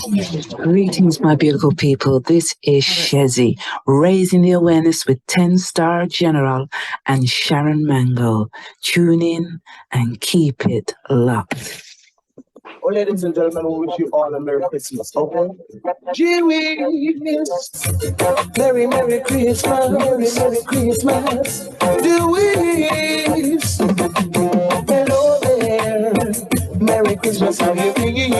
Greetings, my beautiful people. This is Shezi, raising the awareness with 10-star General and Sharon Mango. Tune in and keep it locked. Well, ladies and gentlemen, we wish you all a Merry Christmas, okay? Merry, Merry Christmas, Merry Christmas. Jewish, hello there. Merry Christmas, how you doing?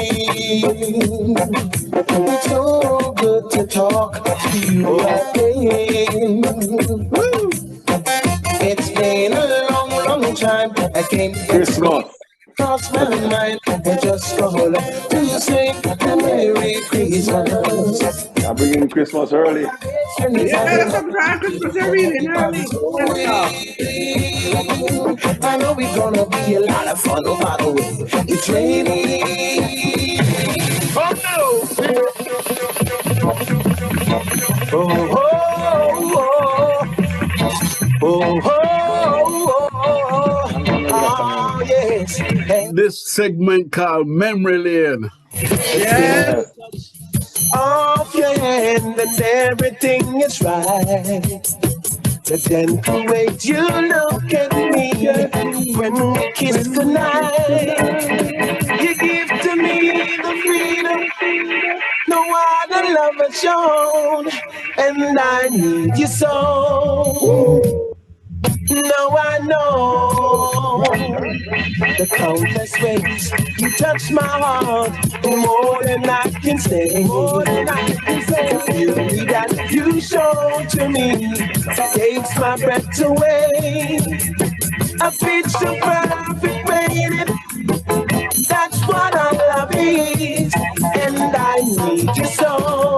It's so good to talk to you again. Woo! It's been a long, long time. I came Christmas. Cross my mind, I just call to say Merry Christmas. I'm bringing Christmas early. Yeah, sometimes Christmas early. I know it's gonna be a lot of fun, no matter what. It's raining. Oh no! Oh, oh, oh, oh, oh, oh, yes. This segment called Memory Lane. Yes. Off your hand and everything is right. The gentle way you look at me when we kiss goodnight. You give to me the freedom no other love has shown, and I need you so. Now I know the countless ways you touch my heart more than I can say. The beauty that you show to me takes my breath away. A picture perfect, baby. That's what our love is, and I need you so.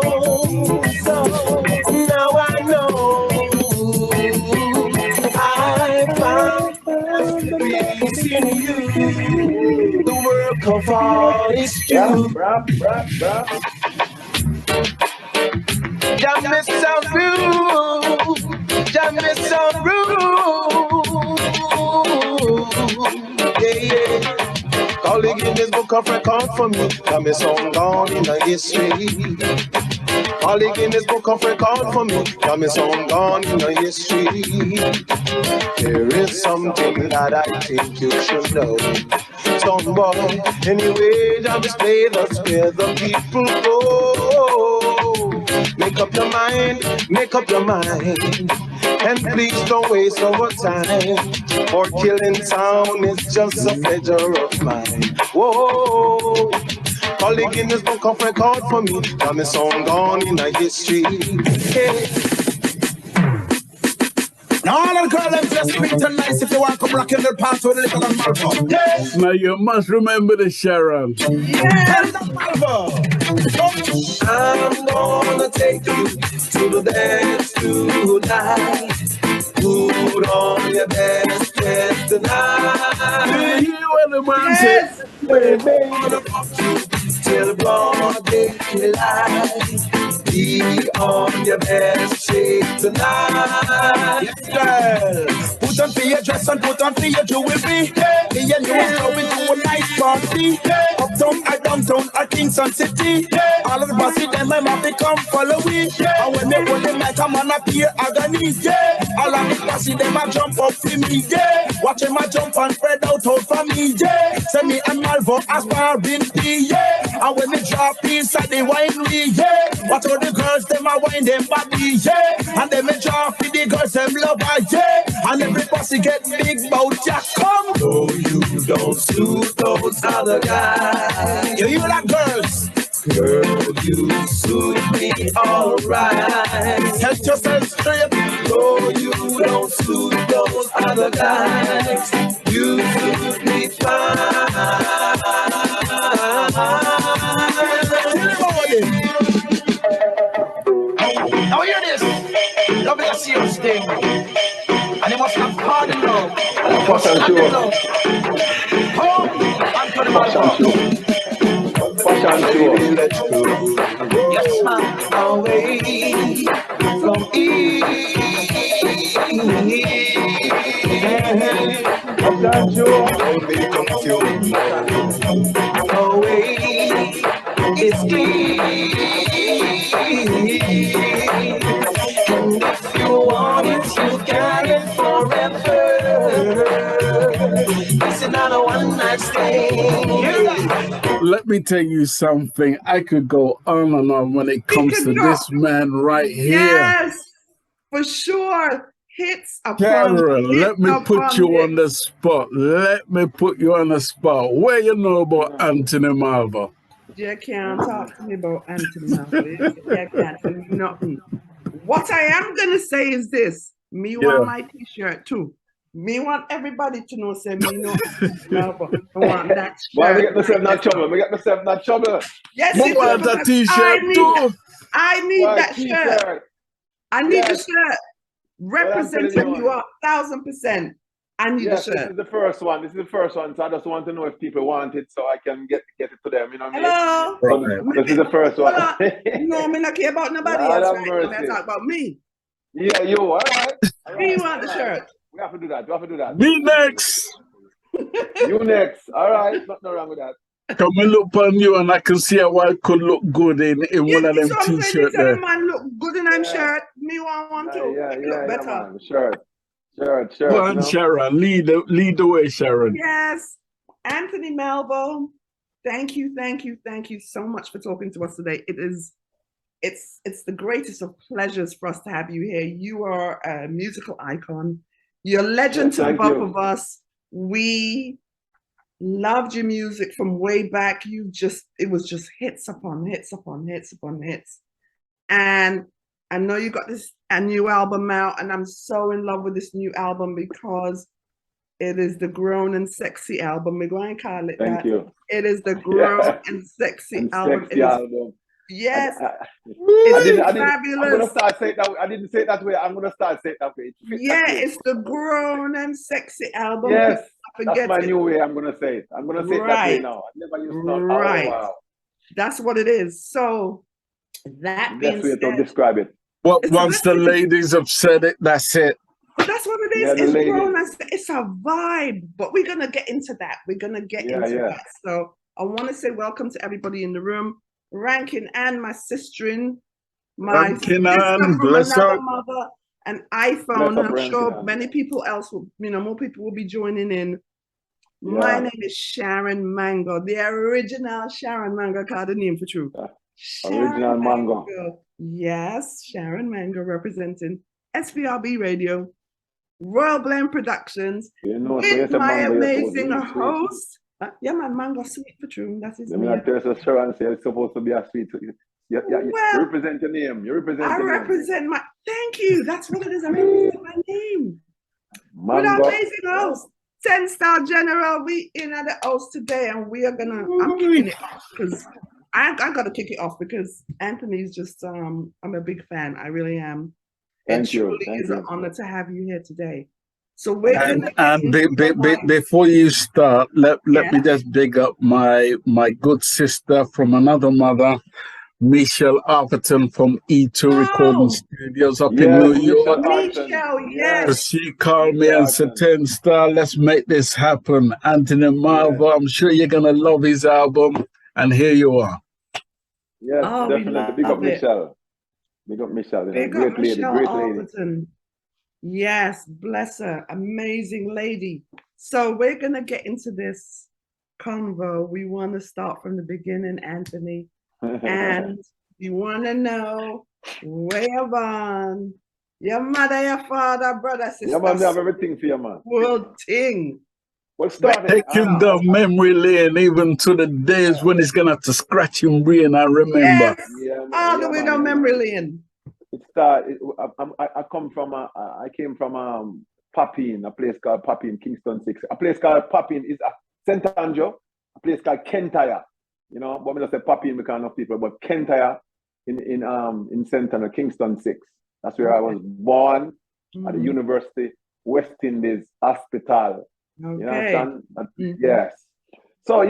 Now I know I found peace in you. The work of art is true. Jam is so rude. Jam is so rude. Yeah. Calling in this book of record for me. Jam is song gone in the history. Calling in this book of record for me. Jam is song gone in the history. There is something that I think you should know. Some boy, anyway, Jam is play that's where the people go. Make up your mind, make up your mind. And please don't waste our time. For killing sound is just a pleasure of mine. Whoa, calling in this book of record for me. Jam is song gone in the history. Hey. Now all the girls them just sweet and nice if you want to come rock in the past with a little Malvo. Yes. Now you must remember the Sharon. Yes. Malvo. I'm gonna take you to the dance tonight. Put on your best dress tonight. You hear what the man says? Baby, gonna fuck you till broad daylight. Be on your best shape tonight. Yes, girl. Put on for your dress and put on for your jewelry. Me and you is going to a nice party. Uptown or downtown or Kingston City. All of the bossy them my mouth they come follow me. And when they hold them like a man appear agony. All of the bossy them a jump up for me. Watch them a jump and spread out for me. Send me and Malvo as sparring tea. And when they drop inside the winery. Watch all the girls them a wine them body. And them a drop for the girls them love her. And every bossy get big bout ya come. No, you don't suit those other guys. You like girls. Girl, you suit me alright. Set yourself straight. No, you don't suit those other guys. You suit me fine. Now hear this. Love is a serious thing. And you must have hard and love. Anthony Malvo. Yes, man. Away from ease. Away It's free. And if you want it, you got it forever. It's not a one-night stand. Let me tell you something. I could go on and on when it comes to this man right here. Yes, for sure. Hits upon Sharon, hits let me put upon you hits. on the spot. Let me put you on the spot. What you know about Anthony Malvo? You can't talk to me about Anthony Malvo. You can't tell me nothing. What I am gonna say is this: me want my T-shirt too. Me want everybody to know. Say me know Anthony Malvo. I want that shirt. Why we get myself not trouble? We get myself not trouble. Yes, I want a T-shirt too. I need that shirt. I need the shirt representing you 1,000%. I need the shirt. This is the first one. This is the first one. So I just want to know if people want it so I can get it to them. You know what I mean? Hello. This is the first one. No, me not care about nobody else. Right? I talk about me. Yeah, you. All right. You want the shirt? We have to do that. We have to do that. Me next. You next. All right. Nothing wrong with that. Come and look on you and I can see how I could look good in one of them T-shirts there. Man look good in them shirt. Me want one too. Yeah, better. Man. Shirt. Go on, Sharon. Lead the way, Sharon. Yes. Anthony Malvo, thank you so much for talking to us today. It's the greatest of pleasures for us to have you here. You are a musical icon. You're a legend to both of us. We loved your music from way back. It was just hits upon hits upon hits upon hits. And I know you got a new album out, and I'm so in love with this new album because it is the grown and sexy album. We're going to call it that. Thank you. It is the grown and sexy album. Sexy album. Yes. It's fabulous. I'm going to start saying that way. I didn't say it that way. I'm going to start saying it that way. It's the grown and sexy album. Yes. That's my new way. I'm going to say it. I'm going to say it that way now. I never used to. Right. Oh, wow. That's what it is. So that being said, to describe it. Well, once the ladies have said it, that's it. That's what it is. It's grown. It's a vibe. But we're going to get into that. We're going to get into that. So I want to say welcome to everybody in the room. Rankin and my sister-in, my sister from another mother, and iPhone. I'm sure many people else will, more people will be joining in. Yeah. My name is Sharon Mango, the original Sharon Mango, called the name for true. Original Mango. Yes, Sharon Mango representing SBRB Radio, Royal Blend Productions, with my amazing host. Yeah, man, Mango sweet for true. That's his name. There's a Sharon say it's supposed to be a sweet. You represent your name. You represent your name. I represent my. Thank you. That's what it is. I represent my name. With our amazing host, 10-star General. We in at the house today, and we are gonna. I'm kicking it off because I gotta kick it off because Anthony's just. I'm a big fan. I really am. It truly is an honor to have you here today. So before you start, let me just big up my good sister from another mother, Michelle Authurton from E2 Recording Studios up in New York. Michelle, She called me and said, 10-star, let's make this happen. Anthony Malvo, I'm sure you're gonna love his album, and here you are. Yes, definitely. Big up Michelle. Big up Michelle. Great lady. Authurton. Yes, bless her. Amazing lady. So we're going to get into this convo. We want to start from the beginning, Anthony. And you want to know where you're born, your mother, your father, brother, sister. Yeah, man, we have everything for you, man. World thing. We'll start Take him down memory lane, even to the days when he's going to have to scratch him brain, I remember. Yes, all the way down memory lane. I came from Papine, a place called Papine, Kingston 6. A place called Papine is St. Andrew, a place called Kentire. But we don't say Papine because of people, but Kentire in St. Andrew, Kingston 6. That's where I was born at the University West Indies Hospital. You understand? Yes. So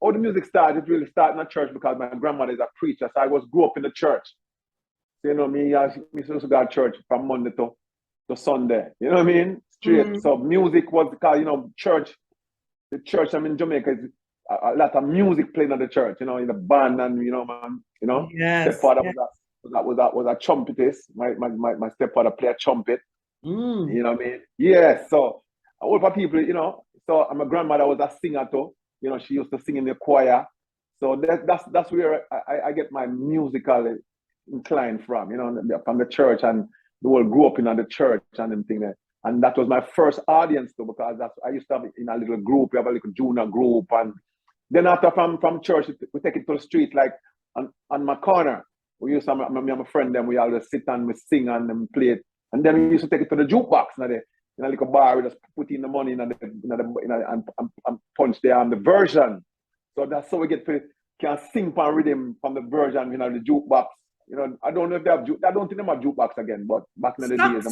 all the music started, it really started in a church because my grandmother is a preacher. So I grew up in the church. Me used to go to church from Monday to Sunday. You know what I mean? Straight. So music was because, church, the church I'm in Jamaica is a lot of music playing at the church, you know, in the band, and you know, man, you know, Yes. stepfather was a trumpetist. My stepfather played trumpet. You know what I mean? Yeah. So all for people, you know. So my grandmother was a singer too. You know, she used to sing in the choir. So that's where I get my musical inclined from. You know, from the church, and the whole grew up in the church and everything there. And that was my first audience too, because I used to have in a little group. We have a little junior group, and then after from church, we take it to the street, like on my corner. We used to, me and my friend, then we always sit and we sing and play it. And then we used to take it to the jukebox in a little bar. We just put in the money and punch the version. So that's how we can sing for rhythm from the version, you know, the jukebox. You know, I don't know if they have I don't think they have jukebox again, but back in the days,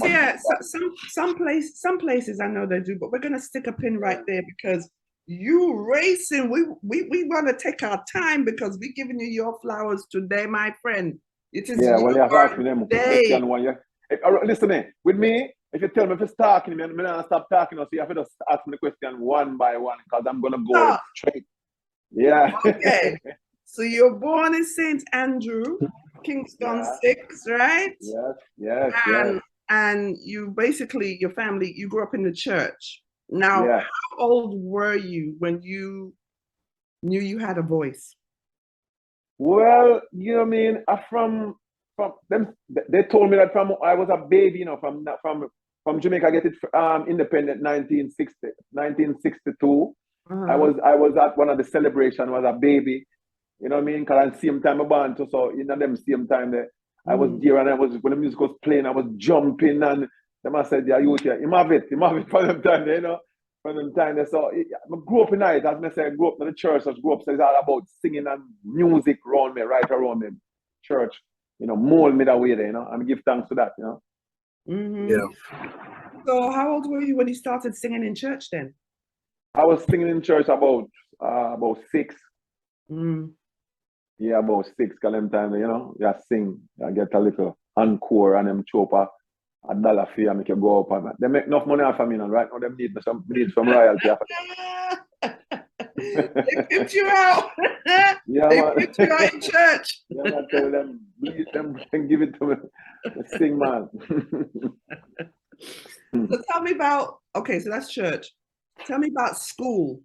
some places I know they do, but we're gonna stick a pin right there because you racing. We want to take our time because we're giving you your flowers today, my friend. It is well, you have to ask me them day. Listen, with me, if you tell me if it's talking, I'm gonna stop talking. So you have to just ask me the question one by one because I'm gonna go straight. Yeah. Okay. So you're born in St. Andrew, Kingston 6, right? Yes. And you basically, your family, you grew up in the church. Now, how old were you when you knew you had a voice? Well, you know what I mean? From them, they told me that from I was a baby, you know, from Jamaica, I get it independent 1962. I was at one of the celebrations, was a baby, you know what I mean? Because at the same time I born too, so in them same time I was there, and when the music was playing, I was jumping, and them I said, yeah, you here, you have it for them time, you know, for them time. So I grew up in it, as I said, I grew up in the church, so I grew up, so it's all about singing and music around me, right around me. Church, you know, mold me that way there, you know, and give thanks to that, you know. Yeah. So how old were you when you started singing in church then? I was singing in church about 6. Yeah, about 6, because them time, you know, you sing, I get a little encore and them chopper $1 fee and make you go up, and they make enough money off of me now, right now. Them need some royalty. They picked you out. They picked you out in church. Yeah, I tell them, bleed them and give it to me. Sing, man. So tell me about, okay, so that's church. Tell me about school.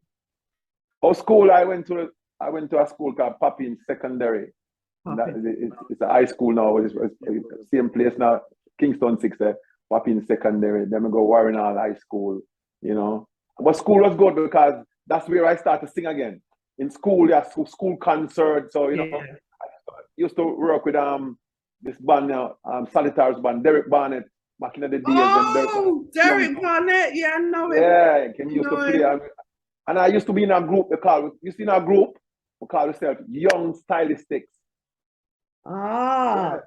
Oh, school, I went to a school called Papin Secondary. It's a high school now. It's same place now, Kingston 6 there, Papin Secondary. Then we go Warren Hall High School, you know. But school was good because that's where I started to sing again. In school, school concerts. So, you know, I used to work with this band now, Solitaires band, Derek Barnett, back in the days. Oh, Derek Barnett, yeah, I know him. Yeah, he used to play. And I used to be in a group, we call ourselves Young Stylistics. Ah.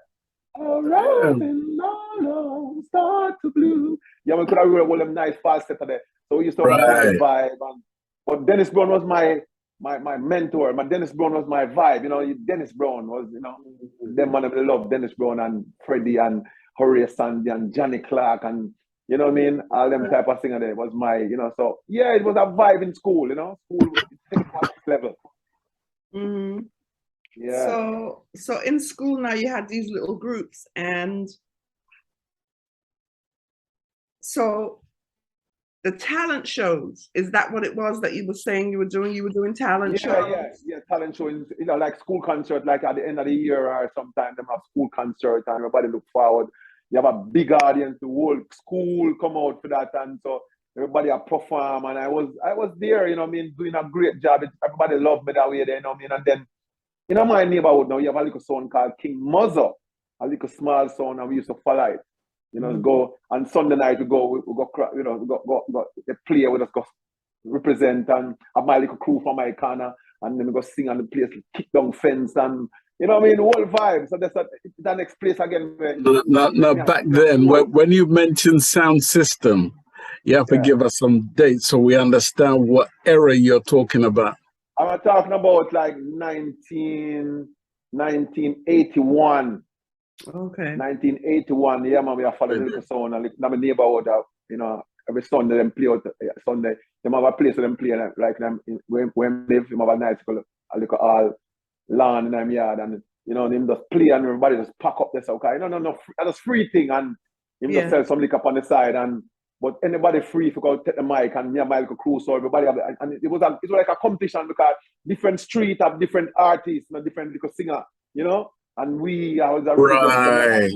All right, start to blue. Yeah, we could have all them nice falsetto there. So we used to have a nice vibe. But Dennis Brown was my mentor. Dennis Brown was my vibe. You know, Dennis Brown was, you know, them man I love Dennis Brown and Freddie and Horace Sandy and Johnny Clark, and you know what I mean? All them type of singer there was my, you know, so yeah, it was a vibe in school, you know. School was next level. Yeah. So in school now you had these little groups, and so the talent shows, is that what it was that you were saying you were doing? You were doing talent shows? Yeah, talent shows, you know, like school concert, like at the end of the year or sometime them have school concert and everybody look forward. You have a big audience, the whole school come out for that, and so everybody perform, and I was there, you know what I mean, doing a great job. Everybody loved me that way there, you know what I mean? And then, you know, my neighborhood now, you have a little son called King Muzzo, a little small son, and we used to follow it. You know, go on Sunday night we go, you know, go they play with us, go represent, and have my little crew from my corner, and then we go sing on the place, kick down fence, and you know what I mean, the whole vibe. So that's the next place again. Now back then, when you mentioned sound system, you have to give us some dates so we understand what era you're talking about. I'm talking about like 1981. Okay. 1981, yeah, man, we are following the sound, and my neighborhood, you know, every Sunday them play out Sunday. Them have a place where them play like them where live, them have a nice little all lawn in them yard, and you know, them just play and everybody just pack up this okay. No, that's free thing, and him just sell some liquor up on the side, and but anybody free if you go take the mic and me and my little crew, so everybody have, and it was like a competition because different street have different artists, you know, different little singer, you know, and we I was a right.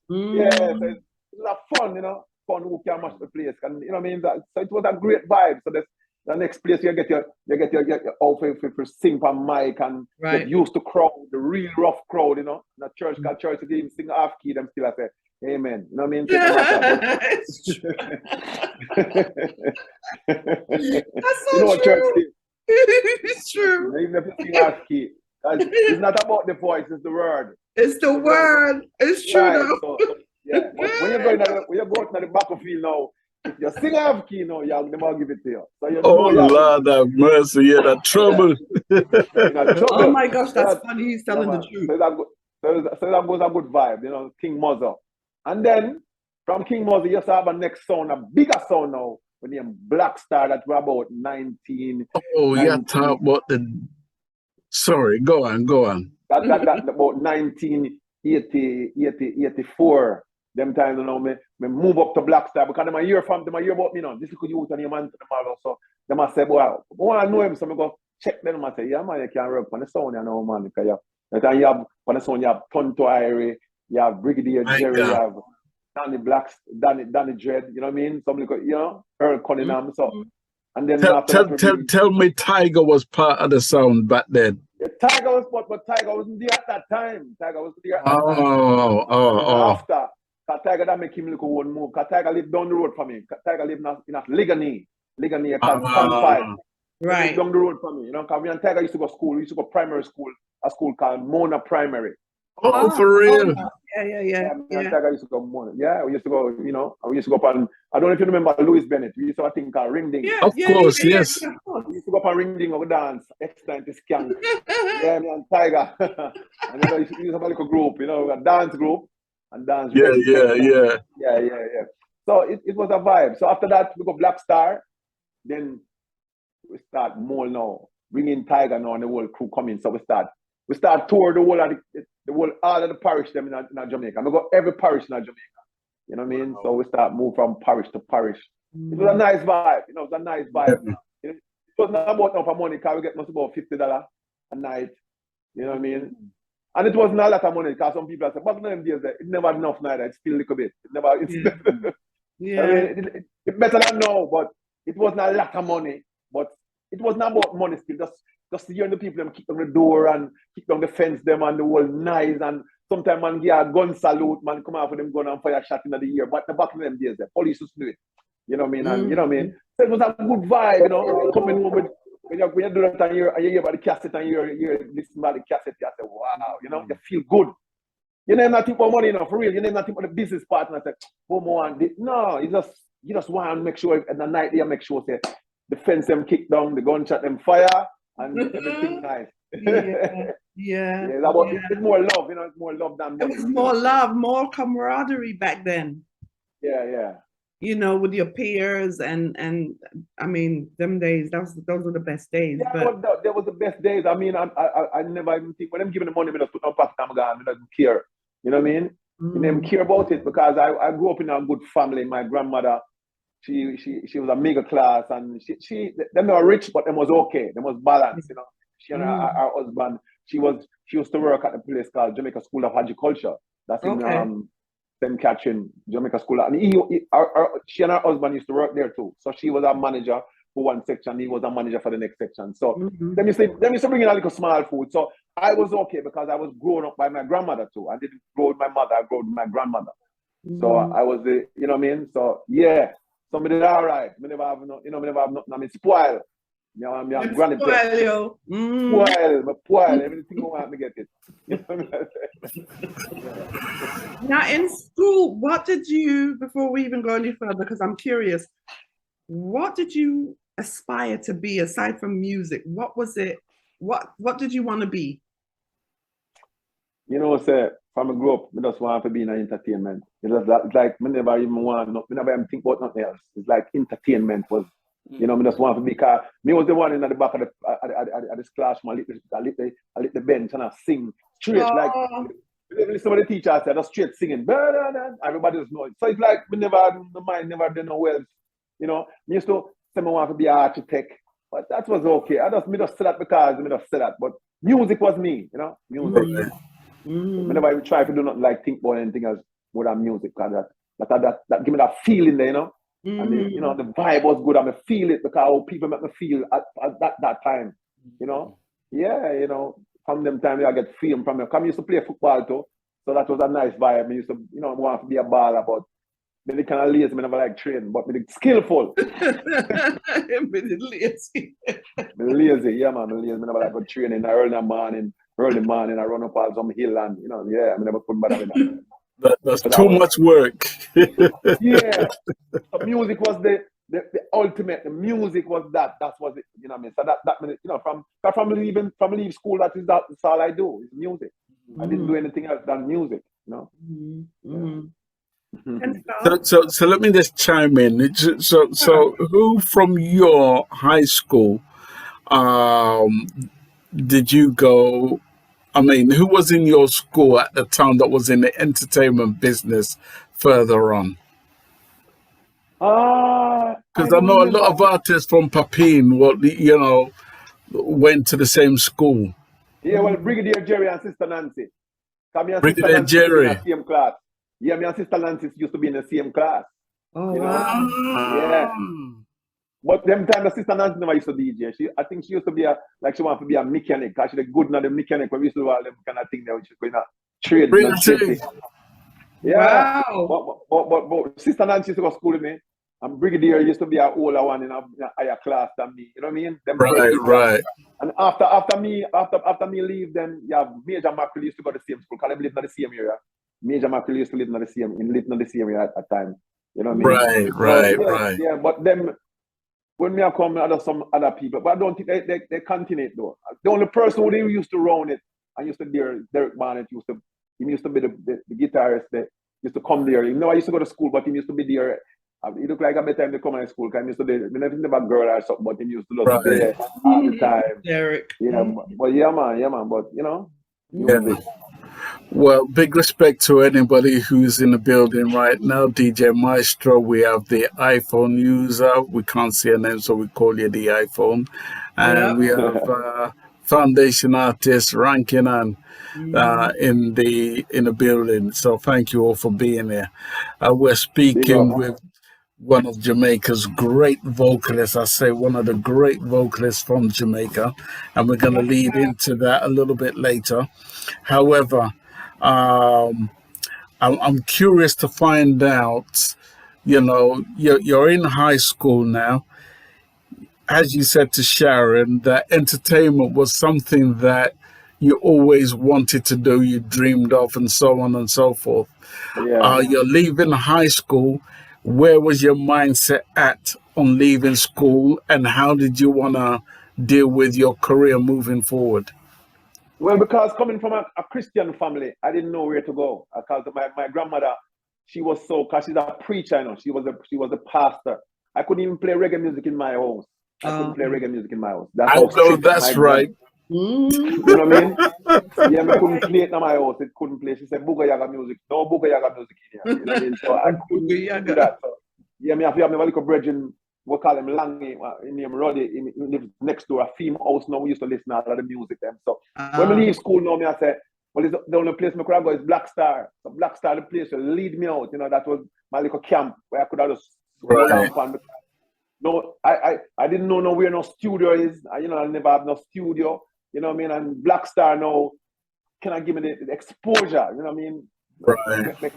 Yeah, so it was fun, you know, fun who can match the place, and you know what I mean. So it was a great vibe. So the next place you get your outfit for sing on mic and get used to crowd, the real rough crowd, you know. The church got church to even sing half key, them still I say, amen. You know what I mean? It's true. That's so you know what true. church is? It's true. Even if you sing half key. It's not about the voice, it's the word. It's the word. It's true though. So, yeah, but when you go out to the battlefield now, if you sing half key now, they'll give it to you. So you Lord have mercy, you're in trouble. Oh my gosh, that's funny. He's telling the truth. So that was a good vibe, you know, King Muzzer. And then from King Muzzer, you have a next sound, a bigger sound now, with the Black Star that were about 19. Oh, you talk about the. Sorry, go on. That about 1984. Them times, you know, me move up to Black Star because them a hear about me, you know, this little youth and your Anthony Malvo. So them a say, boy, I want to know him, so I go check them and say, yeah, man, you can work on the sound, you know, man, because you have on the sound, you have Tonto Irie, you have Brigadier Jerry, you have Danny Dread, you know what I mean? Some little, you know, Earl Cunningham. So, and then tell me, Tiger was part of the sound back then. Yeah, Tiger was, but Tiger wasn't there at that time. Tiger was there at that time. After. Tiger that make him look one move. Tiger lived down the road from me. Tiger lived in a Ligany called Stanford. Right. Down the road from me. You know, because me and Tiger used to go school. We used to go primary school, a school called Mona Primary. Oh, for real? Yeah. Me and Tiger used to go Mona. Yeah, we used to go, you know, we used to go up on, I don't know if you remember Louis Bennett. We used to have a thing called Ring Ding. Of course, yes. We used to go up on Ring Ding over dance, X-Time to Skank. Yeah, me and Tiger. And you know, we used to have a little group, you know, a dance group. And dance. Yeah. So it was a vibe. So after that, we go Black Star. Then we start more now, bringing Tiger now and the whole crew coming. So we start tour the whole all of the parish them in Jamaica. We go every parish in Jamaica. You know what I mean? So we start move from parish to parish. It was a nice vibe. You know, it was a nice vibe. It was not about no money because we get most about $50 a night. You know what I mean? And it wasn't a lot of money because some people say, back in them days, it never had enough neither. It's still a little bit. It never. Yeah. I mean, it's better than now, but it wasn't a lot of money. But it wasn't about money still. Just hearing the people them kick down the door and kick down the fence them and the whole knives, and sometimes man get a gun salute, man come out with them gun and fire shot in the ear. But the back in them days, the police used to do it. You know what I mean? And you know what I mean? So it was a good vibe, you know, coming home with. When you do that and you hear about the cassette and you listen about the cassette, you say, wow, you know, you feel good. You never not think about money, you know, for real. You never not think about the business partner and say, oh, more. No, you just want to make sure at the night you make sure say, the fence them kick down, the gunshot them fire, and everything nice. It's more love, you know, it's more love than money. It was more love, more camaraderie back then. Yeah. You know, with your peers and I mean, them days, those were the best days. Yeah, but that was the best days. I mean, I never even think when I'm giving the money, I just put on pocket, I don't care. You know what I mean? I didn't care about it because I grew up in a good family. My grandmother, she was a middle class, and them were rich, but them was okay. Them was balanced, you know. She and her husband, she used to work at a place called Jamaica School of Agriculture. That's in them catching Jamaica School. And she and her husband used to work there too. So she was a manager for one section, he was a manager for the next section. So them used to bring in a little small food. So I was okay because I was grown up by my grandmother too. I didn't grow with my mother, I grew with my grandmother. So I was you know what I mean? So yeah, somebody did all right. Me never have nothing, I mean, spoil. You know, I'm granny spoil, yo. Spoil, everything you want me get it. Now in school, what did you, before we even go any further, because I'm curious, what did you aspire to be aside from music? What was it? What did you want to be? You know, sir, from I grew up, I just want to be in entertainment. It's like I never even think about nothing else. It's like entertainment was, you know, I just want to be, because me was the one in the back of the class, I lit the bench and I sing straight, like, some of the teachers said, just straight singing, everybody just know it. So it's like, my mind never did no well, you know. Me used to say I want to be an architect, but that was okay. Me just say that because I just say that, but music was me, you know, music. Whenever I try to do not like think about anything else more than music, because that give me that feeling there, you know. And you know, the vibe was good. I me feel it because how people make me feel at that time, you know. Yeah, you know, from them time I get feeling from them. Come, I used to play football too, so that was a nice vibe. I used to, you know, want to be a baller, but me kind of lazy. Me never like train, but me skillful. Me lazy. Me lazy, yeah, man. Me lazy. Me never like go training early morning. I run up all some hill and, you know, yeah, I never couldn't bother with that. That's too much work. Yeah. So music was the ultimate. The music was that. That was it. You know what I mean? So that you know, from leave school, that's all I do. Is music. I didn't do anything else than music. You know. So let me just chime in. So who from your high school did you go? I mean, who was in your school at the time that was in the entertainment business further on? Because I know a lot of artists from Papine, you know, went to the same school. Yeah, well, Brigadier Jerry and Sister Nancy. Brigadier Jerry. In the same class. Yeah, me and Sister Nancy used to be in the same class. Oh, you know? wow. Yeah. But them time the Sister Nancy never used to DJ. I think she used to be she wanted to be a mechanic, because she's good at the mechanic, but we used to do all them kind of thing there, which is going to trade. Really? Yeah. Wow. But Sister Nancy used to go to school with me, and Brigadier used to be an older one in a higher class than me. You know what I mean? Them right. And after me leave, then yeah, Major Mackley used to go to the same school, because they lived in the same area. Major Mackley used to live in the same area at that time. You know what I mean? Right. Yeah, but them, when me I come, some other people, but I don't think they continue it though. The only person who they used to round it and used to Derek Barnett used to be the guitarist that used to come there. You know, I used to go to school, but he used to be there. He looked like a better time to come to school, because he used to be, I never think about girl or something, but he used to look there all the time. Derek. Yeah, but yeah, man, but you know. Yeah. Well, big respect to anybody who's in the building right now. DJ Maestro, we have the iPhone user. We can't see a name, so we call you the iPhone. And we have Foundation Artist Ranking and in the building. So thank you all for being here. We're speaking with one of Jamaica's great vocalists. I say one of the great vocalists from Jamaica, and we're going to lead into that a little bit later. However, I'm curious to find out, you know, you're in high school now. As you said to Sharon, that entertainment was something that you always wanted to do, you dreamed of, and so on and so forth. Yeah. You're leaving high school. Where was your mindset at on leaving school, and how did you want to deal with your career moving forward? Well, because coming from a Christian family, I didn't know where to go. Because my grandmother, because she's a preacher, you know, she was a pastor. I couldn't even play reggae music in my house. I couldn't play reggae music in my house. That's right. You know what I mean? Yeah, I couldn't play it in my house. It couldn't play. She said, Booga Yaga music. No Booga Yaga music in here. You know what I mean? So I couldn't do that. So, yeah, I have my little brethren, we call him Langy, in name Roddy, he lives next door, a female house now. We used to listen to all of the music them. So when we leave school now, I said, well, it's the only place I could go is Black Star. So Black Star, the place to lead me out. You know, that was my little camp where I could have just go down. No, I didn't know where no studio is. I never have no studio. You know what I mean? And Black Star now can I give me the exposure? You know what I mean? Right. Make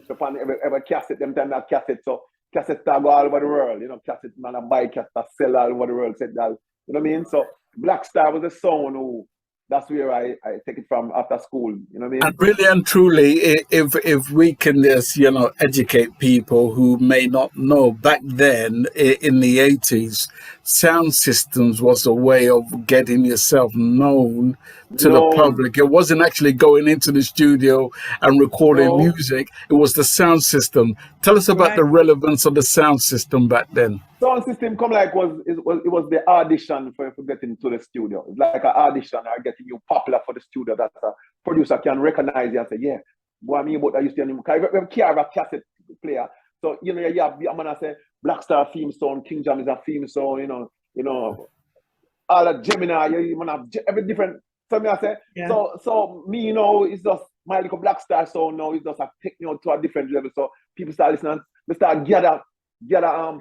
upon every cassette, them time that cassette. So cassette star go all over the world. You know, cassette man a buy cassette sell all over the world. Said that. You know what I mean? So Black Star was a someone who. That's where I take it from after school. You know what I mean? And really and truly, if we can just, educate people who may not know, back then in the 80s, sound systems was a way of getting yourself known to the No, public. It wasn't actually going into the studio and recording no. music. It was the sound system. Tell us about Right. the relevance of the sound system back then. Sound system come like it was the audition for getting to the studio. It's like an audition or getting you popular for the studio that a producer can recognize you and say, yeah, boy, I mean about that used to we have a cassette player. So you know, you have I'm gonna say Black Star theme song, King Jam is a theme song, you know, all the Gemini, you have every different. So me I say, Yeah. so me, you know, it's just my little Black Star song now. It's just a take me out to a different level. So people start listening. They start gather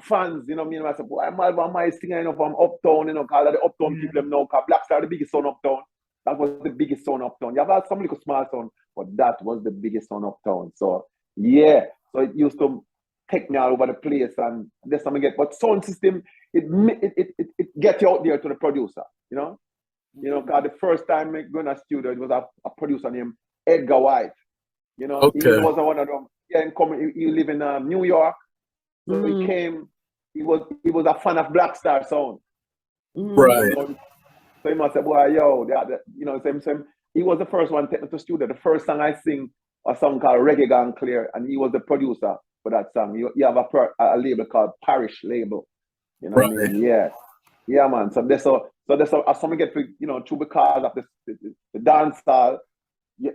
fans. You know what I mean? I say, boy, Malvo, am I singing, you know, from Uptown? You know, call the Uptown people them know. Cause Black Star the biggest sound Uptown. That was the biggest sound Uptown. You have some little small sound, but that was the biggest sound Uptown. So yeah, so it used to take me all over the place, and that's something I get. But sound system, it get you out there to the producer. You know, because the first time I go in a studio, it was a producer named Edgar White. You know, he Okay. was one of them. Yeah, he live in New York. So he came. He was a fan of Black Star sound. Right. So he must say, boy, yo, you know, same. He was the first one taken to studio. The first song I sing a song called Reggae Gone Clear, and he was the producer for that song. You have a label called Parish Label. You know what I mean? Yeah. Yeah, man. So that's as some get, you know, through because of the dance style, you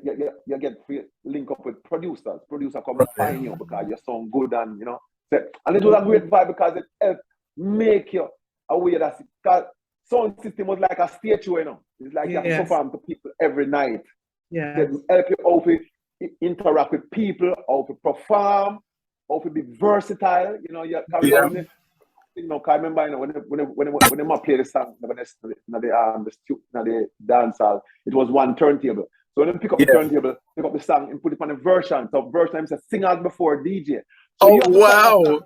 get link up with producers. Producer come and find you because you sound good, and you know. And it was a great vibe because it helped make you aware that because sound system was like a stage show, you know. It's like you have to perform to people every night. Yeah. It help you how to interact with people, how to perform, how to be versatile. You know, you know, I remember, you know, when they play the song, the dance hall, it was one turntable. So when they pick up the turntable, pick up the song and put it on a version. So version time says sing out before DJ. So Oh wow!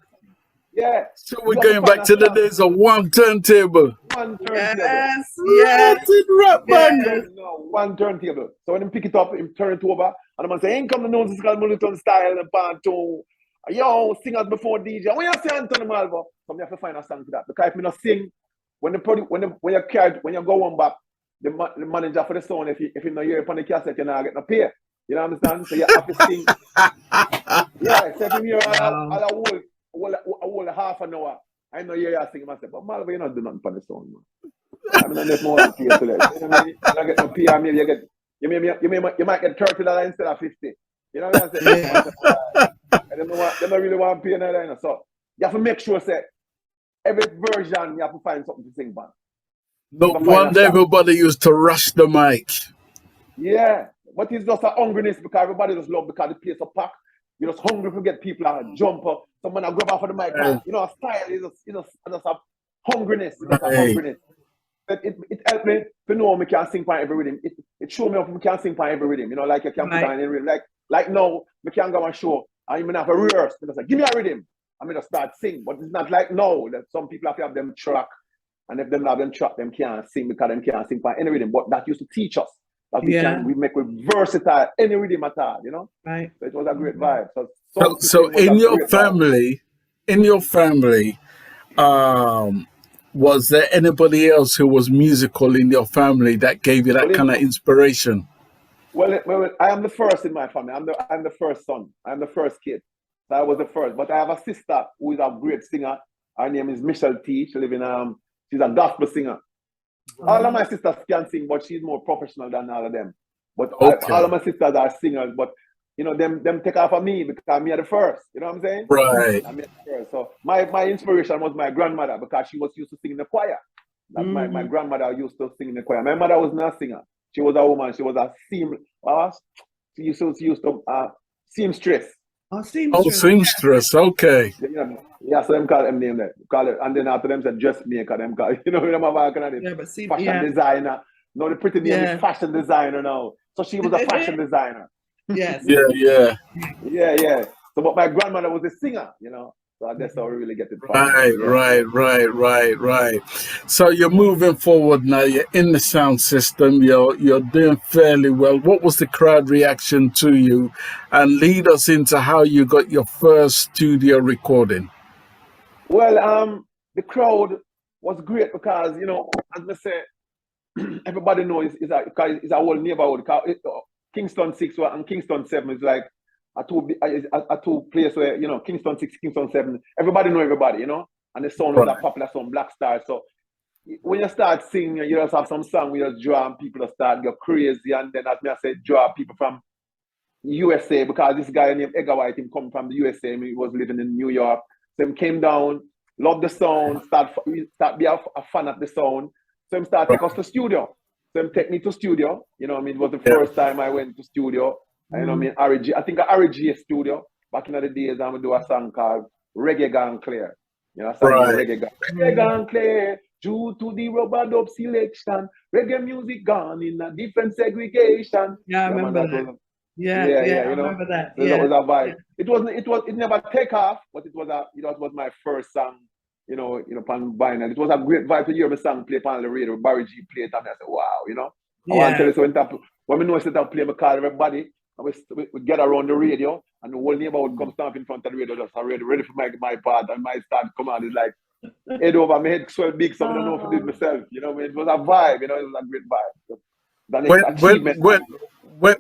Yeah. So we're going back to the days of one turntable. One turntable. Yes. Yes. Rap band. No, one turntable. So when they pick it up, him turn it over, and I'm say, "Ain't come the nose called Mulliton style and Banton. Yo, sing out before DJ. When you say Anthony Malvo, so you have to find a song for that. Because if you not sing, when you go on back, the manager for the sound, if you not hear it on the cassette, you're not getting a pay. You know understand? So you have to sing. Yeah, so if you hear a whole half an hour, I know you hear singing myself, but Malvo, you're not doing nothing for the sound, man. I mean, I just more to pay to that. You know what I mean? You don't get no pay, maybe you might get $30 instead of 50. You know what I'm saying? They don't really want to pay another. So you have to make sure that every version you have to find something to sing about. No wonder everybody used to rush the mic. Yeah, but it's just a hungriness because everybody just love because the place is packed. You're just hungry to get people and jump up. Someone grab off of the mic. You know, a style is just a hungriness. It's just a hungriness. It helped me to know me can sing for every rhythm. It showed me me can sing for every rhythm. You know, like you can put on any rhythm. Like now, me can go and show. And you may have a rehearse. Just like, give me a rhythm. I'm going to start sing. But it's not like now. That some people have to have them track. And if them have them track, them can't sing because them can't sing for any rhythm. But that used to teach us that we make it versatile, any rhythm at all, you know? Right. So it was a great vibe. So in your family, was there anybody else who was musical in your family that gave you that kind of inspiration? Well, I am the first in my family. I'm the first son. I'm the first kid. So I was the first. But I have a sister who is a great singer. Her name is Michelle T. She lives in she's a gospel singer. All of my sisters can sing, but she's more professional than all of them. But all of my sisters are singers, but you know, them take off of me because I'm the first. You know what I'm saying? Right. I'm the first. So my inspiration was my grandmother because she was used to sing in the choir. Like my grandmother used to sing in the choir. My mother was not a singer. She was a woman. She was a she used to seamstress. Oh, seamstress. Oh, seamstress. Okay. Yeah, so them call them name that. Call it, and then after them said dressmaker. Them call you know them have kind of fashion designer. No, the pretty name is fashion designer now. So she was a fashion designer. Yes. Yeah. So, but my grandmother was a singer. You know. So that's how we really get it from. Right. So you're moving forward now. You're in the sound system. You're doing fairly well. What was the crowd reaction to you? And lead us into how you got your first studio recording. Well, the crowd was great because, you know, as I say, everybody knows it's a whole neighborhood. Kingston 6 and Kingston 7 is like a two place where, you know, Kingston 6, Kingston 7, everybody know everybody, you know, and the sound was a popular song, Black Star. So when you start singing, you just have some song where you draw and people start go crazy, and then as me I said, draw people from USA, because this guy named Edgar White, him come from the USA, he was living in New York. So him came down, loved the sound, start be a fan of the sound. So him start take us to studio. So him take me to studio. You know what I mean? It was the first time I went to studio. You know what I mean? I think RG studio back in the days. I'm gonna do a song called Reggae Gone Clear. You know, a song called Reggae Gone Clear. Due to the rubber dub selection, reggae music gone in a different segregation. Yeah, I remember that. Yeah, you know, I remember that. So that was a vibe. It never take off, but it was my first song, you know, on vinyl. It was a great vibe to hear my song play on the radio. Barry G played it, and I said, wow, you know. I want to tell you, so when we know I I play, I call everybody, and we get around the radio, and the whole neighborhood come stand in front of the radio, just ready for my part, and my start come on. It's like head over, my head swell big, so I don't know if I did myself. You know, it was a vibe, you know, it was a great vibe. So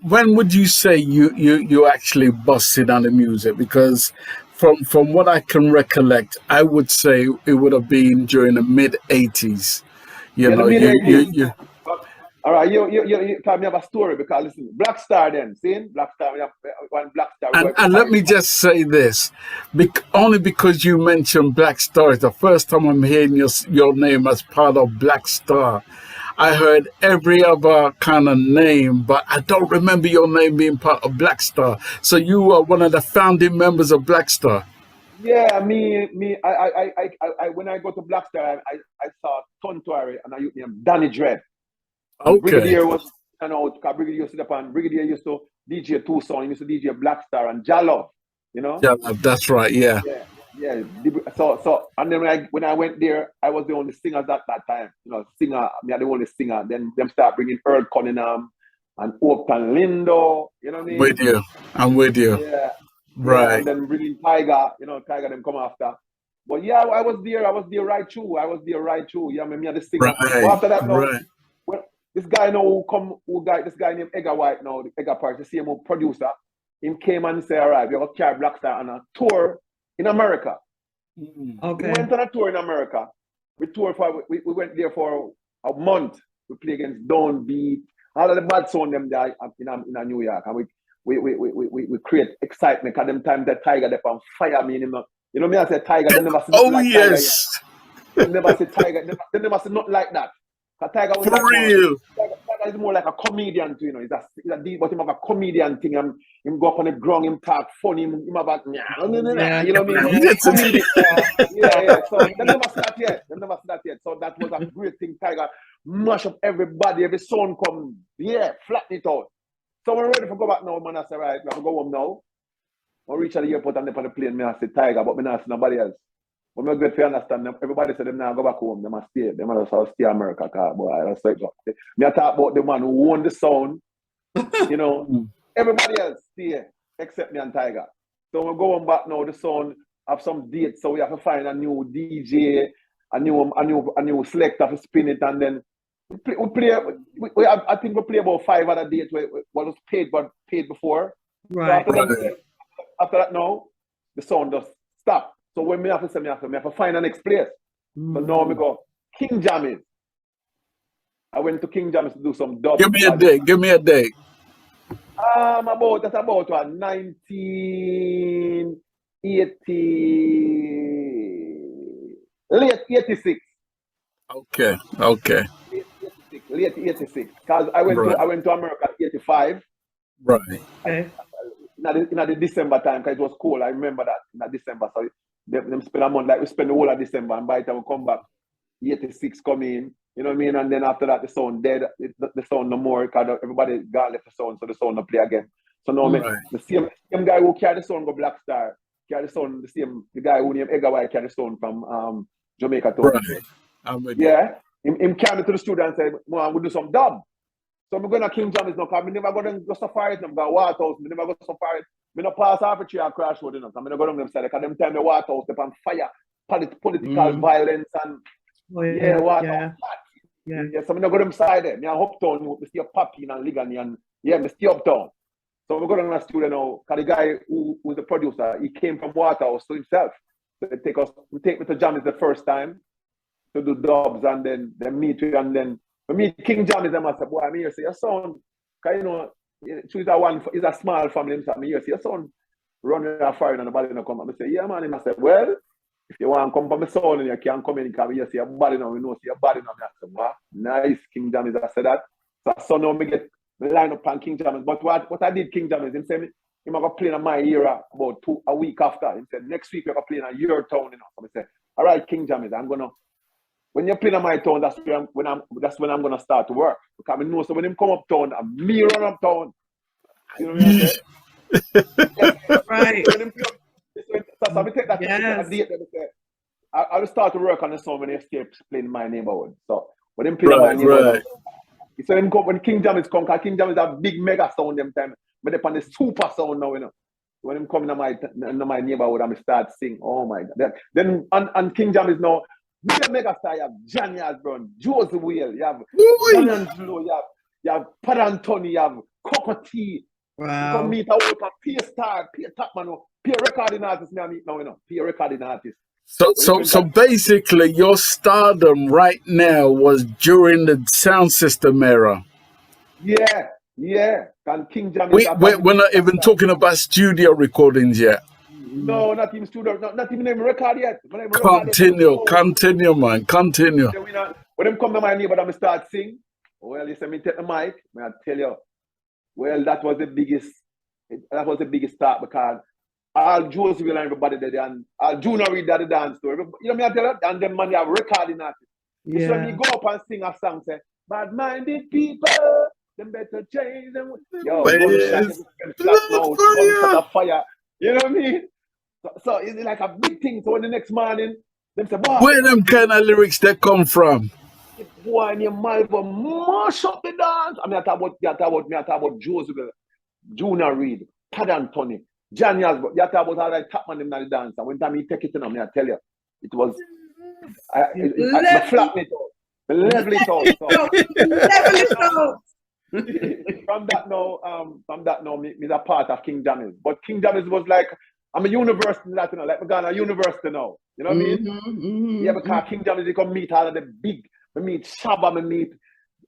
when would you say you actually busted on the music? Because from what I can recollect, I would say it would have been during the mid-'80s. You know, you all right, you tell me have a story, because listen, Black Star then, see? Black Star, we have one Black Star. And let me just say this, only because you mentioned Black Star, it's the first time I'm hearing your name as part of Black Star. I heard every other kind of name, but I don't remember your name being part of Black Star. So you are one of the founding members of Black Star. Yeah, I when I go to Black Star, I saw Tontory and a youth named Danny Dread. Okay. Brigadier was, you know, Brigadier used to sit upon, Brigadier used to DJ Tucson, he used to DJ Black Star and Jallo, you know? Yeah, that's right, yeah. Yeah. So and then when I went there, I was the only singer at that time. You know, me are the only singer. Then them start bringing Earl Cunningham and Authurton Lindo, you know what I mean? I'm with you. Yeah. Right. Yeah, and then bringing Tiger, you know, Tiger them come after. But yeah, I was there right through. Yeah, me are the singer. Right. But after that, well, this guy now this guy named Edgar White now, the Edgar Park, the same producer, him came and said, all right, we're gonna carry Black Star on a tour in America. Okay. We went on a tour in America. We went there for a month. We played against Downbeat, all of the bad sound them there in New York. And we create excitement, because them time that Tiger they on fire me. You know me, I said Tiger, they never see nothing like yes. Tiger. They never see Tiger, they never see nothing like that. Tiger was For real. Tiger is more like a comedian, you know. He's a deep, but him have a comedian thing. Him go up on the ground, him talk funny, him have a, you know what I mean? Yeah. So they never see that yet. So that was a great thing. Tiger mash up everybody, every sound come, flatten it out. So we're ready to go back now, man. I say, right, we have to go home now. I reach at the airport and up on the plane, I say Tiger, but I not see nobody else. But I get to understand them. Everybody said them now go back home, they must stay. They must stay in America, boy. I say me talk about the man who own the sound. You know, everybody else stay except me and Tiger. So we're going back now, the sound have some dates, so we have to find a new DJ, a new selector to spin it, and then I think we play about 5 other dates where what was paid before. Right. So after that now, the sound just stop. So when me have to say me have to find the next place. So now we go King Jammies. I went to King Jammies to do some dub. Give me a date. That's about 1980, late 86. Okay. Late 86. Because I went to America 85. Right. In the December time, because it was cold. I remember that in December. So them spend a month, like we spend the whole of December, and by the time we come back, 86 come in, you know what I mean? And then after that, the sound dead, the sound no more, because everybody got left the sound, so the sound no play again. So now the same guy who carry the sound go Black Star, carry the sound, the guy who named Edgar White carry the sound from Jamaica to him carry me to the studio and say, we'll do some dub. So I'm going to King Jammies now, because I never go to go safari, I'm going to Waterhouse, I never go to safari. I don't pass half a tree or crash road, you know. I'm going to go down them side, because them time the Waterhouse, they're on fire, political violence and Waterhouse. Yeah. Yeah, so I go to them side there. Me a uptown, me stay Papi and Ligani and yeah, me stay uptown. So we go down to the studio now, because the guy who's the producer, he came from Waterhouse to himself. So they take me to Jammies the first time to do dubs, and then they meet you, and then we meet King Jammies, and I say, boy, I'm here, say your son, because you know, it's a small family, so I'm here, say your son run with a fire and nobody no come. I say, yeah man, and I said, well, if you want to come from my son and you can come in, because you see your body now, we know see your body now. I said, wow, nice, King Jammies. I said that. So now me get me line up on King Jammies. But what I did, King Jammies, he said me, I'm going to play in my era about a week after. He said, next week you're going to play in your town, you know. So I said, all right, King Jammies, I'm going to, when you're playing in my town, that's when I'm going to start to work. Because I know, so when him come up town, I'm me run up town. You know what I'm saying? Right. So we take that date. I will start to work on the song when they escape playing my neighborhood. So when they play my neighborhood, he said him come when King Jammies come, because King Jammies is a big mega sound them time. But they on the super sound now, you know. When him come in my neighborhood, I start sing. Oh my God. Then and King Jammies now, big mega star, you have Johnny Osborne, Josie Wales, you have Johnny Angelo, you have Pat Anthony, you have Coco T. Wow. You come meet a whole P Star, P Tapman, P recording artist me I meet now, you know. P recording artist. So basically your stardom right now was during the sound system era. Yeah. And King Jammies. We're not even talking about studio recordings yet. No, not even studio, not even them record yet. Continue, man, continue. When them come to my neighbor, I start sing. Well, you say me take the mic, I tell you. Well, that was the biggest start, because all Josie Wales and everybody there, and all Junior Reid at the dance store. You know me, I tell you, and them man have recording artists. Yeah. So when you go up and sing a song, say, bad-minded people, them better change them. Yo, gunshot of fire. You know what I mean? So it's like a big thing. So when the next morning, them say, boy, where them kind of lyrics that come from? Boy, and your Malvo mash up the dance. I mean, I talk about Josie Wales, Junior Reid, Pat Anthony, Johnny Osborne. You talk about all that top man in the dance. And when time he take it in, I tell you, it was I flatten it out. I level it out. So. Level it out. From that now, me a part of King Jammies. But King Jammies was like, I'm a university in that, you know, like I'm going to a university now. You know what I mean? Yeah, because King Jammies, you come meet all of the big, me meet Shaba, me meet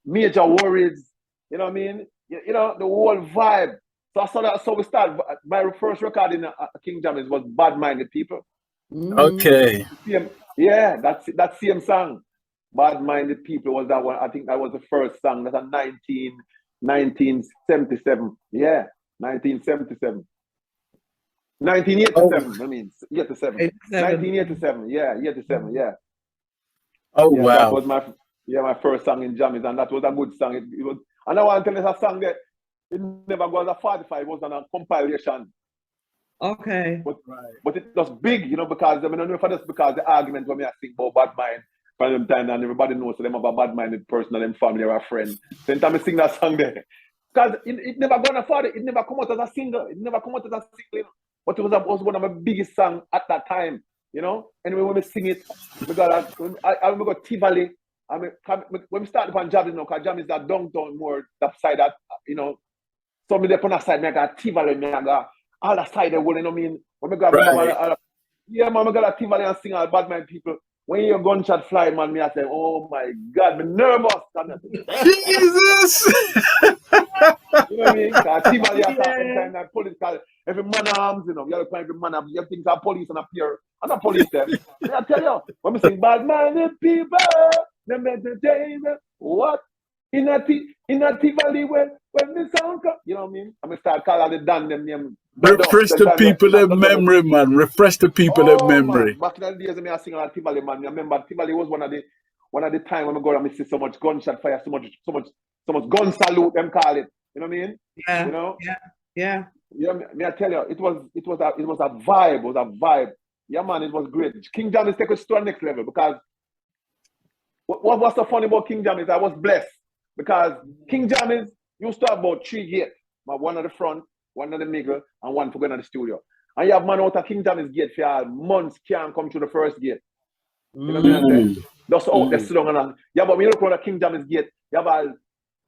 Major Worries, you know what I mean? You know, the whole vibe. So we start, my first recording King Jammies was Bad Minded People. Okay. Yeah, that same song. Bad Minded People was that one. I think that was the first song. That's a 1977. Yeah, 1977. 1987. I mean, 87. 1987. Yeah, 87. Yeah. Oh yeah, wow. That was my first song in Jammies, and that was a good song. It was, and I want to tell you a song that it never was a 45. It was on a compilation. Okay. But it was big, you know, because I mean, I don't know if that's because the argument when I sing about bad mind from them time, and everybody knows so them have a bad-minded person and them family or a friend. Then time I sing that song there. Because it never gone far, it never come out as a single. It never come out as a single. But it was one of my biggest songs at that time, you know. Anyway, when we sing it, because I got Tivoli. I mean, when we start upon Jammies now, because Jammies is that downtown more, that side that, you know. So me there on that side, I got Tivoli, I got all that side, you know what I mean? When we got yeah, man, I got a Tivoli and sing all bad mind people. When your gunshot fly, man, me I say, oh my God, I'm nervous. Jesus! You know what I mean? Because Tivoli at that time, political, every man arms, you know, you have to find every man arms, you have things are police and appear. I'm not police them. I tell you, when we sing bad-minded people, them better change, what? In a Tivoli, when the sound comes, you know what I mean? I'm going to start calling the damn them name. Refresh the people their memory, man. Refresh the people their memory. Man. Back in the days, I sing a lot of Tivoli, man. I remember Tivoli was one of the time when I go and see so much gunshot fire, so much gun salute, them call it. You know what I mean? Yeah. You know? Yeah. Yeah, me I tell you, it was a vibe. It was a vibe. Yeah, man, it was great. King Jammies take us to the next level, because what was so funny about King Jammies? I was blessed, because King Jammies used to have about 3 gates. One at the front, one at the middle, and one for going to the studio. And you have man out of King Jammies gate for months can't come through the first gate. You know what I'm saying? Just out there sit down and yeah, but when you look on the King Jammy's gate, you have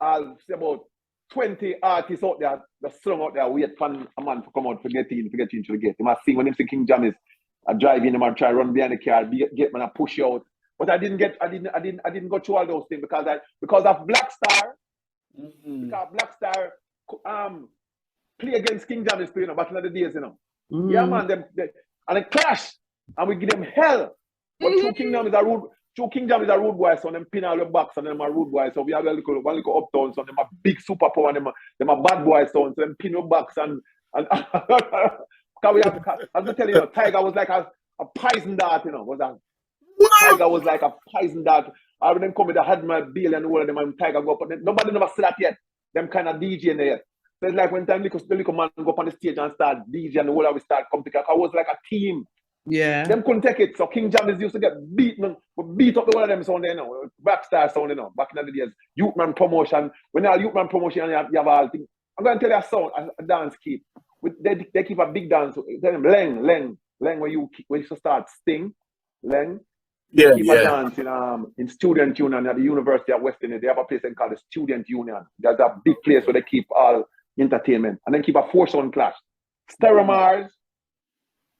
I'll say about 20 artists out there that slung out there wait for a man to come out to get into the gate. You must see when them see King Jammy's, I drive in, I try run behind the car, get man, I push you out. But I didn't go through all those things because of Black Star. Because Black Star play against King Jammy's too, back in the days, Yeah, man, and they clash, and we give them hell. But True Kingdom is a rude boy, so them pin all the box, and them a rude boy. So we have one little uptown, so them a big superpower, and them a bad boy, so them pin your box and because we have to, I'm just telling you, Tiger was like a poison dart, Tiger was like a poison dart. I would then come with the Admiral Bill and all of them, and Tiger go up, but nobody never see that yet. Them kind of DJ in there. So it's like when time the little man go up on the stage and start DJ and the whole of we start come together. I was like a team. Yeah. Them couldn't take it. So King Jammy's used to get beat up the one of them sound Backstar sound, back in the days. Youthman promotion. When you have Youthman promotion and you have all things. I'm going to tell you a sound, a dance keep. They keep a big dance. Tell them Leng, when you start Sting, Leng. Yeah, keep a dance in Student Union at the University of West Indies. They have a place called the Student Union. There's a big place where they keep all entertainment. And then keep a 4-sound clash. Stereomars,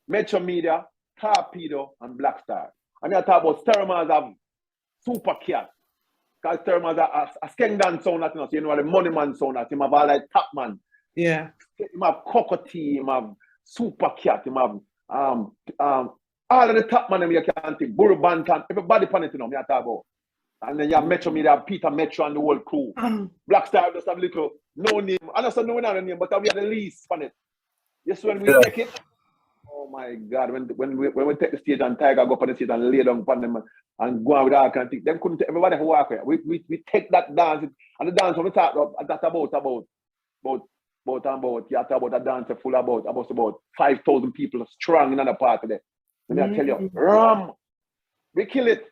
Metro Media, Torpedo, and Black Star. And I talk about Stereomars have Super Cat. Because Stereomars are a skeng dance sound, so you know the Money Man sound, you have all like Top Man. Yeah. You have Cockatee, you have Super Cat, you have all of the top man you can think, Buju Banton, everybody on it, me I talk about. And then you have Metro Media, Peter Metro and the whole crew. Black Star just have a little no name. I don't know no name, but we are the least on it. Yes, when we take it, oh my God, when we take the stage and Tiger go up on the stage and lay down upon them and go on with all kind of things, them couldn't everybody who walk here. We take that dance, and the dance when we talk about that's about a dance full about 5,000 people strong in another part of it. And I tell you, we kill it.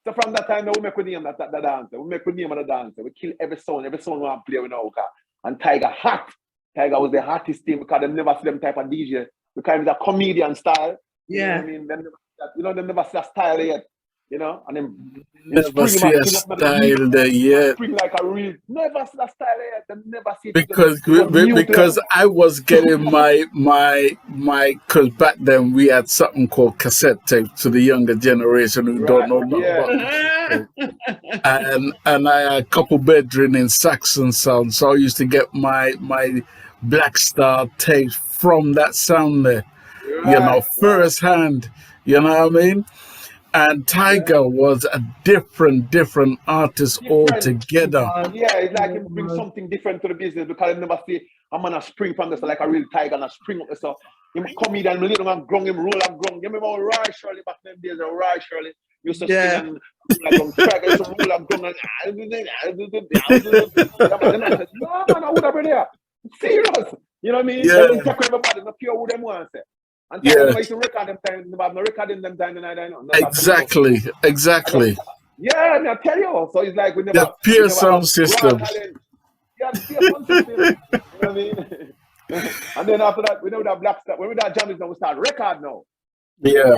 So from that time, we make a name that dancer. We make a name of the dancer. We kill every song we want to play with now. And Tiger hot. Tiger was the hottest thing because they never see them type of DJ. Because it's a comedian style. Yeah. You know what I mean? They never see that style yet. And then never see a style there yet. Spring like a real, never see that style yet. They never see it because I was getting my because back then we had something called cassette tape to the younger generation who don't know nothing about it. And I had a couple bedroom in Saxon sound, so I used to get my Black Star tapes from that sound there, first hand. You know what I mean? And Tiger was a different artist altogether. It's like he brings something different to the business because I never see a man a spring from this like a real Tiger and a spring up so him comedian lay down and grung him roll and grung. You remember Roy Shirley back in them days? Roy Shirley used to sing and like some roll and grung and no, I would have been there. Serious. You know what I mean? Yeah. They take everybody, not care who them want to say. And I used to record them time, they have no recording them time, and I don't know. Exactly. Yeah, I tell you. So it's like we never. The peer sound system. Yeah, the peer sound system. You know what I mean? And then after that, we know that Black Star. When we that jam now, we start record now. Yeah.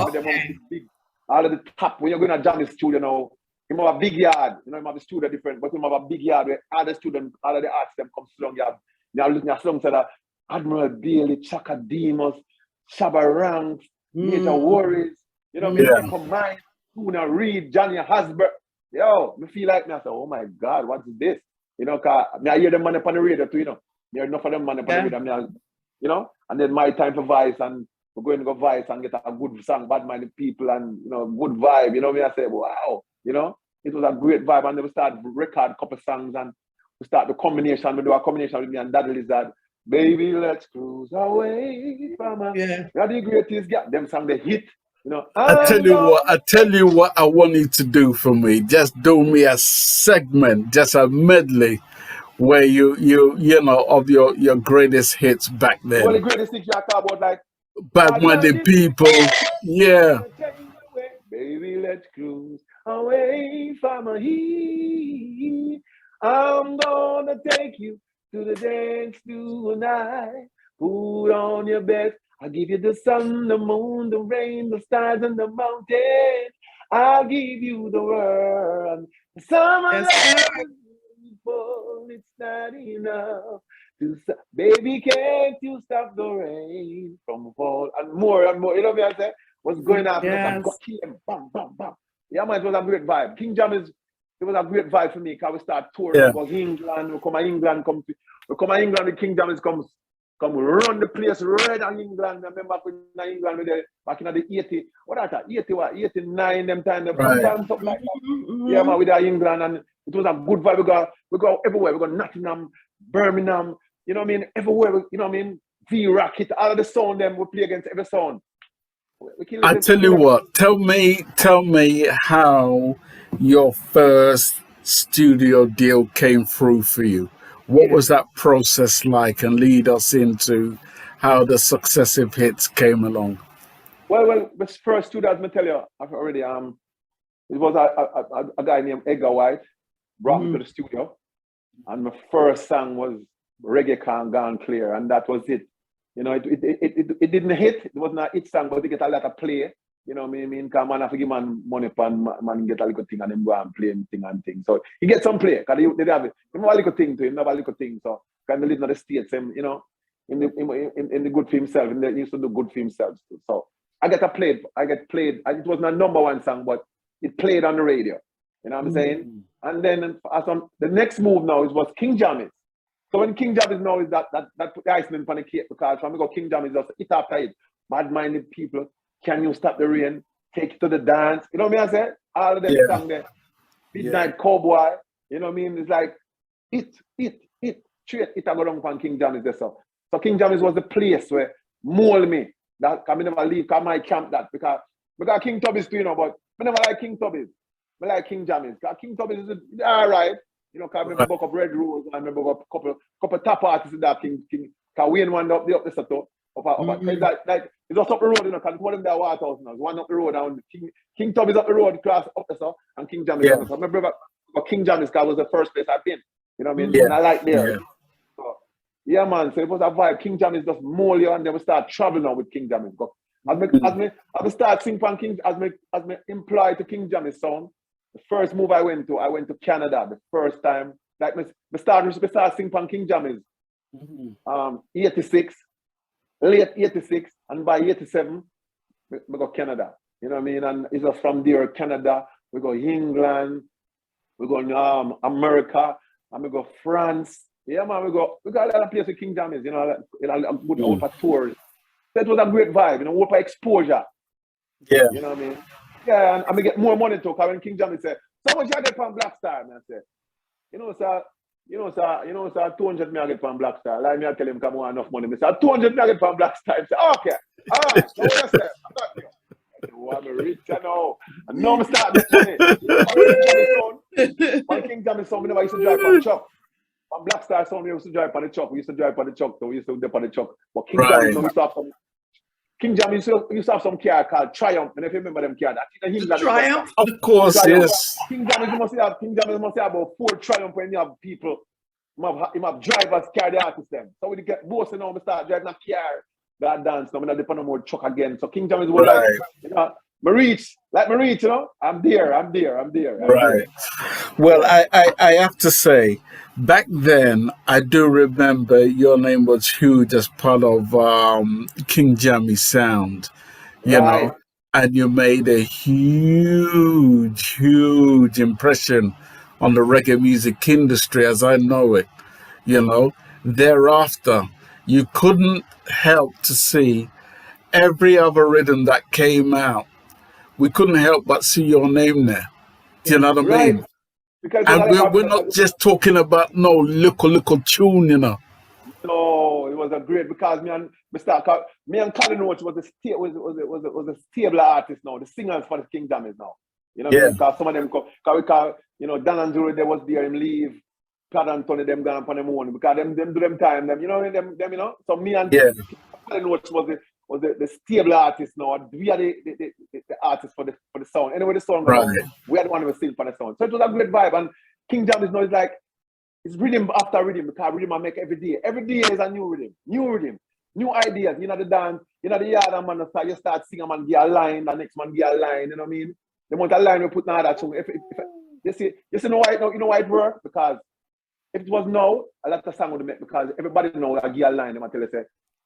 All of the top, when you're going to jam the studio now, you have a big yard. You have a studio different, but you have a big yard where all the students, all of the artists them come along. You have looking at songs that are Admiral Bailey, Chaka Demos, Shaba Ranks, Major Worries, you know what I mean? Combine, Tuna Reed, Johnny Hasbert. Yo, me feel like me, I say, oh my God, what is this? Cause I hear them man up on the radio too, I hear enough of them man up on the radio, and then my time for Vice, and we're going to go Vice and get a good song, bad-minded people, and, good vibe, me, I say, wow, it was a great vibe, and then we start record a couple songs, and we start the combination, we do a combination with me and Daddy Lizard. Baby, let's cruise away from us. You're the greatest guy. Them song they hit. I tell you what I want you to do for me. Just do me a segment, just a medley where you of your greatest hits back then. Well, the greatest things you talk about like bad-minded people. Yeah. Baby, let's cruise away from here. I'm gonna take you to the dance tonight. Put on your best. I'll give you the sun, the moon, the rain, the stars, and the mountains. I'll give you the world. Summer Yes, sir. love is beautiful, it's not enough. Baby, can't you stop the rain from fall? And more and more. You know what I say? What's going on? Yes. Got kill him. Bam, bam, bam. Yeah, man, it was a great vibe. King Jam is, it was a great vibe for me because we start touring. Yeah. We go to England, we come to England, the King Jam is come run the place red in England. I remember in England with back in the 80, what are that? 80 what? 89, them time, Right. something like that. Yeah, man, with England, and it was a good vibe. We go everywhere. We go Nottingham, Birmingham, you know what I mean? Everywhere, you know what I mean? V-Rocket, all of the sound them we play against every sound. I tell you what, tell me how your first studio deal came through for you. What was that process like, and lead us into how the successive hits came along? Well, this first studio, as I tell you, I've already it was a guy named Edgar White brought me to the studio, and my first song was Reggae Can't Gone Clear, and that was it. You know, it didn't hit. It wasn't a hit song, but it get a lot of play. You know what I mean? Because man have to give man money for man get a little thing and then go and play thing and thing. So he get some play because they have it. He have a little thing to him, have a little thing. So kind of live in the States, you know, in the good for himself. He used to do good for himself too. So I get played. It wasn't a number one song, but it played on the radio. You know what I'm saying? And then the next move now was King Jammy's. So when King Jam is now is that put the icing on the cake, because when we go King Jam is just it after it. Bad-minded people, can you stop the rain? Take it to the dance. You know what I mean? I said? All of them song there. Midnight Cowboy. You know what I mean? It's like straight it I go down from King Jam is there. So King Jam was the place where mold me. That can never leave my camp that because King Tubby's too, you know, but I never like King Tubby's. I like King Jam because King Tubby's is all right. You know, because I remember up Red Rose, I remember a couple top artists in that King. Because Wayne one up the set up. It's just up the road, you know, because one of them there Waterhouse now. One up the road, and King Tubby's up the road, cross up the and King Jam is up the. So I remember King Jam was the first place I've been. You know what I mean? And I like there. Yeah. So, yeah, man. So it was a vibe. King Jam is just more you, and then we start traveling now with King Jam. As me start singing from King, as me employ to King Jam song. The first move I went to Canada the first time. Like me start singing from King Jam 86, late 86, and by 87, we go Canada. You know what I mean? And it's just from there, Canada, we go England, we go America, and we go France. Yeah, man, we got a lot of places with King Jam you know, a good out for tours. That was a great vibe, you know, out for exposure. Yeah. You know what I mean? Yeah, and I get more money too, because when King Jam said, so much I get from Black Star, man, I said, sir, 200 me I get from Black Star. Like me I tell him, come on, enough money. I say, 200 me I get from Black Star. He say, okay, all right, so what I say? I got you. I say, oh, I'm rich, I know. And now I start making money. When King Jam is son, we never used to drive on the truck. When Black Star son, we used to drive on the truck. We used to drive on the truck, so we used to dip on the truck. But King Jam is son, we used to have some. King Jam used to have some car called Triumph, and if you remember them car, that England. Triumph? Of course, Triumph. yes. King Jam must have about 4 Triumph when you have people. You have drivers carry the artists them. So we get both now, we start driving a car that dance. Now we not depend on more truck again. So King Jam is one like, you know, me reach, you know. I'm there. Right. Well, I have to say, back then, I do remember your name was huge as part of King Jammy Sound, you know, and you made a huge impression on the reggae music industry as I know it, you know. Thereafter, you couldn't help to see every other rhythm that came out. We couldn't help but see your name there. Do you know what I mean? Because and we're not just talking about no little tune, you know. No, it was a great because me and Colin Roach was a stable artist now. The singers for the King Jam is now. You know, because some of them you know, Dan and Zuri, they was there, him leave. Pat and Tony, them gone on them own because them do them time, them, you know, them, you know. So me and Colin Roach was the stable artist now. We are the artists for the sound. Anyway, the song we are the one who sing for the sound. So it was a great vibe. And King Jam is now like it's rhythm after rhythm because rhythm I make every day. Every day is a new rhythm, new ideas. You know the dance, you know the yard man. So you start singing, man give a line, the next man give a line. You know what I mean? the amount of line we put now that song. If you see why it worked? Because if it was now, a lot of song would make because everybody know I give a line, they tell you say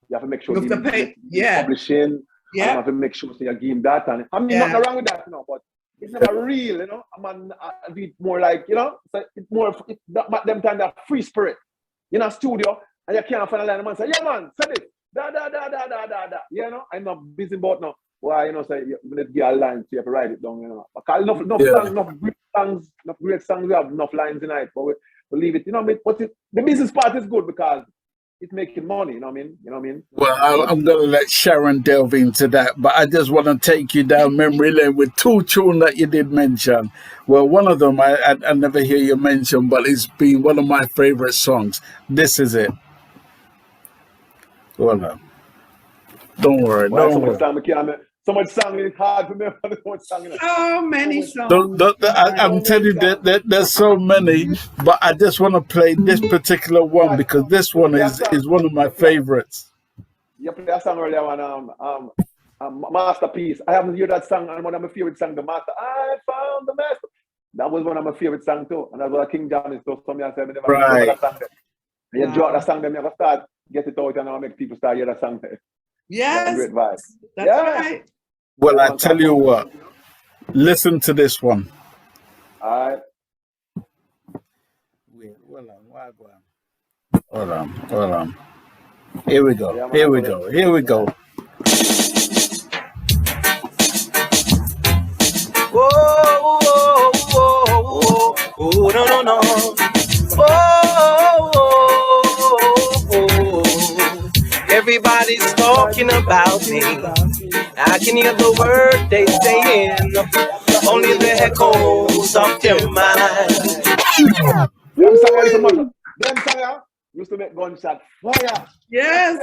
you have to make sure You have to pay, publishing, yeah. you have to make sure so you give him that and I mean nothing wrong with that, but it's never real, I be more like, so it's more them time that free spirit. You're in a studio and you can't find a line and man say, yeah man, say it. Da. I'm not busy about now. Why, say let's get a line so you have to write it down, Because enough great songs, we have enough lines in it, but we leave it, but the business part is good because it's making money, you know what I mean? Well, I'm going to let Sharon delve into that, but I just want to take you down memory lane with two tunes that you did mention. Well, one of them I never hear you mention, but it's been one of my favorite songs. This is it. Hold on. Don't worry. So much song is hard to remember. So many songs. I'm telling you that there's so many, but I just want to play this particular one because this one is one of my favorites. You played a song earlier on Masterpiece. I haven't heard that song, and one of my favorite songs, The Master. I found the master. That was one of my favorite songs too, and that's what King John is. So some I said, never right. That song. And you drop that song, then you never start get it out, and now make people start hear that song. Yes, great vibe. That's right. Well, I tell you what, listen to this one. All right. Wait, hold on. Here we go. Oh, no. Everybody's talking about me. I can hear the word they saying. Only the echoes of their mind. Them song used to make gunshot fire. Yes.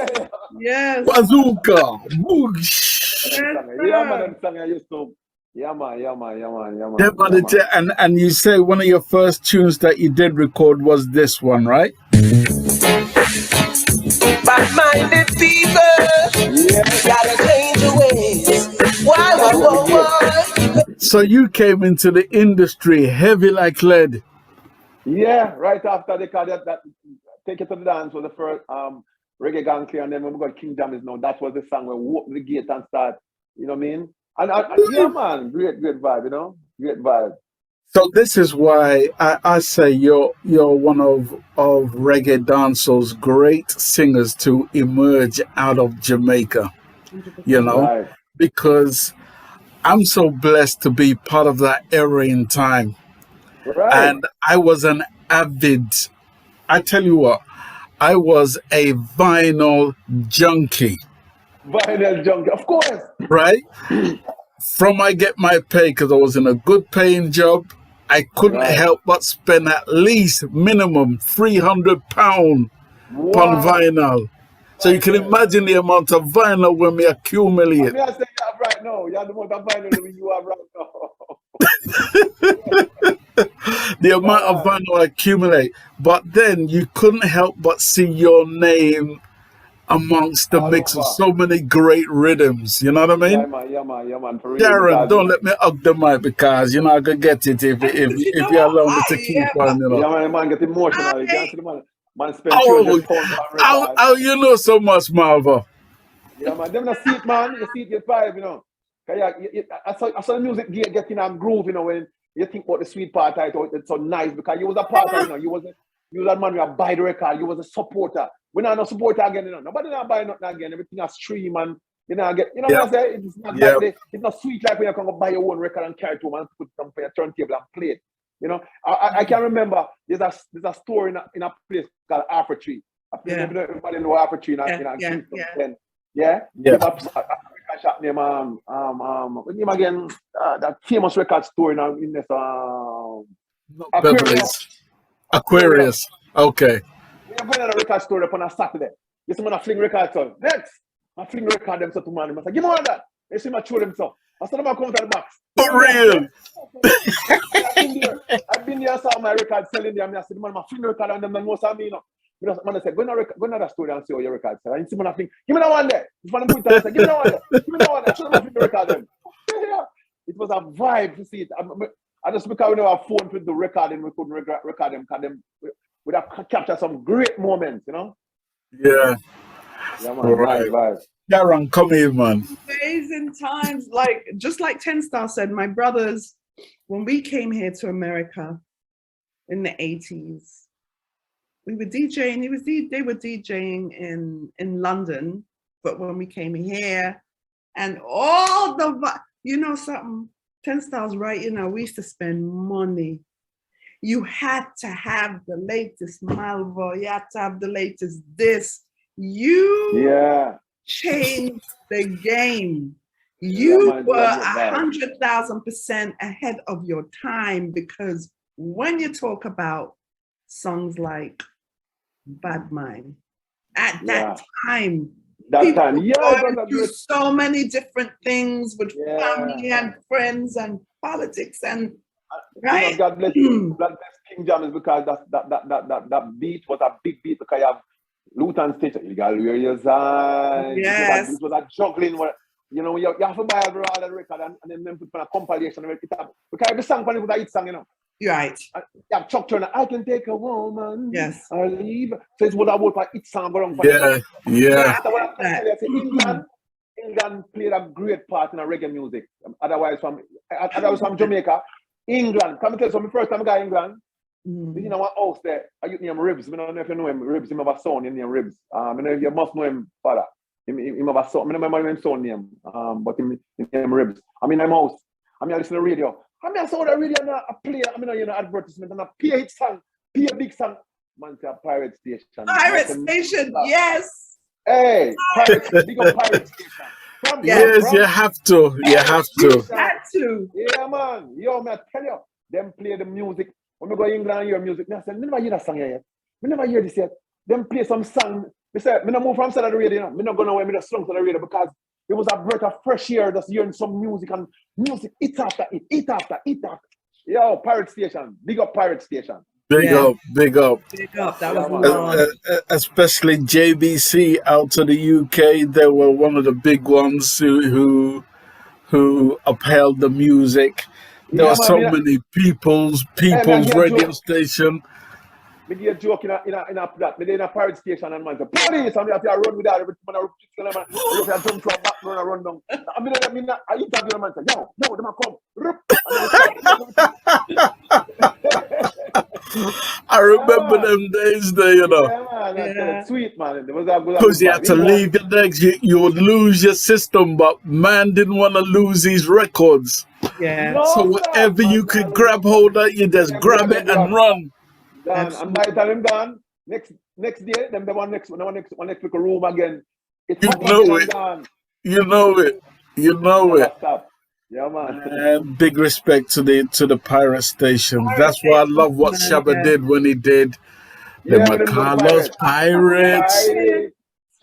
Bazooka. Boosh. Them song used to. Yeah, man. And you say one of your first tunes that you did record was this one, right? Bad-minded people, gotta change your ways. Why? So you came into the industry heavy like lead. Yeah, right after they called that Take It to the Dance was the first Reggae Gang Clear, and then when we got King Jam is now, that was the song where we opened the gate and start, you know what I mean? And yeah, man, great vibe, great vibe. So this is why I say you're one of reggae dancehall's great singers to emerge out of Jamaica, Right. because I'm so blessed to be part of that era in time. Right. And I was an avid, I tell you what, I was a vinyl junkie. Vinyl junkie, of course. Right? From I get my pay, because I was in a good paying job, I couldn't help but spend at least minimum £300 on vinyl. So you can imagine the amount of vinyl when we accumulate. I say you have right now. You have the amount of vinyl you have right now. The amount of vinyl I accumulate. But then you couldn't help but see your name amongst the mix of so many great rhythms, you know what I mean? Yeah, man. For real, Sharon, don't let me hug the mic because you're not gonna get it if you allow me to keep on, Yeah, man, get emotional. Man spend £200 how you know so much, Malvo? Yeah, man, them not see it, man. You see it, get vibe, I saw the music getting a groove, when you think about the sweet part, it's so nice because you was a part of it, you was a man who buy the record, you was a supporter. We're not a supporter again, Nobody not buy nothing again. Everything is stream and what I'm saying? It's not like it's not sweet like when you can go buy your own record and carry it home and put them for your turntable and play it. I can remember there's a store in a place called Authurton. Everybody know Authurton in Kingston. Yeah. A shop name what name again? That famous record store in this Aquarius. Okay. I'm going to a record store up on a Saturday. You see, I fling records on. Next, I fling record them so to man. I say, give me one of that. You see, I show them so. I said, I'm going to the box. For real? I've been there, saw my record selling there. I said, man, I fling record on them, and most of me, Man, I said, go to the store and see all your records. And you see, man, I think, give me that one there. If I put it, I said, give me that one there. Give me that one there. I should have fling record them. It was was a vibe to see it. I just because we don't have phone to do recording, we couldn't record them because we'd have captured some great moments, you know? Yeah. Yeah, man. Right. Vibe. Sharon, come here, man. Amazing times. Like, just like 10 Star said, my brothers, when we came here to America in the 80s, we were DJing. They were DJing in London, but when we came here, and all the, you know something, 10 Stars, right? You know, we used to spend money. You had to have the latest Malvo. You had to have the latest this. You changed the game. You were 100,000% ahead of your time, because when you talk about songs like Bad Mind, at that time, going through so many different things with family and friends and politics and right. You know, God bless King James, because that beat was a big beat, because you have Luton Station, you got where your sign. Yes. It was a juggling where, you know, you have to buy every other record and then put on a compilation of it. Because every song was a hit song, you know. Right. You have Chuck Turner, I can take a woman. Yes. Or leave. So it's what I would for hit song going on. Yeah. England played a great part in reggae music. Otherwise from Jamaica. England. Come and tell you, so my first time I got England, in our house there, I used to name Ribs. I don't know if you know him. Ribs, him have a son named Ribs. I know you must know him, father. Him have a son. I don't remember his son name, but him name Ribs. I'm in my house. I listen to radio. I saw the radio and I play, advertisement and I play a song, play a big song. Man, it's a pirate station. Pirate station, yes. Hey, big up pirate station. Yes, you have to. You have to. Had to. Yeah, man. Yo, man, I tell you, them play the music. When we go to England and hear music, I said, I never hear that song yet. I never hear this yet. Them play some song. I said, I don't move from the radio, you know. I don't go nowhere, I just slung to the radio, because it was a breath of fresh air just hearing some music, and music, it after it, it after it after. Yo, pirate station. Big up pirate station. Big up. Big up. That was especially JBC out to the UK. They were one of the big ones who upheld the music. There were so many people's radio station. Me get a joke in a that. Me in a pirate station and man say, police! And me have to run with that every time I run. You have to jump to a back run and run down. I interview a man say, yo, them a come. I remember them days there, you know. Yeah, man, that's sweet, man. It was a good. Because you had to leave your legs, you would lose your system, but man didn't want to lose his records. Yeah. No, so whatever you could grab hold of, you just grab it and run. And by the time I'm gone, next day, them the one next room again. It's you know it. You know it. You know it. Yeah, man. And big respect to the pirate station. That's why I love what Shaba did when he did the Macalos Pirates.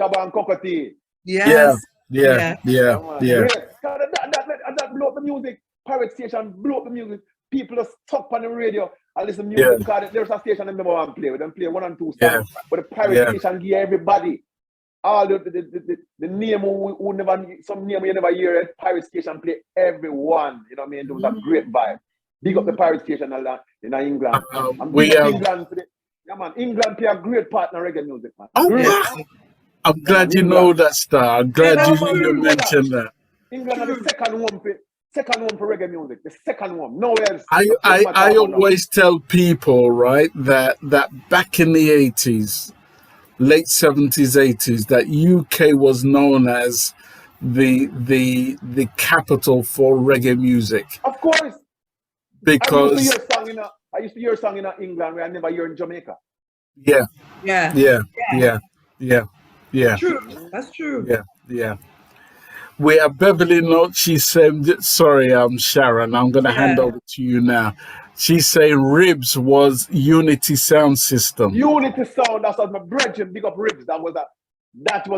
Shaba and Cockatee. Yes. Yeah. That blew up the music. Pirate station blew up the music. People are stuck on the radio. I listen to music because there's a station in the one play. We don't play 1 and 2 songs. But the pirate station give everybody all the name who never, some name you never hear it. Pirate station play everyone. You know what I mean? It was a great vibe. Big up the pirate station in England. England today. Yeah, man. England play a great part in reggae music, man. Oh, I'm glad you know that, Star. I'm glad you mentioned that. England are the second one for reggae music. The second one. Nowhere else. I always tell people, right, that back in the 80s, late 70s, 80s, that UK was known as the capital for reggae music. Of course. Because I used to hear a song in England where I never hear in Jamaica. Yeah. True. That's true. Yeah. We have Beverly Note. She's saying, sorry, Sharon, I'm going to hand over to you now. She's saying Ribs was Unity Sound System. Unity Sound, that's what my brethren, big up Ribs. That was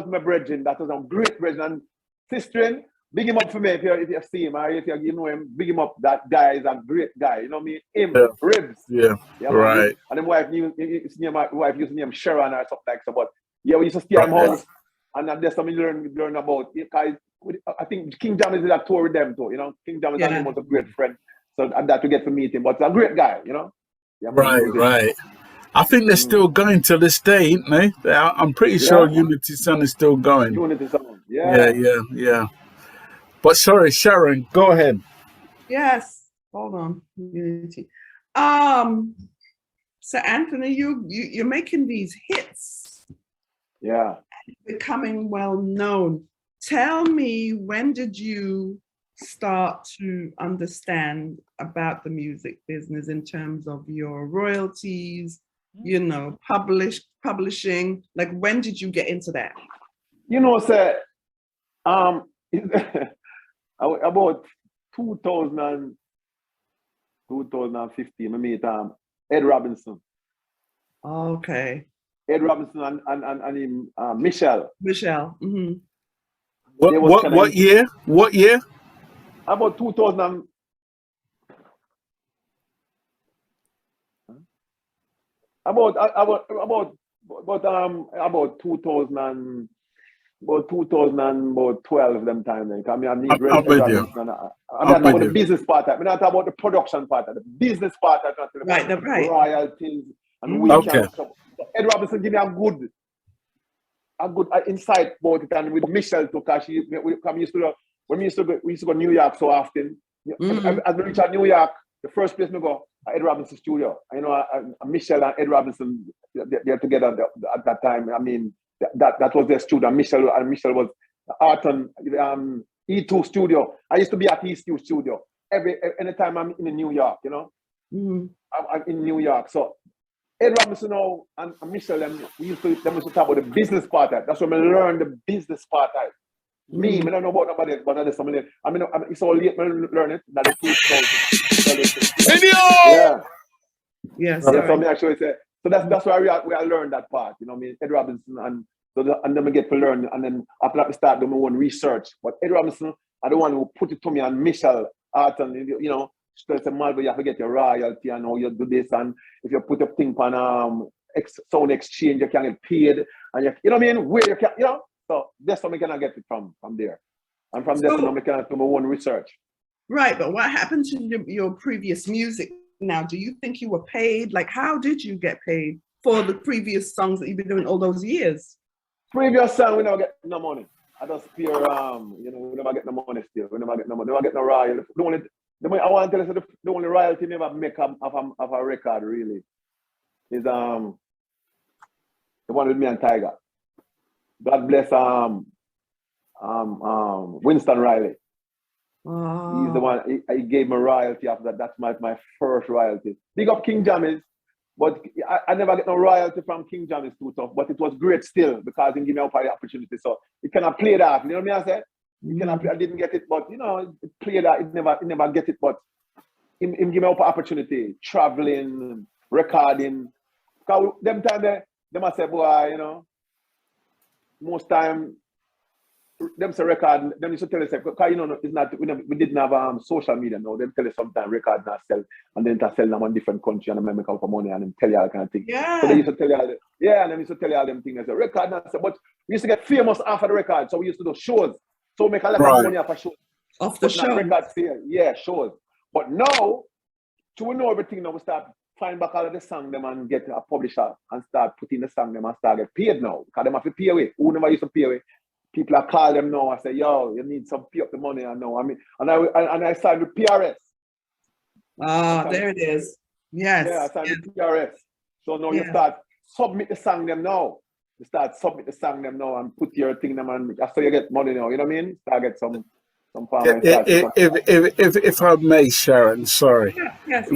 my brethren. That was a great brethren. And Sister, big him up for me if you see him or if you know him, big him up. That guy is a great guy. You know me? Him, Ribs. Yeah, right. And then my wife used to name Sharon or something like that. But yeah, we used to stay at home. And there's something you learn about. I think King Jammies did a tour with them too. You know, King Jammies and him was a great friend. So I had to get to meet him, but he's a great guy. You know. Yeah, Right. I think they're still going to this day, ain't they? I'm pretty sure Unity Sound is still going. Unity Sound, yeah. Yeah. But sorry, Sharon, go ahead. Yes. Hold on. Unity. So Anthony, you're making these hits. Yeah. Becoming well known. Tell me, when did you start to understand about the music business in terms of your royalties, you know, publishing? Like, when did you get into that? You know, sir, about 2015, I met Ed Robinson. Okay. Ed Robinson and him, Michelle. Mm-hmm. What year? What year? About 2000. About 2000. About 2012 them time then. I mean, I need I'm with you. I'm about the business part. I'm not about the production part. The business part. Right. Royalties and weekends. So Ed Robinson give me a good insight about it, and with Michelle too, because we used to go to New York so often. As we reach New York, the first place we go, Ed Robinson studio. You know, Michelle and Ed Robinson, they're together at that time. I mean, that was their studio. Michelle was Authurton, E2 studio. I used to be at E2 studio anytime I'm in New York. You know, I'm in New York. So Ed Robinson and Michelle, we used to talk about the business part. That's when I learned the business part. I don't know about nobody else, but there's somebody. I mean, it's all late when I learn it. That it's 2000. Yeah. Yes. So me actually say. So that's why we learned that part. You know, I mean, Ed Robinson and then we get to learn, and then after that we start doing my own research. But Ed Robinson, I don't want to put it to me, and Michelle Authurton, you know, she said, Malvo, you have to get your royalty and how you do this, and if you put a thing on sound exchange, you can get paid, and you know what I mean, where you can, you know. So that's how we can get it from there, and from there we can do my own research. Right, but what happened to your previous music? Now, do you think you were paid? Like, how did you get paid for the previous songs that you've been doing all those years? Previous song, we never get no money. I just fear, you know, we never get no money still. We never get no money. We never get no royalty. I want to tell you, the only royalty never make of a record really is the one with me and Tiger. God bless Winston Riley. Oh. He's the one. He gave me royalty after that. That's my first royalty. Big up King Jammies, but I never get no royalty from King Jammies too tough. But it was great still because he gave me the opportunity. So it cannot play that. You know what I said? You cannot play. I didn't get it, but you know, it played that. It never get it. But him give me the opportunity, traveling, recording. Cause them time they must say, boy, you know, most time. Them say record, them used to tell us, because you know, it's not, we didn't have social media now. Them tell us sometimes record not sell, and then to sell them in different country and then make out for money and then tell you all kind of thing. Yeah. So they used to tell you all, and then used to tell you all them things. Record not sell, but we used to get famous after the record, so we used to do shows. So we make a lot of money off of shows. Off the show. Record sale, yeah, shows. But now, to know everything now, we start find back all of the song them and get a publisher and start putting the song them and start get paid now. Because them have to pay away. Who never used to pay away? People are call them now and say, yo, you need some pay up the money. I know. I mean, and I signed with PRS. There it is. Yes. Yeah, I signed with PRS. So now you start submit the song them now. You start submit the song them now and put your thing them and that's how you get money now. You know what I mean? Start get some farm. If I may, Sharon, sorry. Yes.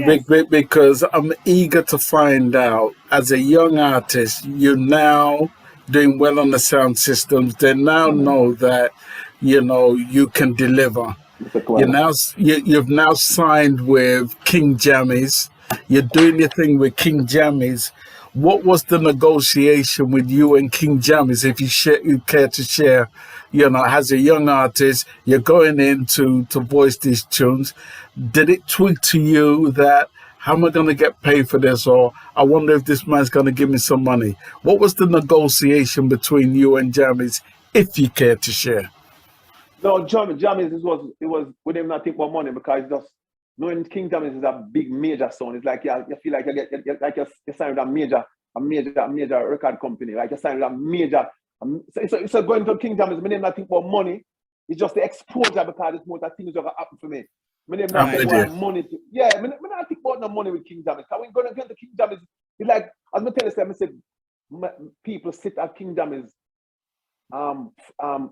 Because I'm eager to find out, as a young artist, you're now doing well on the sound systems. They now know that, you know, you can deliver. You've now signed with King Jammies. You're doing your thing with King Jammies. What was the negotiation with you and King Jammies, if you care to share? You know, as a young artist, you're going in to voice these tunes. Did it tweak to you that, how am I going to get paid for this? Or I wonder if this man's going to give me some money. What was the negotiation between you and Jammies, if you care to share? No, Jammys, it was with him not think about money because just knowing King Jammys is a big major sound. It's like you feel like you signed with a major record company. Like you signed with a major. So going to King Jammys, my name not think about money. It's just the exposure because it's more that things that happen for me. My name not think about money. Yeah, I not think about no money with King Jammys. Because when going to King Jammys, it's like as I tell you, I said people sit at King Jammys. Out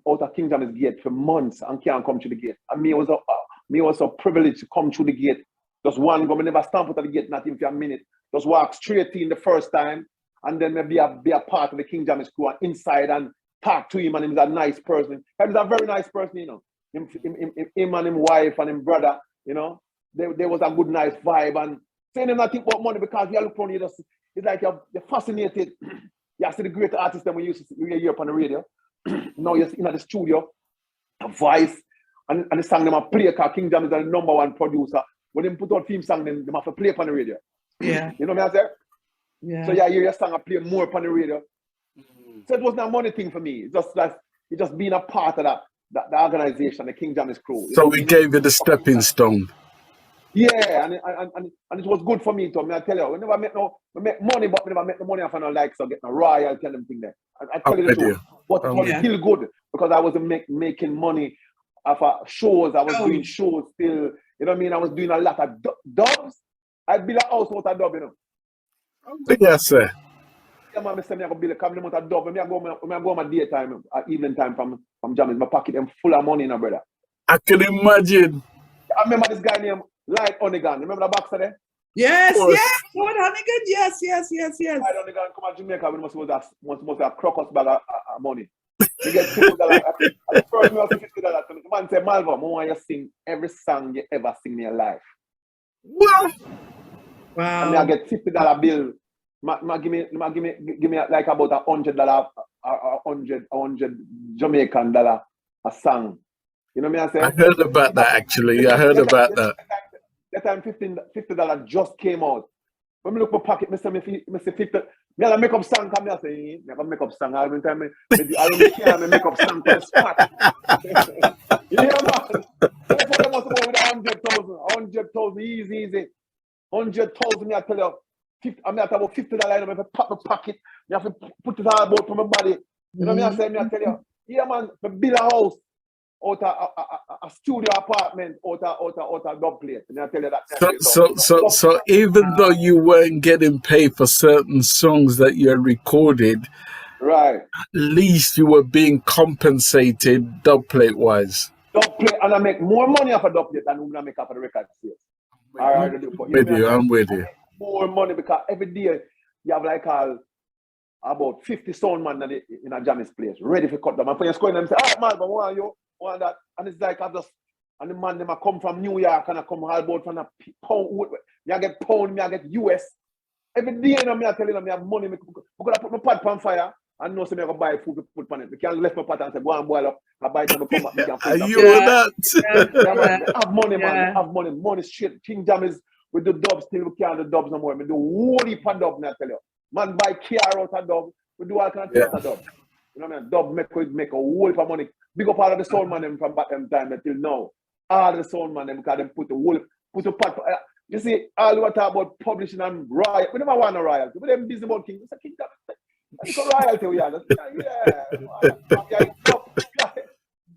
of King Jammys gate for months and can't come through the gate. And me was so privileged to come through the gate. Just one go, me never stamp out of the gate, not even for a minute. Just walk straight in the first time, and then maybe be a part of the King Jammys crew and inside and talk to him. And he's a nice person. He's a very nice person, you know. Him and his wife and his brother, you know. There was a good, nice vibe. And saying him not think about money because you look on you, just it's like you're fascinated. You see the great artists that we used to hear up on the radio. Now you're in the studio, a voice, and the song them a play because King Jam is the #1 producer. When they put out theme song, then they have to play upon the radio. Yeah. You know what I say? Yeah. So yeah, you hear your song and play more upon the radio. So it wasn't a money thing for me. It's just like it just being a part of the organization, the King Jam's crew. So we gave you the stepping stone. Yeah, and it was good for me too. I mean, I tell you, we never make money, but we never make the money off no likes or get no royalty and them thing there. I tell you the truth. But it was still good because I was making money off of shows. I was doing shows still. You know what I mean? I was doing a lot of dubs. I'd build a house out of dub, you know. Yes, sir. Yeah, man, I say I go build a cabinet out of dub. When I go my daytime, evening time from Jamaica, my pocket them full of money, you know, brother. I can imagine. I remember this guy named Light Onigan. Remember the boxer there? Yes, yes. Lord Hannigan, yes. Light Onigan come to Jamaica when must have crocus bag of money. You get $50. The first me was $50. The man said, Malvo, I want you to sing every song you ever sing in your life. Well, wow. And I get $50 bill. Give me like about $100, $100 Jamaican dollar a song. You know what I say? I heard about that actually. I heard about that. That time $50 just came out. When I look at my pocket, I say 50. I make up song, I say, I make up song. I don't care, I make up song for the spot. Yeah, man. That's what I must go with 100,000 easy. 100,000, me I tell you, I have about $50, I have to pop my pocket, I have to put it all about for my body. You know what I say? I tell you, yeah, man, I build a house. Out a studio apartment, out a dub plate. And I tell you that. So even though you weren't getting paid for certain songs that you had recorded, right? At least you were being compensated dub plate wise. Dub plate, and I make more money off a dub plate than I make off a record sales. I'm with you. More money because every day you have like about 50 sound man in a Jammy's place, ready to cut them. And when you're going and say, "Ah, man, but why you?" That, and it's like and the man them I come from New York and I come all about from a pound. Me I get pound, me I get US. Every day, you know, me I tell you, me have money. Because I put my pot on fire and know so me I go buy food to put on it. Me can't left my pot and say go and boil up. I buy it and come back. Me can Are you that? Yeah, man, I have money, man. I have money. Money straight. King Jam is with the dubs till we can't do dubs no more. Me do whole heap of dub, me I tell you. Man buy car out of dub. We do all kind of things out of dub. You know what I mean? Dub make a whole heap of money. Big up all of the sound man them from back them time until now. All the sound man them because them put a pot. You see, all we talk about publishing and royalty. We never want a royalty. We them busy about King. It's a King. It's a royalty we are. The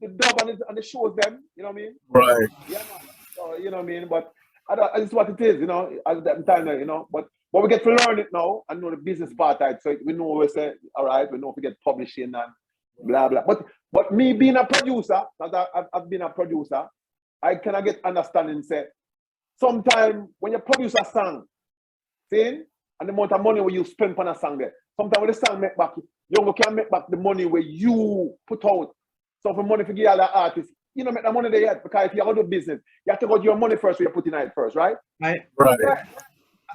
dub and the shows them. You know what I mean? Right. Yeah, man. So, you know what I mean? But it's what it is. You know, at that time, you know. But we get to learn it now and know the business part of it. So we know we say, all right, we know if we get publishing and blah blah. But me being a producer, because I've been a producer, I can get understanding. Say, sometimes when you produce a song, see, and the amount of money where you spend on a song there, sometimes when the song make back, you can make back the money where you put out. So for money for give all the artists, you don't make the money there yet because if you go to business, you have to go to your money first. So you put in it first, right? Right.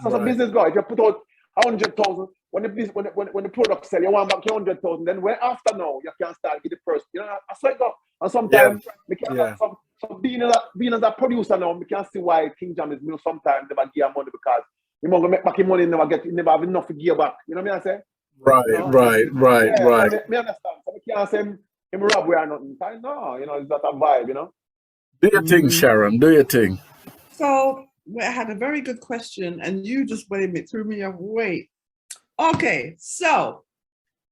So the business go. If you put out 100,000. When the product sell, you want back your 100,000. Then when after now, you can start with the first. You know, I swear God. And sometimes, so being as a producer now, we can see why King Jam is sometimes never give money because you want to make back your money, never have enough to give back. You know what I say? Right. Me understand. So we can't say him rap we are nothing. No, you know, it's not a vibe, you know. Do your thing, Sharon. Do your thing. So I had a very good question, and you just threw me off. Wait. Okay, so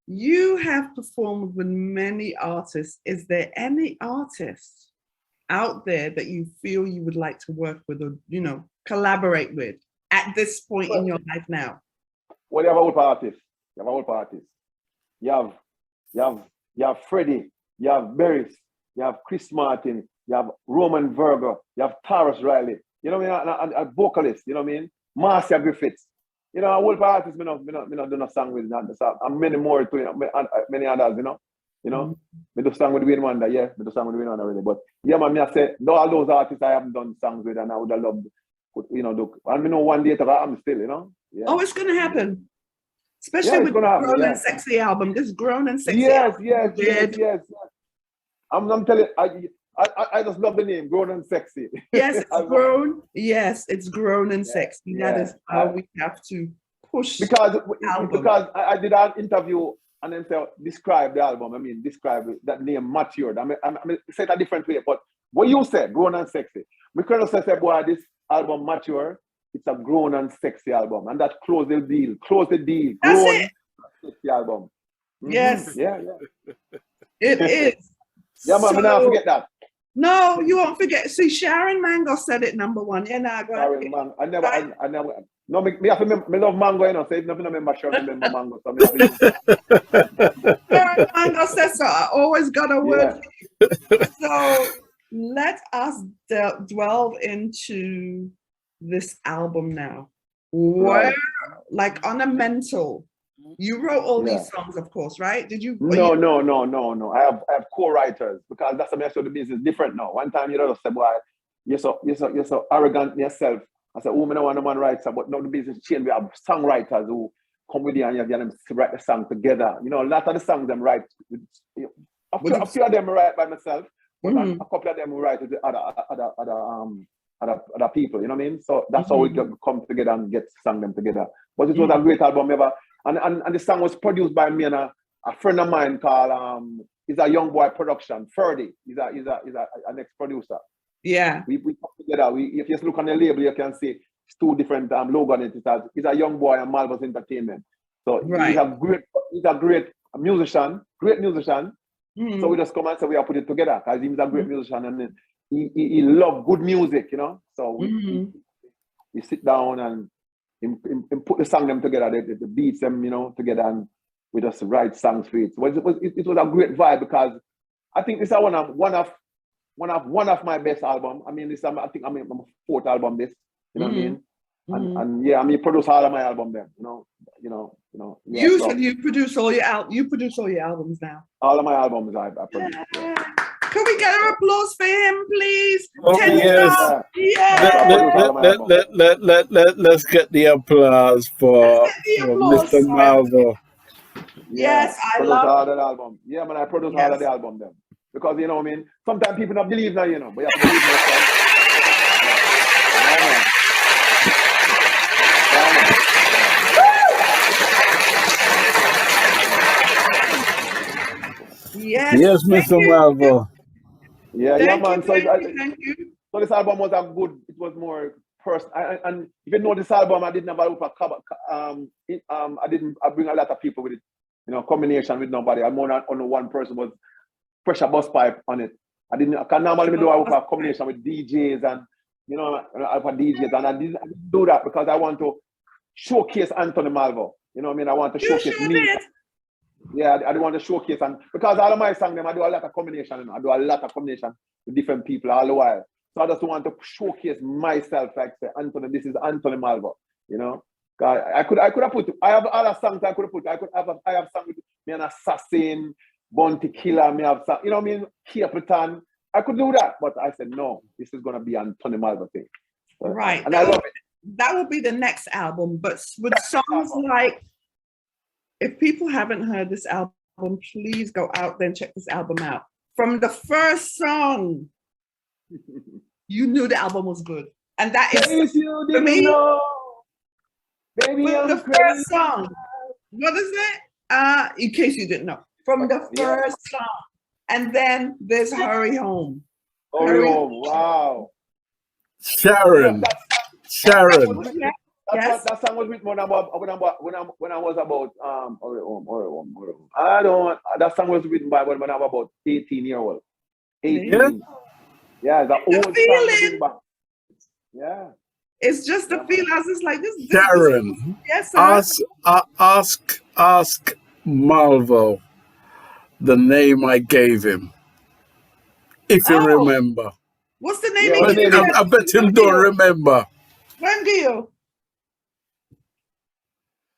you have performed with many artists. Is there any artist out there that you feel you would like to work with or, you know, collaborate with at this point in your life now? Well, you have a whole artist. You have Freddie, you have Beres, you have Chris Martin, you have Roman Virgo, you have Taurus Riley, you know what I mean, a vocalist, you know what I mean, Marcia Griffiths. You know, a whole artist, me not do no song with, and many more to, you know, many others, you know. Me do song with Wayne Wonder, yeah, me do song with Wayne Wonder really. But yeah, man, me I say, no, all those artists I haven't done songs with, and I would have loved, you know, do, and me know one day I'm still, you know. Yeah. Oh, it's gonna happen. Especially with the Grown and Sexy album. This Grown and Sexy album. Yes. I'm telling you, I just love the name, Grown and Sexy. Yes, it's grown. Yes, it's grown and sexy. That is how we have to push. Because I did an interview and then describe the album. I mean, describe that name matured. I mean, say it a different way, but what you said, Grown and Sexy. We could have said, boy, this album mature. It's a grown and sexy album, and that close the deal. Close the deal. That's grown it. Sexy album. Yes. Yeah. It is. Yeah, man, never forget that. No, you won't forget. See, Sharon Mango said it number one. Yeah, nah, go ahead. I never. No, me have to remember, me love mango, you know. So if nothing remember Sharon, remember mango. So me Sharon Mango says so. I always got a word. Yeah. So let us delve into this album now. Where, like on a mental, you wrote all these songs, of course, right? Did you? No. I have co-writers because that's the mess of the business different now. One time you know say, boy, you're so arrogant in yourself. I said, oh, I don't want no man write, but now the business changed. We have songwriters who come with you and you get them to write the song together. You know, a lot of the songs them write. A few of them write by myself, but a couple of them write with other people, you know what I mean? So that's how we come together and get sung them together. But it was a great album ever. And the song was produced by me and a friend of mine called he's a young boy production, Ferdy. He's an ex-producer. Yeah. We come together. If you look on the label, you can see it's two different logos on it. He's a young boy and Malvo's Entertainment. So he's a great musician, So we just come and say we have put it together because he's a great musician and he loves good music, you know. So we sit down and put the song them together, the beats them, you know, together, and we just write songs for it. So it was a great vibe because I think this is one of my best album. I mean, I think my fourth album. This, you know what I mean? And yeah, I mean, produce all of my album then, you know. Yeah, you said you produce all your albums now. All of my albums I produce. Yeah. Can we get an applause for him, please? Oh, yes. Let's get the applause for Mr. Malvo. Yes, I love all that album. Yeah, man, I produce all of the album then. Because, you know what I mean? Sometimes people don't believe now, you know, but you have to believe in yourself. Yes, Mr. Malvo. Yeah, man. Thank you. So this album was it was more personal. And if you know this album, I didn't have I bring a lot of people with it, you know, combination with nobody. I'm more on one person was pressure bus pipe on it. I can normally do a combination with DJs and, you know, DJs. And I didn't do that because I want to showcase Anthony Malvo. You know what I mean? I want to showcase me. Yeah, I want to showcase, and because all of my songs, I do a lot of combination. You know? I do a lot of combination with different people all the while. So I just want to showcase myself, like say, Anthony, this is Anthony Malvo. You know, I could have put. I have other songs I could have put. I have songs with me an assassin, Bounty Killer. Me have song, you know what I mean? Capleton. I could do that, but I said no. This is gonna be Anthony Malvo thing. Right, and I love it. That will be the next album, but with songs like. If people haven't heard this album, please go out there and check this album out. From the first song, you knew the album was good. And that is, for me, baby, the first song. What is it? In case you didn't know. From the first song, And then there's Hurry Home. Hurry Home. Wow. Sharon. Sharon. Yes. That song was written when I was about Hurry Home. I don't. That song was written by when I was about 18 years old. 18. Yeah, the old feeling. song. Yeah. It's just a feel. I was just like this. Sharon. Yes, sir. Ask Malvo the name I gave him, if you remember. What's the name? I bet him don't remember. Randio.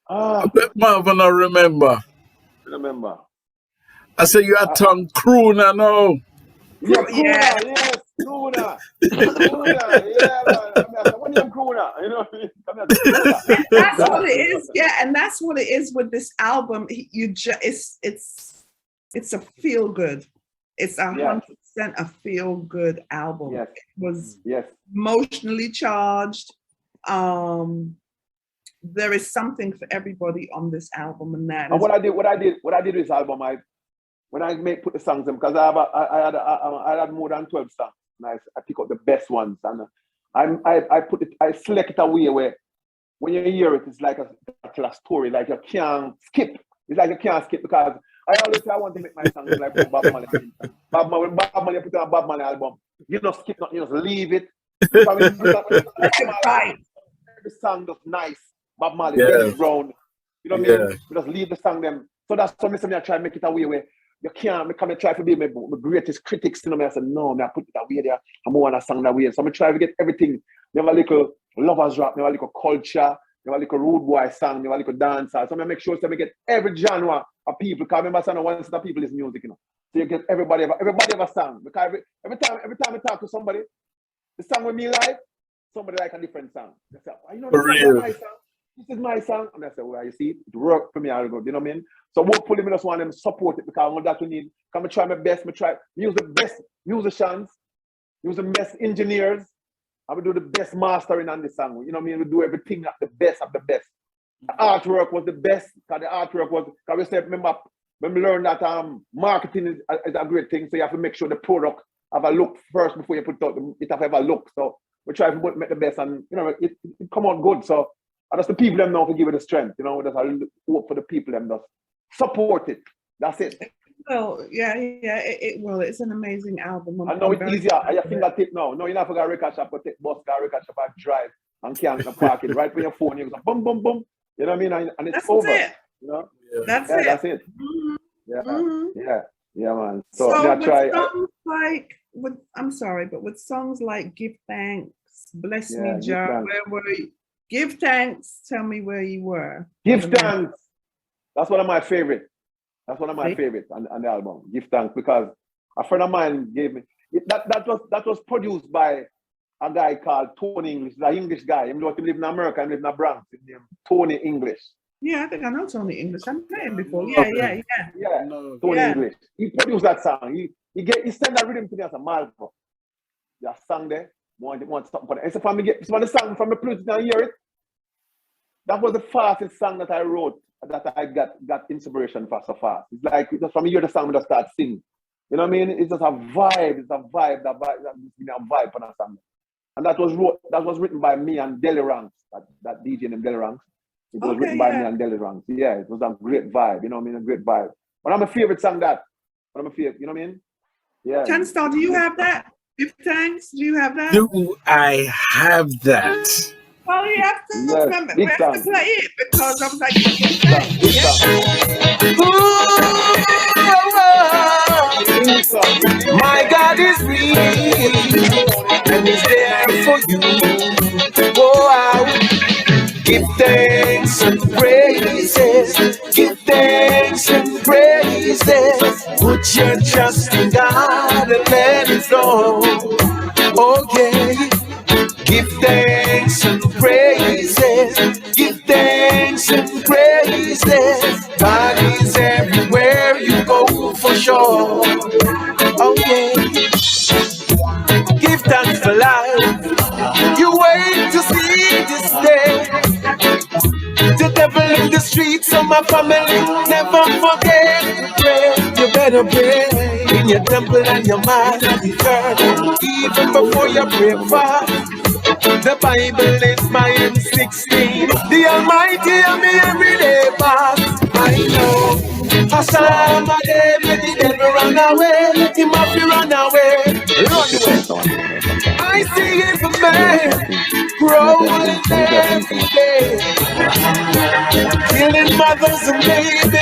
I bet Malvo don't remember. Remember. I said you had tongue crooner now. Yeah, yes, crooner. Crooner, yeah, man. When you're crooner, you know what I mean? That's what it is. Yeah, and that's what it is with this album. It's a feel good. It's 100% a feel good album. Yes. It was emotionally charged. There is something for everybody on this album, and that. And what I did with this album, when I put the songs in, because I had more than 12 songs, and I pick up the best ones, and I select it away where when you hear it, it's like a story, like you can't skip. It's like you can't skip, because I always say I want to make my songs like Bob Marley. Bob Marley put on a Bob Marley album. You don't skip nothing, you just leave it. Every song that's nice. Bob Marley, Dennis Brown. You know what I mean? You just leave the song them. So that's something I try to make it away where you can't come and try to be my greatest critics. You know, I said, no, I put it away there. I'm more on a song that way. So I'm try to get everything. You have a little lovers rap, you have a little culture, you have a little rude boy song, you have a little dancer. So I make sure I get every genre of people. Because remember, son, one set of people is music, you know. So you get everybody have a song. Because every time I talk to somebody, the song with me like, somebody like a different song. They say, you know, this is my song. And I say, well, you see, it worked for me. I'll go, you know what I mean? So hopefully we just want them to support it, because I want that we need. Come and try my best. Use the best musicians, use the best engineers. I will do the best mastering on the song. You know what I mean? We do everything at the best of the best. The artwork was the best, because the artwork was, because we said, remember, when we learned that marketing is a great thing, so you have to make sure the product have a look first before you put it out. It have to have a look. So we try to make the best, and you know, it come out good. So and that's the people them now to give it the strength. You know, that's I hope for the people them that support it. That's it. Well, it's an amazing album. I know it's easier. I think I take now. No, you're not for a record shop, but take bus, got a record shop, and drive, and can't park it right with your phone. You go boom, boom, boom. You know what I mean? And it's that's over. It. You know? That's it. That's it. Mm-hmm. Yeah, man. So I try. I'm sorry, but with songs like "Give Thanks," "Bless Me, Jah," where were you? Give Thanks. Tell me where you were. Give Thanks. That's one of my favorite. That's one of my favorites on the album. Give Thanks, because a friend of mine gave me that was produced by a guy called Tony English, the English guy. He live in America, he live in the Bronx. His name Tony English. Yeah, I think I know Tony English. I've met him before. Yeah. Tony English. He produced that song. He sent that rhythm to me as a Malvo. That song there. Want something for it. And so from the song from the producer and hear it. That was the fastest song that I wrote, that I got inspiration for so fast. It's like just from hear the song, I just start singing. You know what I mean? It's just a vibe. It's a vibe. That gives me a vibe for that song. And that was written by me and Deli Ranks, that DJ named Deli Ranks. It was written by me and Deli Ranks. Yeah, it was a great vibe. You know what I mean? A great vibe. But I'm a favorite song that. But I'm a favorite. You know what I mean? Yeah. 10 Star, do you have that? Give Thanks. Do you have that? Do I have that? Well, you have to remember. We have to play it, because I'm like, give thanks. My God is real, and He's there for you. Go out, give thanks and praises. Give thanks and praises. Put your trust in God and let it flow. Okay. Give thanks and praises. Give thanks and praises. God is everywhere you go, for sure. Oh yeah. Give thanks for life. You wait to see this day. The devil in the streets of my family, never forget to pray. You better pray in in your temple and your mind and the church. Even before you break fast, the Bible is my M16. The Almighty and me everyday path. I know. I saw my day, let the devil run away. Let him have to run away. Run away. I see it for me. Growing every day. Killing mothers and babies.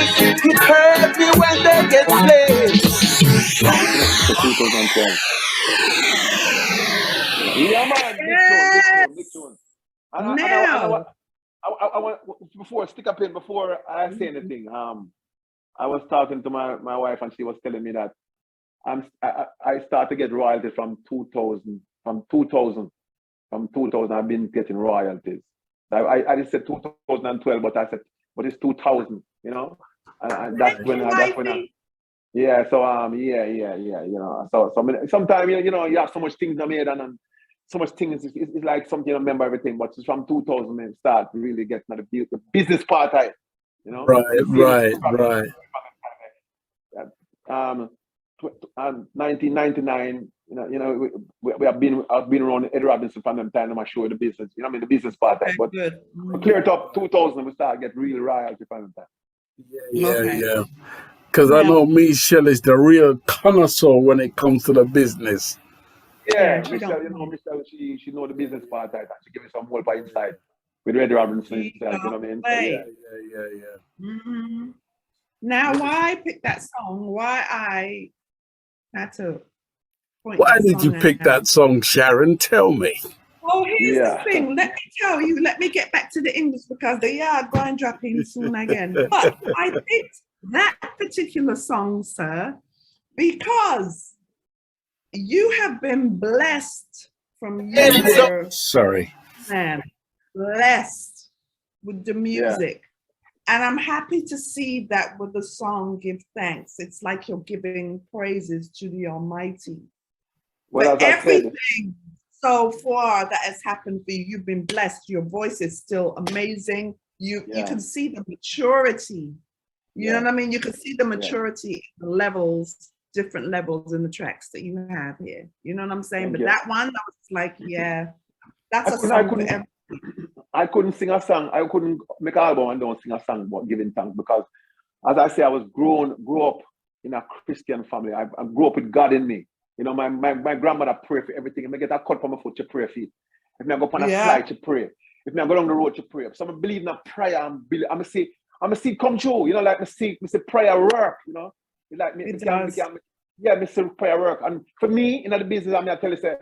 It hurt me when they get slaved. 2012. Yeah, man. Big tune. And I want before stick up in before I say anything. I was talking to my wife and she was telling me that I started to get royalties from 2000. From 2000 I've been getting royalties. I just said 2012, but I said, but it's 2000, you know, and that's when I yeah. So yeah, you know. So sometimes you know you have so much things I made and so much things. It's like something you remember everything, but it's from 2000 and start really getting the business part of it, you know. Right. 1999. You know, I've been around Eddie Robinson from them time. I'm sure the business. You know, I mean the business part. Okay, but good. We cleared up 2000. We start get real royalty from them time. Yeah. Because I know Michelle is the real connoisseur when it comes to the business. Yeah, Michelle, you know, Michelle, she know the business part, and she give me some more by inside with Eddie Robinson himself, you know what I mean? So, Yeah. Mm-hmm. Now, why I picked that song? Why I had to point Why that did you song pick out? that song, Sharon? Tell me. Oh, here's the thing. Let me tell you. Let me get back to the English because the yard going dropping soon again. But I picked that particular song, sir, because you have been blessed from your man, blessed with the music. And I'm happy to see that with the song Give Thanks. It's like you're giving praises to the Almighty. Well, but everything so far that has happened for you, you've been blessed. Your voice is still amazing. You can see the maturity. You know what I mean? You can see the maturity, the levels, different levels in the tracks that you have here. You know what I'm saying? But that one, I was like, that's a song for everyone. I couldn't sing a song. I couldn't make an album and don't sing a song about giving thanks because, as I say, I was grew up in a Christian family. I grew up with God in me. You know, my grandmother pray for everything. If I get a cut from my foot, she pray for it. If I go on a slide, she pray. If I go down the road, she pray. So I believe in a prayer. I'm gonna see it come true. You know, like I see prayer work. You know, like me. Me see prayer work. And for me, in the business, I tell you, say,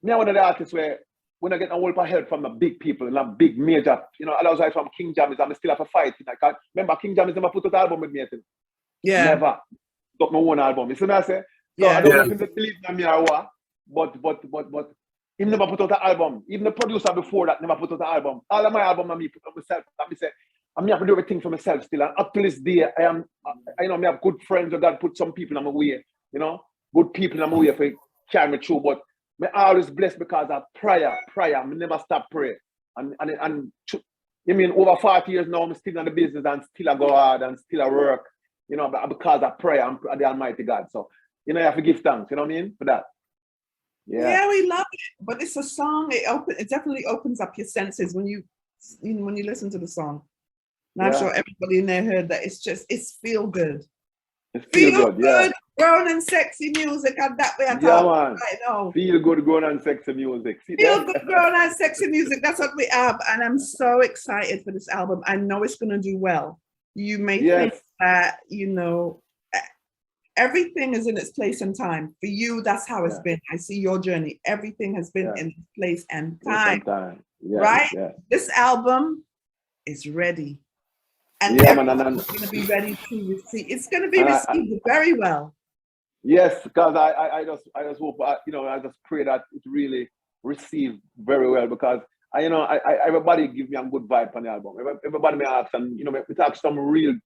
me one of the artists where when I get a whole of help from the big people and a big major, you know, I was like from King Jammys, I'm still have a fight. I remember King Jammys never put out an album with me. Never. Got my own album. You see what I say? So I don't know if they believe in me or what, but he never put out an album. Even the producer before that never put out an album. All of my album I put out myself. I say, I'm have to do everything for myself still. And up to this day, I have good friends. God put some people in my way, you know, good people in my way for carry me through. But I'm always blessed because of prayer. I never stop praying. And you mean over 40 years now, I'm still in the business and still I go hard and still I work, you know, because of prayer and the Almighty God. So, you know, you have to give thanks, you know what I mean, for that. Yeah, we love it. But it's a song, it definitely opens up your senses when you listen to the song. And I'm sure everybody in there heard that. It's feel good. It's feel good, grown and sexy music, and that way I talk right now. Feel good, grown and sexy music. Feel good, grown and sexy music. That's what we have, and I'm so excited for this album. I know it's going to do well. You may think that, you know, everything is in its place and time. For you, that's how it's been. I see your journey. Everything has been in its place and time. Right? This album is ready. And everyone's going to be ready to receive. It's going to be received very well. Yes, because I just hope, you know, I just pray that it really received very well because everybody give me a good vibe on the album. Everybody may ask, and you know, we talk some real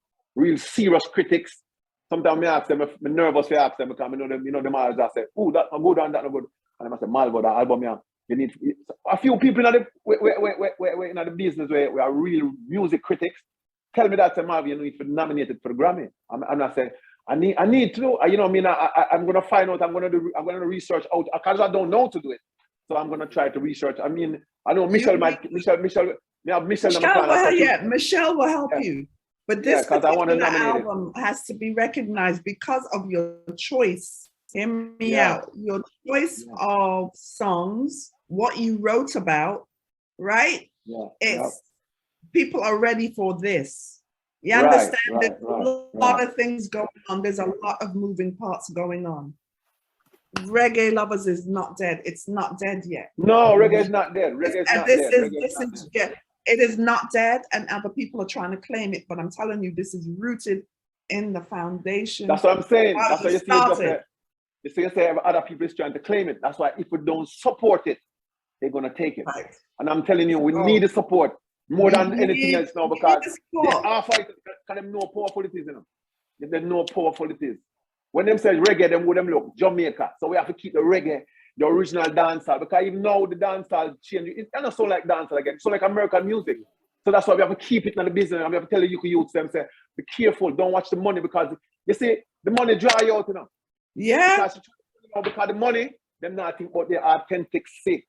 serious critics. Sometimes I ask them, I'm nervous to ask them because I know them, you know, them all just say, "Oh, that no good and that no good," and I say, "Malvo, that album, you need a few people in the business where we are real music critics. Tell me that, Malvo, you need to be nominated for the Grammy." I'm not saying, I need to know. You know, I'm gonna find out. I'm gonna research out because I don't know to do it. So I'm gonna try to research. I mean, I know Michelle. Yeah, Michelle. Michelle will help you. But this particular album has to be recognized because of your choice. Hear me out. Your choice of songs, what you wrote about, right? It's people are ready for this. You understand? There's a lot of things going on. There's a lot of moving parts going on. Reggae Lovers is not dead. It's not dead yet. No, reggae is not dead. It is not dead, and other people are trying to claim it. But I'm telling you, this is rooted in the foundation. That's what I'm saying. That's what you say other people is trying to claim it. That's why if we don't support it, they're gonna take it. Right. And I'm telling you, we need the support more than anything else now because they are fighting because they know how powerful it is, you know. They know how powerful it is. When them say reggae, them would them look Jamaica. So we have to keep the reggae, the original dancehall, because even now the dancehall change. It's not so like dancehall again. It's so like American music. So that's why we have to keep it in the business. And we have to tell the youths them say, be careful, don't watch the money because you see the money dry out, you know. Yeah. Because the money, them not think about the authentic sake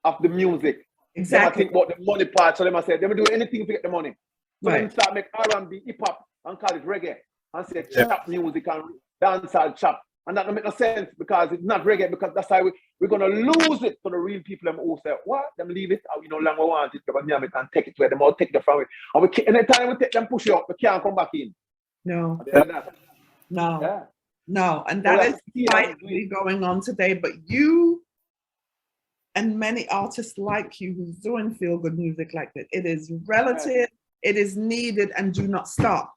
of the music. Exactly. They think about the money part. So they must say they will do anything to get the money. So them start make R&B, hip hop, and call it reggae, and say chop music and dancehall chop, and that don't make no sense because it's not reggae. Because that's how we're gonna lose it to the real people. Them who say what them leave it, we no longer want it, but name it and take it to them or take it from it. And we anytime we take them push it up, we can't come back in. No. No, and that is slightly going on today. But you and many artists like you who's doing feel good music like that, it is relative, it is needed, and do not stop.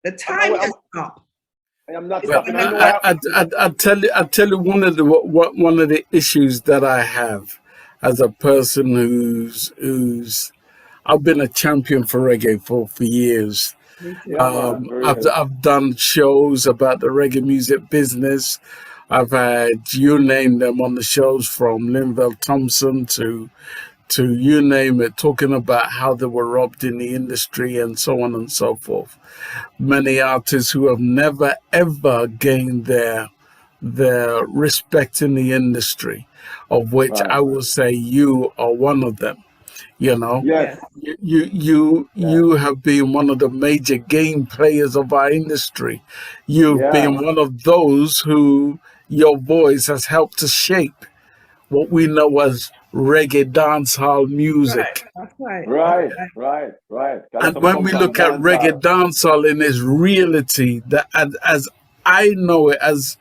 The time is up. I am not. I tell you one of the issues that I have as a person who's I've been a champion for reggae for years. I've done shows about the reggae music business. I've had you name them on the shows, from Linville Thompson to you name it, talking about how they were robbed in the industry and so on and so forth. Many artists who have never ever gained their respect in the industry, of which I will say you are one of them. You know, you have been one of the major game players of our industry. You've been one of those who your voice has helped to shape what we know as reggae dancehall music. Right. And when we look at reggae dancehall in its reality, that as I know it, as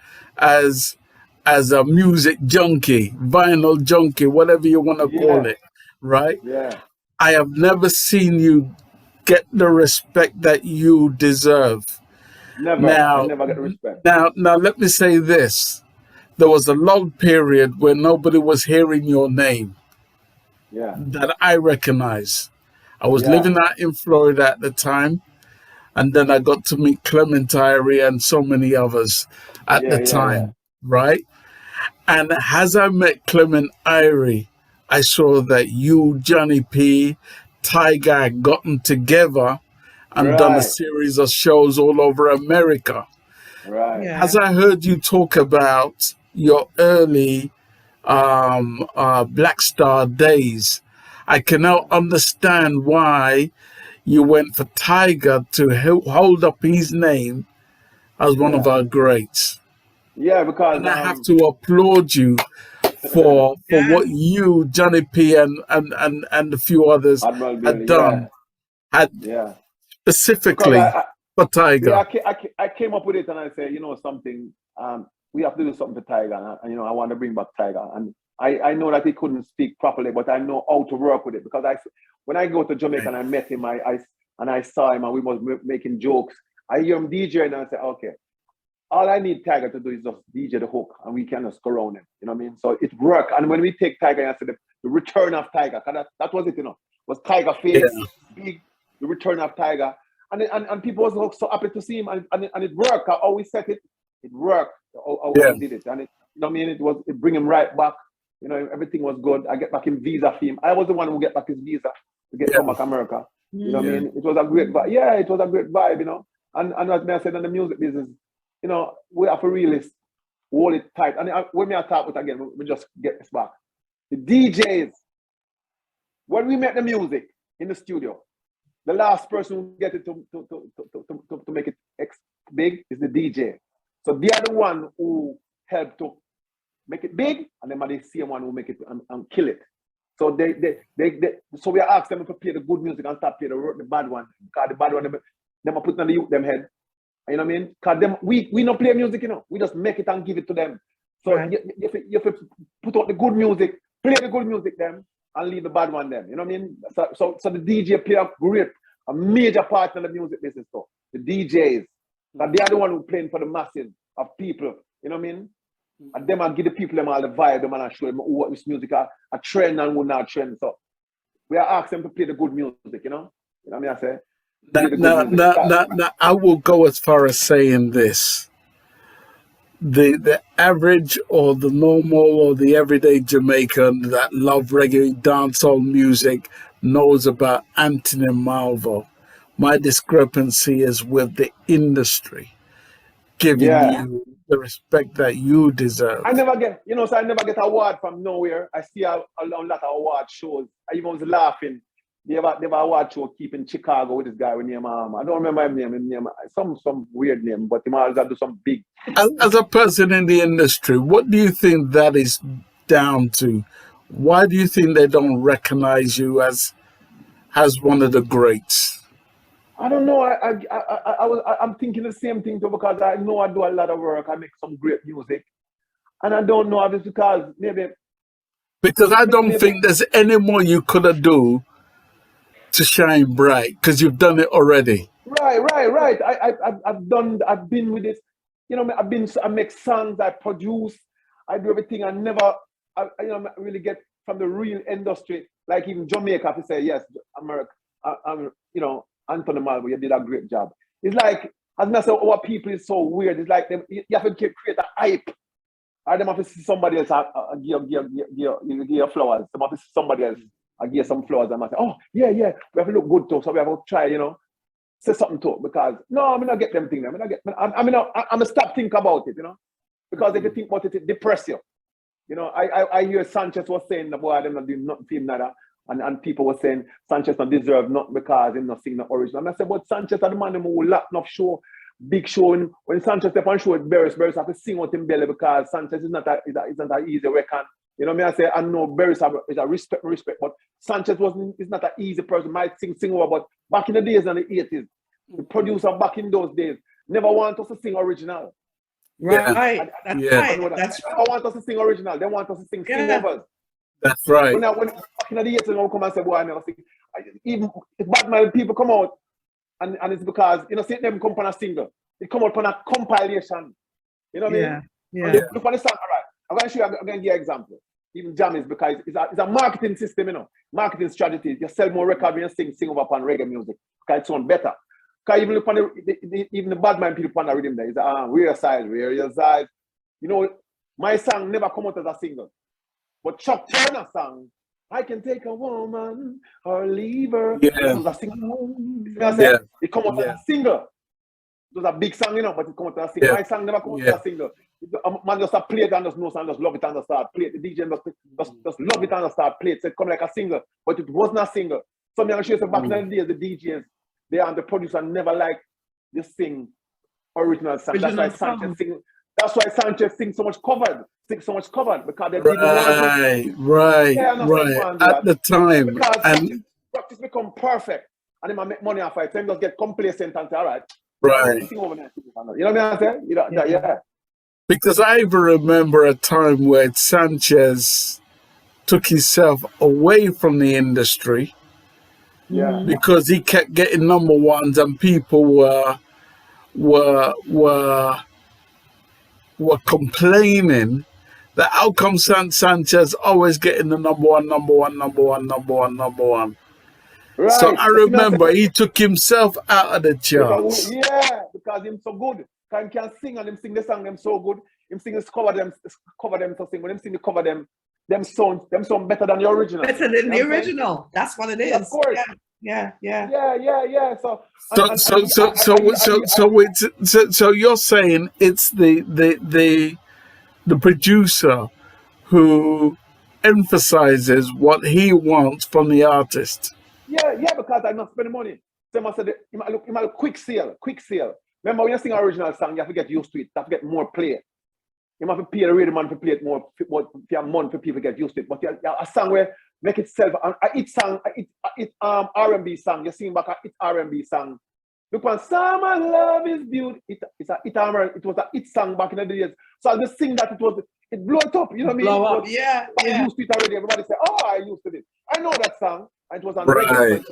a music junkie, vinyl junkie, whatever you want to call it, right? Yeah. I have never seen you get the respect that you deserve. Never. I never get respect. Now let me say this. There was a long period where nobody was hearing your name that I recognize. I was living out in Florida at the time, and then I got to meet Clement Irie and so many others at the time, right? And as I met Clement Irie, I saw that you, Johnny P, Tiger had gotten together and done a series of shows all over America. Right. Yeah. As I heard you talk about your early Black Star days, I can now understand why you went for Tiger to hold up his name as one of our greats. Yeah, because and I have to applaud you for what you, Johnny P, and a few others had done. Specifically for Tiger. Yeah, I came up with it and I said, you know something, we have to do something for Tiger, and I want to bring back Tiger. And I know that he couldn't speak properly, but I know how to work with it, because when I go to Jamaica and I met him, I saw him and we was making jokes. I hear him DJ and I say, okay, all I need Tiger to do is just DJ the hook and we can just go around him. You know what I mean? So it worked. And when we take Tiger, I said the return of Tiger, because that was it, was Tiger face, big, the return of Tiger. And people was so happy to see him, and it worked. I always said it worked. How we did it. And it bring him right back. Everything was good. I get back his visa for him. I was the one who get back his visa to get come back America. You know what I mean? It was a great vibe. Yeah, it was a great vibe, And as I said, in the music business, you know, we have to really hold it tight. And when I talk with again, we just get this back. The DJs, when we make the music in the studio, the last person who get it to make it big is the DJ. So they are the one who help to make it big, and then they see one who make it and kill it. So so we ask them to play the good music and stop playing the bad one. Because the bad one, them are putting on the youth them head. You know what I mean? Because we don't play music, you know. We just make it and give it to them. So right. you have to put out the good music, play the good music them, and leave the bad one them. You know what I mean? So the DJ play a major part in the music business. So the DJs, but they are the one who playing for the masses of people. You know what I mean? And them and give the people them all the vibe, them and show them what this music a trend and what not trend. So we are asking them to play the good music, you know? You know what I mean? I say. Now, I will go as far as saying this. The average or the normal or the everyday Jamaican that love reggae dancehall music knows about Anthony Malvo. My discrepancy is with the industry giving you the respect that you deserve. I never get, you know, so I never get award from nowhere. I see a lot of award shows. I even was laughing. They have a award show keep in Chicago with this guy with name. I don't remember his name. Some weird name, but he always do some big. As a person in the industry, what do you think that is down to? Why do you think they don't recognize you as one of the greats? I don't know. I'm thinking the same thing too, because I know I do a lot of work. I make some great music, and I don't know if it's because maybe. Because I don't think there's any more you could have do to shine bright, because you've done it already. Right. I've been with this, you know, I make songs, I produce, I do everything. I never, really get from the real industry, like even Jamaica, to say, yes, America, you know, Anthony Malvo, you did a great job. It's like, as I say, our people is so weird. It's like you have to create a hype. Or them have to see somebody else give flowers. Them have to see somebody else. I give some flowers and I say, oh, yeah, we have to look good too, so we have to try, you know, say something to it, because, no, I'm not get them things. I'm going to stop thinking about it, you know, because if you think about it, it depresses you. You know, I hear Sanchez was saying, the boy, them not doing nothing for him, nada, and people were saying, Sanchez don't deserve nothing because he's not singing the original. And I said, but Sanchez are the man who lack enough show, big show, and when Sanchez step on show with Barris have to sing with him belly, because Sanchez is not that easy reckon. You know what I mean? I say, I know Barris is a respect, but Sanchez is not an easy person. Might sing over, but back in the days in the 80s, the producer back in those days never want us to sing original. Right. That's right. That's right. They want us to sing original. They want us to sing overs. That's right. When back in the days, when come and say, boy, I never sing. Even if Batman people come out, and it's because, you know, see them come on a single. It come out on a compilation. You know what I mean? Yeah. Look on the song, all right. I'm going to show you, I'm going to give you an example. Even jam is because it's a marketing system, you know, marketing strategy. You sell more records when you sing over upon reggae music because it sounds better. Because even look on even the bad man people on the rhythm there, it's where your side. You know, my song never come out as a single. But Chuck Turner's song, I can take a woman or leave her. Yeah. It was a single. You know what I'm saying? It come out as a single. It was a big song, you know, but it come out as a single. My song never come out as a single. Man just play it and just know and just love it and just start play it. The DJ just love it and just start play it. So it come like a single, but it wasn't a single. Some young shows back in the days, the DJs, they and the producer never like to sing original songs. That's why Sanchez sings so much covered. Because they didn't right. At the time, because and practice become perfect, and then I make money off it. Then just get complacent and say, all right. Sing over there. You know what I'm saying? You know, yeah. Because I even remember a time where Sanchez took himself away from the industry because he kept getting number ones and people were complaining that how come Sanchez always getting the number one. Right. So I remember he took himself out of the charts. Because he's so good. He can sing and him sing the song them so good. Him sing cover them to sing. When him sing the cover them sound better than the original. Better than the original. That's what it is. Of course. Yeah. So you're saying it's the producer who emphasizes what he wants from the artist. Yeah, because I not spend money. Someone said, you might look quick sale. Remember when you sing an original song, you have to get used to it. You have to get more play. You have to pay the radio man to play it more for a month for people to get used to it. But you have a song where make itself R&B song. You sing back a R&B song. Look, when Summer Love is Beautiful, it was a hit song back in the days. So I just sing that it blew it up, you know what I mean? Blow up. Yeah. I used to it already. Everybody say, oh, I used to it. I know that song. And it was on right. Reggae.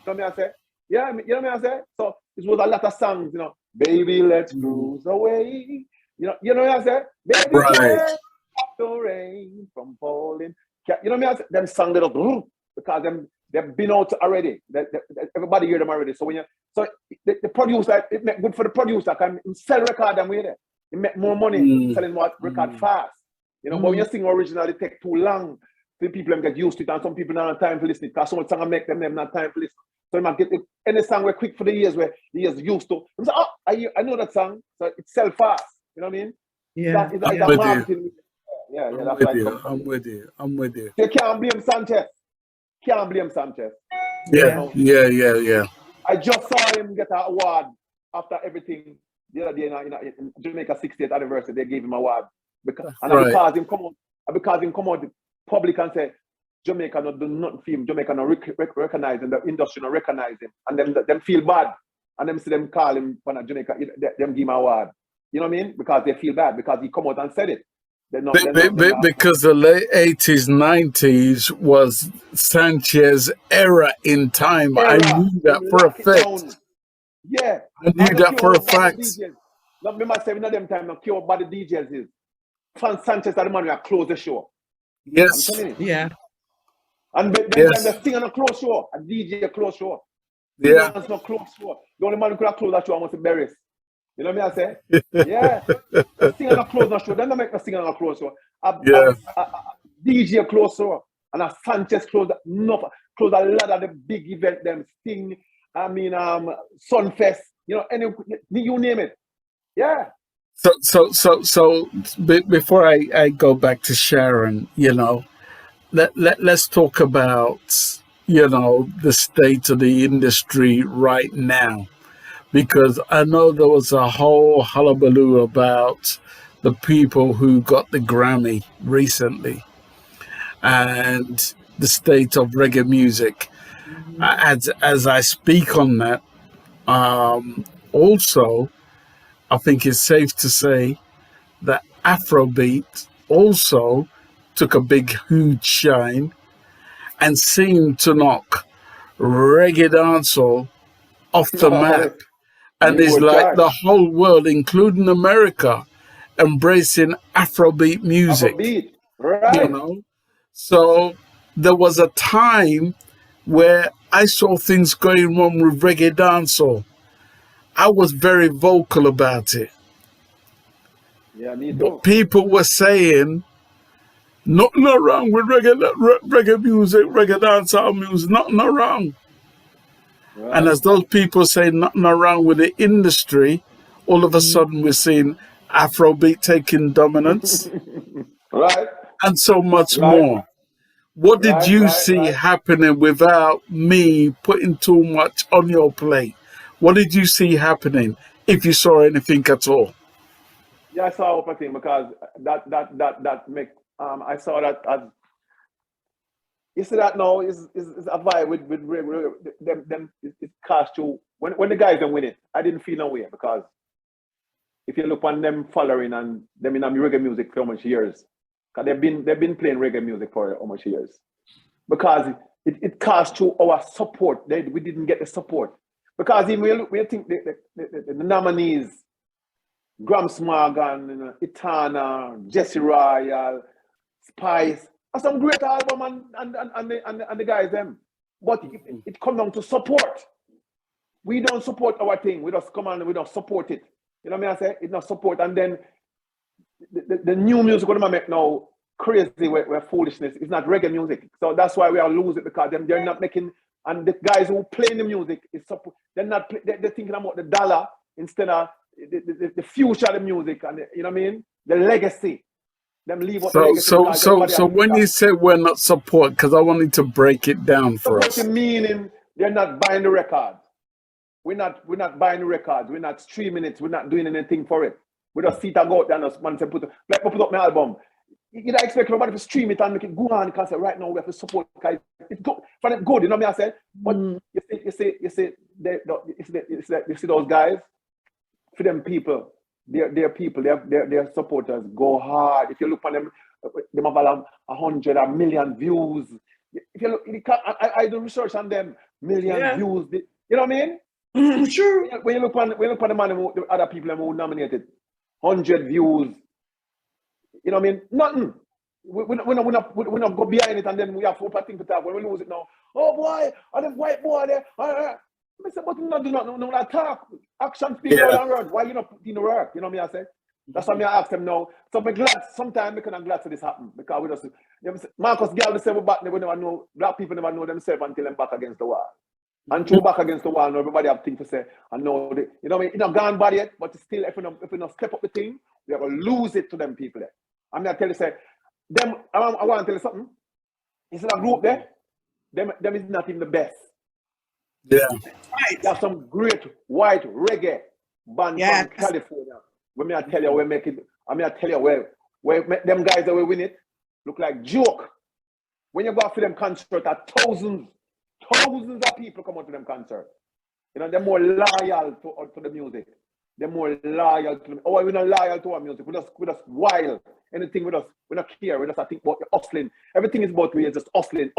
You know what I say? Yeah, you know what I say? So it was a lot of songs, you know. Baby, let's cruise away. You know what I say? Baby, right. stop the rain from falling. You know what I say? Them songs that are because they've been out already. Everybody hear them already. So the producer, it make good for the producer. Can sell record them with it. It make more money selling more record fast. You know, but when you sing original, it take too long. The people them get used to it, and some people don't have time to listen. Because some song make them not time to listen. So you might get any song where quick for the years where the years used to. And say, I know that song, so it sell fast. You know what I mean? Yeah. It's like marketing. Yeah, that's like I'm with you. You can't blame Sanchez. Yeah. I just saw him get an award after everything the other day in Jamaica 60th anniversary. They gave him an award because him come out public and say Jamaica not do nothing for him. Jamaica not recognize him. The industry not recognize him, and them feel bad, and them see them call him from Jamaica. Them give him an award. You know what I mean? Because they feel bad because he come out and said it. Because the late 80s, 90s was Sanchez era in time. I knew that for a fact. Yeah. I knew that for a fact. Not me myself in them time, not care what the DJs is. Sanchez are the man who close the show. Yes. Yeah. And then the singer a close show, a DJ a close show. Yeah. It's not close show. The only man who could have closed that show was Barris. You know what I say? Yeah. The singer not close that show. Then they make the singer not close show. A DJ close show. And a Sanchez close a lot of the big event them Sting. I mean Sunfest. You know, you name it. Yeah. So before I go back to Sharon, you know, let's talk about, you know, the state of the industry right now, because I know there was a whole hullabaloo about the people who got the Grammy recently and the state of reggae music. As I speak on that, also, I think it's safe to say that Afrobeat also took a big, huge shine and seemed to knock reggae dancehall off the map. And it's like the whole world, including America, embracing Afrobeat music. Afrobeat, right. You know? So there was a time where I saw things going wrong with reggae dancehall. I was very vocal about it. Yeah, me too. But people were saying, nothing wrong with reggae music, reggae dancehall music, nothing wrong. Right. And as those people say nothing wrong with the industry, all of a sudden we're seeing Afrobeat taking dominance. Right. And so much more. What did you see happening without me putting too much on your plate? What did you see happening, if you saw anything at all? Yeah, I saw a thing because that make I saw that as you see that now is a vibe with them it cast you when the guys don't win it. I didn't feel no way because if you look on them following and them in reggae music for how much years, because they've been playing reggae music for how much years, because it cost you our support. We didn't get the support because even we think the nominees. Grams Morgan, Itana, Jesse Royal, Spice, and some great album and the guys them. But it comes down to support. We don't support our thing. We just come and we don't support it. You know what I mean? I say it's not support. And then the new music what they make now crazy where foolishness. It's not reggae music. So that's why we are losing because they're not making And the guys who playing the music they're not they're thinking about the dollar instead of the future of the music and you know what I mean, the legacy. Them leave out the legacy. So when you say we're not support, because I wanted to break it down for us. Meaning they're not buying the records. We're not buying the records. We're not streaming it. We're not doing anything for it. We just sit and go out there and just man say put up my album. You don't expect everybody to stream it and make it go on because right now we have to support guys. It's good for them good, you know what I said? But you see those guys, for them people, their people, their supporters go hard. If you look on them have 100 or million views. If you look, I do research on them, million views. You know what I mean? Sure. When you look on the man, the other people who nominated, 100 views. You know what I mean? Nothing. We not go behind it and then we have to thing to talk. When we lose it now, oh boy, are them white boy there? I say, but not do not talk. Action speak louder than words. Why you not put in the work? You know what I say? That's why I ask them now. So I'm glad sometimes because I'm glad to this happen. Because we just Marcus Gal the same back, we never know, black people never know themselves until they're back against the wall. And through back against the wall, now everybody have things to say. And know you know what I mean? It's not gone bad yet, but still if we not step up the thing, we are gonna lose it to them people there. I'm gonna tell you, say, them. I want to tell you something. It's a group there. Them is not even the best. Yeah. Right. There's some great white reggae band from California. When me I tell you, we make it. I mean, I tell you, where them guys that will win it look like joke. When you go out for them concert, thousands of people come out to them concert. You know, they're more loyal to the music. They're more loyal to them. Oh, we're not loyal to our music. We're just wild. Anything with us, we don't care. We just think about the hustling. Everything is about we are just hustling.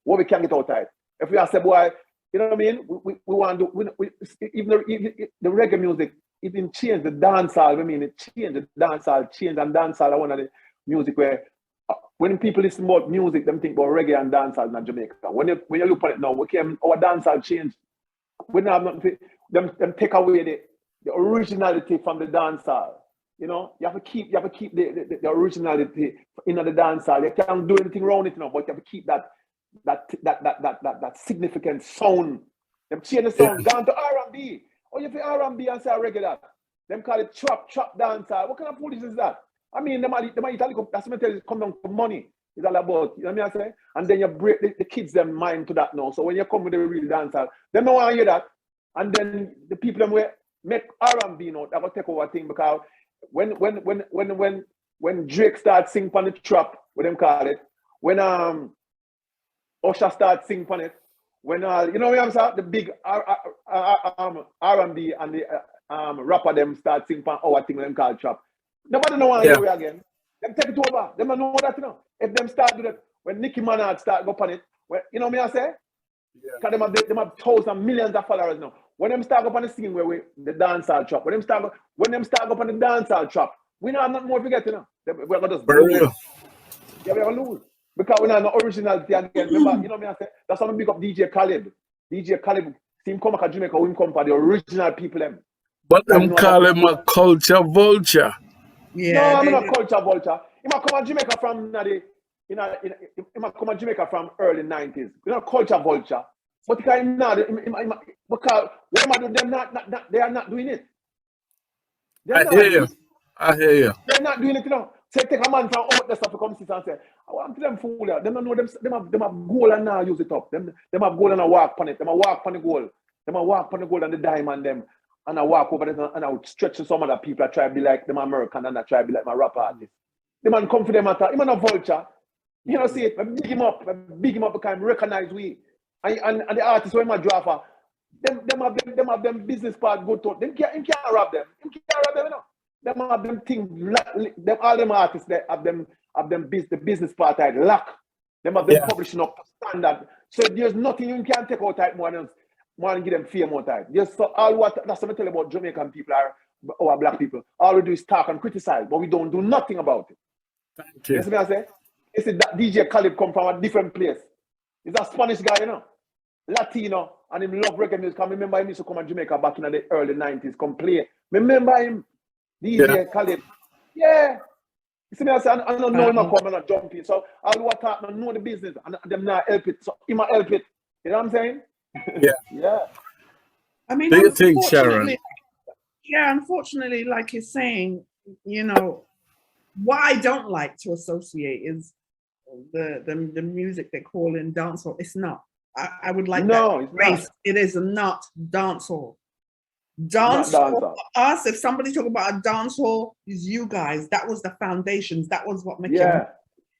What we can get out of it. If we are say, boy, you know what I mean? We want to do, even the reggae music, it didn't change the dancehall. I mean, it changed the dancehall, and dancehall are one of the music where when people listen about music, them think about reggae and dancehall in Jamaica. When you look at it now, our dancehall changed. We don't have nothing. Them take away the originality from the dancehall. You know, you have to keep the originality in the dancehall. You can't do anything wrong with it now, but you have to keep that significant sound. Them change the sound, gone to R&B. Oh, you feel R&B and say reggae that. Them call it trap dancehall. What kind of foolishness is that? I mean, that's what I tell you, come down to money. It's all about, you know what I mean? And then you break the kids' them mind to that now. So when you come with the real dancehall, they don't want to hear that. And then the people them will make R&B now, that will take over thing because when Drake starts singing on the trap, what them call it, when Usher starts singing on it, when you know what I'm saying, the big R&B and the rapper them start singing on our thing, what them call trap. Nobody know want to hear it again. Them take it over. Them don't know that, you know. If them start do that, when Nicki Minaj start go on it, you know what I say? Because them have thousands, millions of followers now. When them start up on the scene where the dancehall trap, when them start up on the dancehall trap, we don't have nothing more to get, you know. We're gonna just lose. Yeah, we're gonna lose. Because we don't have no originality again. Remember, you know what I say? That's why I big up DJ Khaled. DJ Khaled, see him come back to Jamaica, we come for the original people them. But them call him a culture vulture. Yeah, no, I'm not a culture vulture. He might come to Jamaica from early 90s. You're not a culture vulture. But because what am I doing? They are not doing it. I hear you. They're not doing it, you know. Say take a man from out there to come sit and say, I want to them fool out. Them don't know them have gold and now use it up. Them have gold and I walk on it. Them a walk on the gold. Them a walk on the gold and the diamond them. And I walk over there and I would stretch to some other people. I try to be like them American and I try to be like my rapper artist. The man come for them at him a vulture. You know, see it, I big him up because I recognize we. And the artists when my drafter, them have them business part good to them. Him can't rob them. Him can't rob them, you know. Them have them things, all them artists that have the business part I lack. Them have them publishing up to standard. So there's nothing you can take out type more than give them fame out type. Just so that's what I tell you about Jamaican people or black people. All we do is talk and criticize, but we don't do nothing about it. Thank you. You see what I say? You see that DJ Khaled come from a different place. He's a Spanish guy, you know. Latino, and him love reggae music. I remember him used to come to Jamaica back in the early 90s, come play. Remember him? DJ Khaled. Yeah. You see me, I say, I don't know him come and jump in. So all what talk, I know the business, and them not help it. So he might help it. You know what I'm saying? Yeah. Yeah. I mean, Do you think, Sharon? Yeah, unfortunately, like you're saying, you know, what I don't like to associate is the music they call in dancehall. It's not. I would like No, that it's race. not. It is not dancehall. Not Dancehall dancehall. for us, if somebody talk about a dancehall, is you guys. That was the foundations. That was what made Yeah.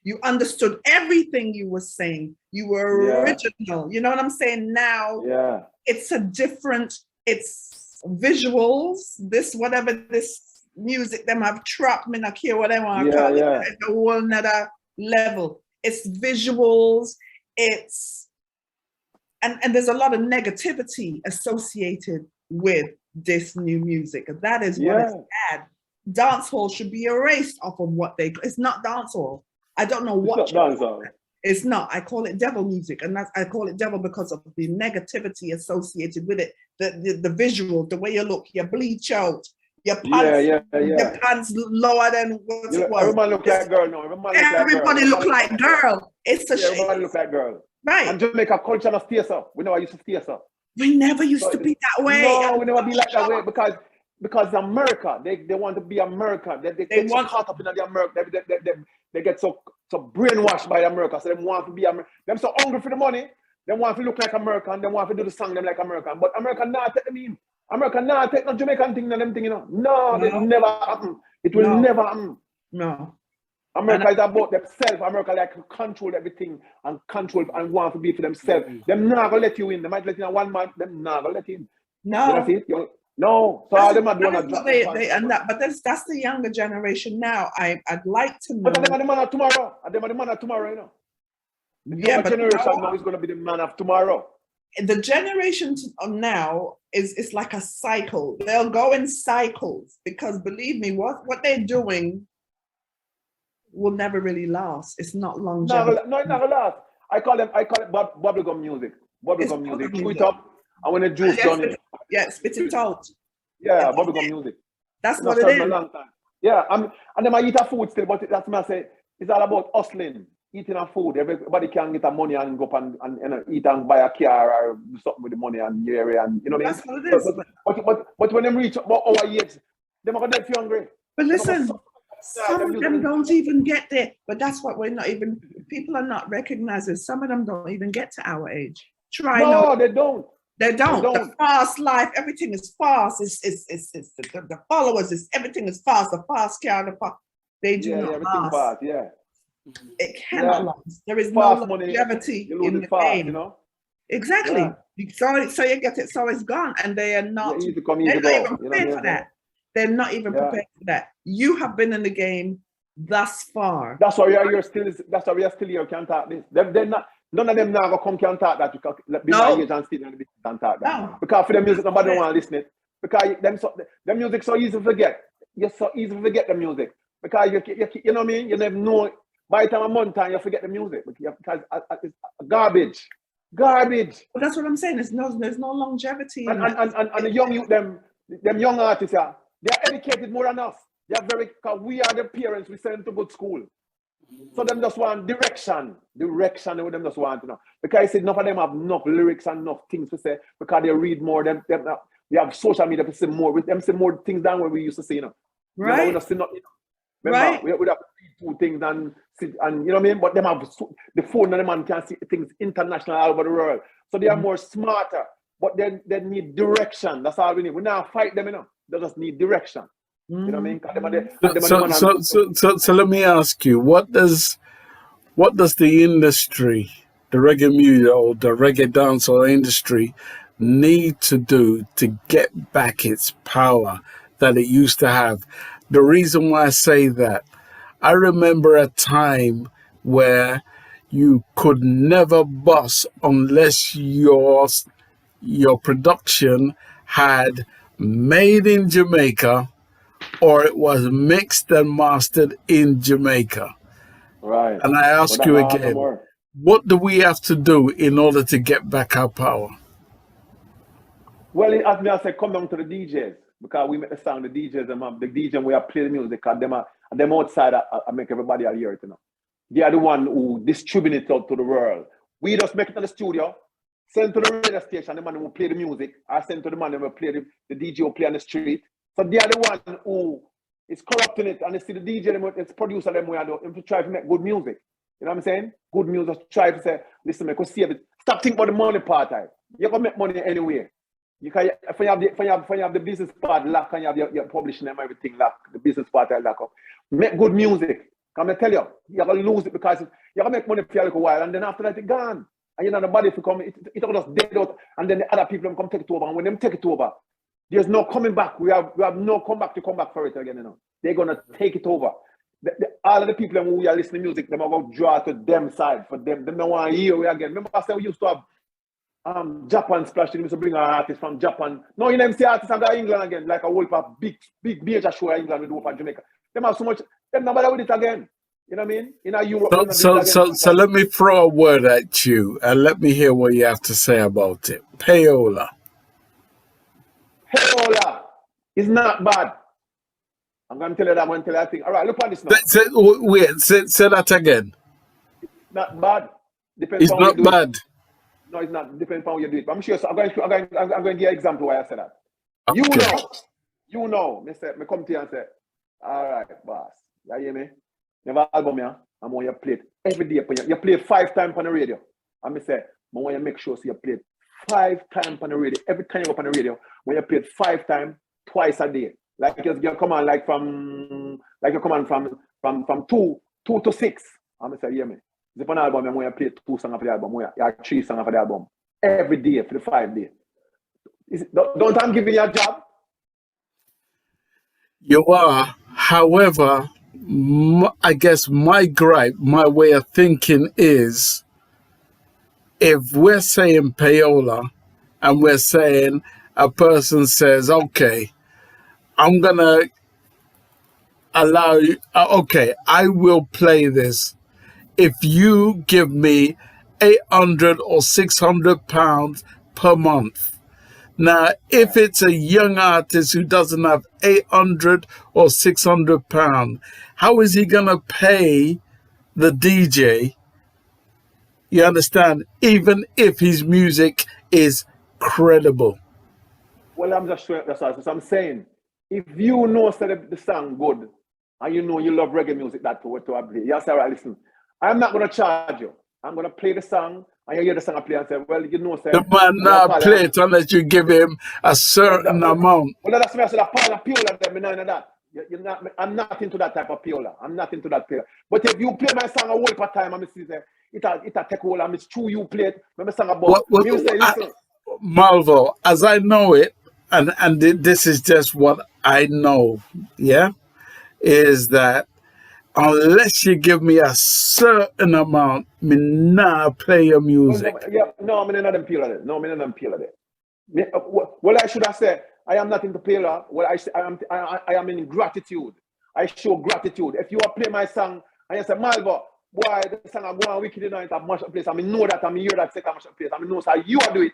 you understood everything you were saying. You were Yeah. original. You know what I'm saying? Now Yeah. it's a different, it's visuals, this whatever this music them have trapped me not care what they want to call it. It's a whole nother level. It's visuals, it's and there's a lot of negativity associated with this new music. That is what is bad. Dancehall should be erased off of what they. It's not dancehall. I don't know what. It's not dancehall. It's not. I call it devil music, and I call it devil because of the negativity associated with it. The visual, the way you look, you bleach out, your pants, your pants lower than what it was. Everybody look like girl now. Everybody look like girl. It's a shame. Everybody look like girl. Right. And Jamaica culture not stay up. We never used to stay up. We never used to be that way. No, we never be like that way because America, they want to be American. They get so caught up in the America. They get so brainwashed by America. So they want to be American. They're so hungry for the money. They want to look like American. They want to do the song them like American. But America not take them in. America not take no Jamaican thing and them thing, you know. No, it will never happen. It will never happen. No. America is about themselves. America like to control everything and control and want to be for themselves. Them not gonna let you in. They might let you in 1 month. Them not gonna let you in. No. You know, no. So all them are doing but that's the younger generation now. I'd like to know. But them are the man of tomorrow. Them are the man of tomorrow, you know. The younger generation now is gonna be the man of tomorrow. The generation of now is like a cycle. They'll go in cycles because believe me, what they're doing will never really last. It's not longevity. No, it's not gonna last. I call it bubblegum music. Bubblegum music. Chew it up, and when the juice done it. Yeah, spit it out. Yeah, bubblegum music. That's what it is. A long time. Yeah, and then I eat a food still, but that's what I say. It's all about hustling, eating a food. Everybody can get a money and go up and eat and buy a car or do something with the money and area and you know what I mean. That's what it is. But when them reach about our age, they're gonna get hungry. But listen. Some of them don't even get there, but that's what we're not even. People are not recognizing. Some of them don't even get to our age. They don't. They don't. The fast life, everything is fast. It's the followers. Everything is fast. The fast car, the fast. They do not last. Fast, yeah. It cannot last. There is no longevity in the game. You know? Exactly. Yeah. So you get it. So it's gone, and they are not. They're not even prepared for that. They're not even prepared for that. You have been in the game thus far. That's why we are still. That's why we are still here. Can't talk this. They're not. None of them now go come can talk that. Because be my age and still can talk that. No. Because for the music, nobody want to listen it. Because them music so easy to forget. You're so easy to forget the music. Because you know what I mean. You never know. By the time a month time, you forget the music because it's garbage. Garbage. Well, that's what I'm saying. There's no longevity. And the young youth, them young artists, they're educated more than us. Because we are the parents, we send them to good school. So them just want direction. Direction, them just want, you know. Because I said enough of them have enough lyrics and enough things to say because they read more. We have social media to say more. With them say more things than what we used to say, you know. Right. We don't see nothing, you know. Remember, right. We have to read 2 things and you know what I mean? But them have the phone and the man can see things international all over the world. So they are more smarter. But they need direction. That's all we need. We now fight them, you know. They just need direction. You know what I mean? So let me ask you, what does the industry, the reggae music or the reggae dancehall industry, need to do to get back its power that it used to have? The reason why I say that, I remember a time where you could never bust unless your production had made in Jamaica or it was mixed and mastered in Jamaica. Right. And I ask you again, what do we have to do in order to get back our power? Well, as me I say, come down to the DJs because we make the sound. The DJs, the DJ we have play the music, and them outside I make everybody hear it, you know. They are the one who distribute it out to the world. We just make it in the studio. send to the radio station, the man who play the music, I send to the man who play the DJ who play on the street. So they are the one who is corrupting it, and they see the DJ, it's producer them where to try to make good music. You know what I'm saying? Good music, try to say, listen, make us save it. Stop thinking about the money part. You can make money anywhere. You can, if you have the business part lock and you have your publishing and everything lock, the business part lock up. Make good music. Come and tell you, you're gonna lose it because you're gonna make money for a little while, and then after that it's gone. And you know the body if you come, it'll just dead out, and then the other people come take it over. And when them take it over, there's no coming back. We have no comeback to come back for it again. You know, they're gonna take it over. All of the people who are listening to music, they're gonna draw to them side for them. They don't want to hear we again. Remember I said we used to have Japan splash. We used to bring our artists from Japan. No, you know, see artists and go to England again, like a whole big major show in England with do for Jamaica. Them have so much. Them not bother with it again. You know what I mean? In Europe. So let me throw a word at you and let me hear what you have to say about it. Payola. Payola is not bad. I'm going to tell you that. I'm going to tell you that thing. All right, look at this now. Say that again. It's not bad. Depends it's on not bad. It. No, it's not. Depends on how you do it. But I'm sure. So I'm going to give you an example why I said that. Okay. You know. Me come to you and say, all right, boss. You hear me? You have an album here. I'm going to play it every day. You play it 5 times on the radio. And I say, I want you to make sure so you play it 5 times on the radio. Every time you go on the radio, when you play it 5 times, twice a day. Like you come on from 2 to 6. I'm going to say, hear me. If an album, I'm going to play 2 songs of the album. You have 3 songs of the album. Every day for the 5 days. Don't I'm giving you a job? You are. However, I guess my gripe, my way of thinking is, if we're saying payola and we're saying a person says, okay, I'm going to allow you, okay, I will play this if you give me 800 or 600 pounds per month. Now, if it's a young artist who doesn't have 800 or 600 pounds, how is he going to pay the DJ? You understand? Even if his music is credible. Well, I'm just showing that's what I'm saying. If you know the song good and you know you love reggae music, that's what to play. You say, right, listen, I'm not going to charge you. I'm going to play the song. And you hear the song I play and say, well, you know, say, the man not play it unless you give him a certain amount. Well, that's me. I said, a piola, that. You're not, I'm not into that type of piola. I'm not into that piola. But if you play my song a whole per time, I'm see it'll take all. I'm true you play it. When my song about Malvo, as I know it, and this is just what I know, yeah, is that unless you give me a certain amount, me not play your music. No, I'm not in piola. No, I'm not in piola. Well, I should have said, I am not into piola. Well, I am in gratitude. I show gratitude. If you play my song and you say, Malvo, boy, the song I go on wicked tonight at much place. I mean, know that. I mean, hear that second much place. I mean, know how you do it.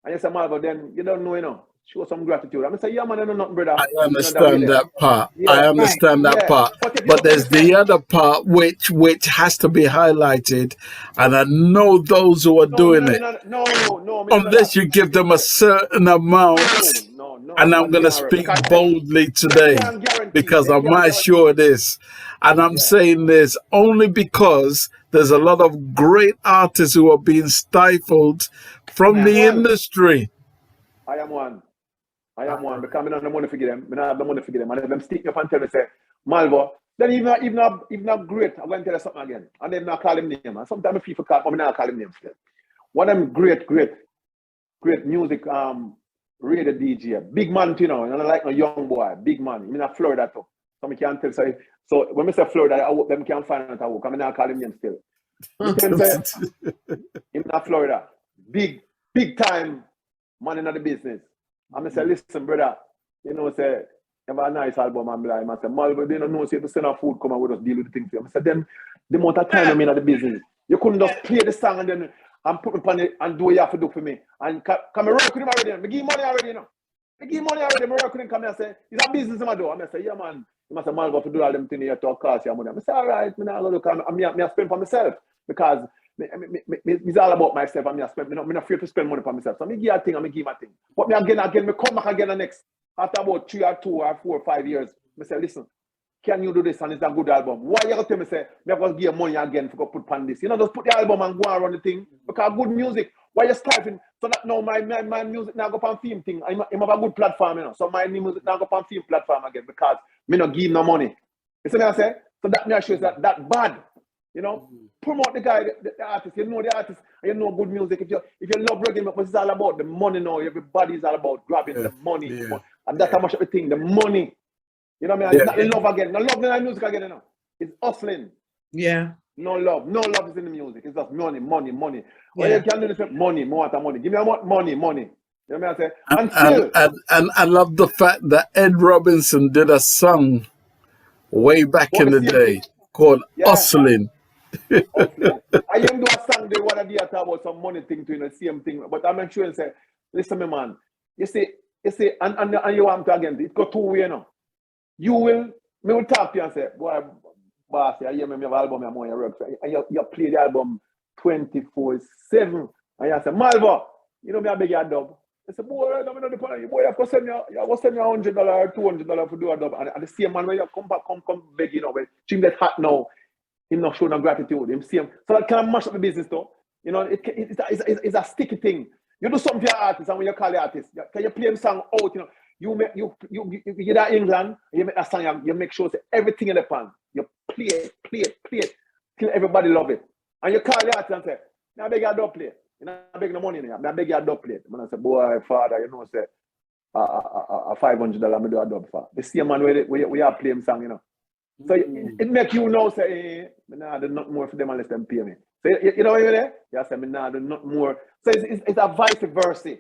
And you say, Malvo, then you don't know, you know. Show some gratitude. I'm say, yeah, man, I know nothing, brother. I understand that part. Yeah. I understand that part. But there's the other part which has to be highlighted, and I know those who are doing it. No. Unless you give them a certain amount, and I'm going to speak boldly today because I'm not sure this, and I'm saying this only because there's a lot of great artists who are being stifled from the industry. I am one because I don't have the money to give them. I don't have the money to give them. And if them stick me up and tell me, say, Malvo, then even not great, I'm going to tell you something again. And then not call him name. And sometimes people call, but I'm not call him name still. One of them great music radio DJ. Big man, you know, and I like a young boy, big man. I'm in Florida too. So I can't tell. So when I say Florida, I hope them can find out. I'm not call him name still. You can say, in Florida, big time man in the business. I'm going to say, listen, brother, you know, say, have a nice album and blah. I say, Malvo, they don't know, say, to send a food, come and we just deal with the things. I say, then the amount of time I'm in the business, you couldn't just play the song and then put me on it and do what you have to do for me. And come and work with him already. I give money already, you know. I give money already. I work with him, come and say, it's a business I'm do. I say, yeah, man. You must say, Malvo, to do all them things here to cost you money. I say, all right, I'm going to spend for myself because it's all about myself. I'm not afraid to spend money for myself. So I give a thing, I give my thing. But me again, me come back again the next. After about 3 or 2 or 4 or 5 years, I say, listen, can you do this? And it's a good album. Why you tell me say, me going to give money again for put on this? You know, just put the album and go around the thing. Because good music, why you striving? So that now my music now go on film thing. I have a good platform, you know. So my music now go on film platform again because me not give no money. You see what I say? So that me shows that bad. You know, promote the guy, the artist. You know the artist, and you know good music. If you love reggae, because it's all about the money now. Everybody's all about grabbing the money, and that's how much of the thing. The money, you know what I mean? It's not the love again. No love in the music again. You know, it's hustling. Yeah. No love is in the music. It's just money. Well, you can do this money, more money. Give me money. You know what I say? And I love the fact that Ed Robinson did a song way back in the day called Hustling. I am do a song they want to talk about some money thing to, you know, same thing. But I'm not sure and say, listen, me man, you see, and you want to again, it go two way, you know. Me will talk to you and say, boy, boss, I hear me have album, I'm on your work. And you play the album 24/7. And you say, Malvo, you know me, I beg you a dub. I say, boy, I don't know the point. Boy, you have to send me $100 or $200 for do a dub. And the same man, when you come back, come beg, you know, when things get hot now, him not show no gratitude. Him see him. So that can mash up the business though. You know, it's a sticky thing. You do something for your artist, and when you call the artist, can you play him song out, you know? You get that England, you make that song, you make sure that everything in the pan. You play it, till everybody love it. And you call the artist and say, I beg you a dub play. You know, I beg no money in here. I beg you a dub play. Man, I say, boy, father, you know, say, a $500 I do a dub for. The same man where you play him song, you know. So it make you know, say, hey, I do not more for them unless them pay me. So you know what I mean? You say, I do not more. So it's a vice versa.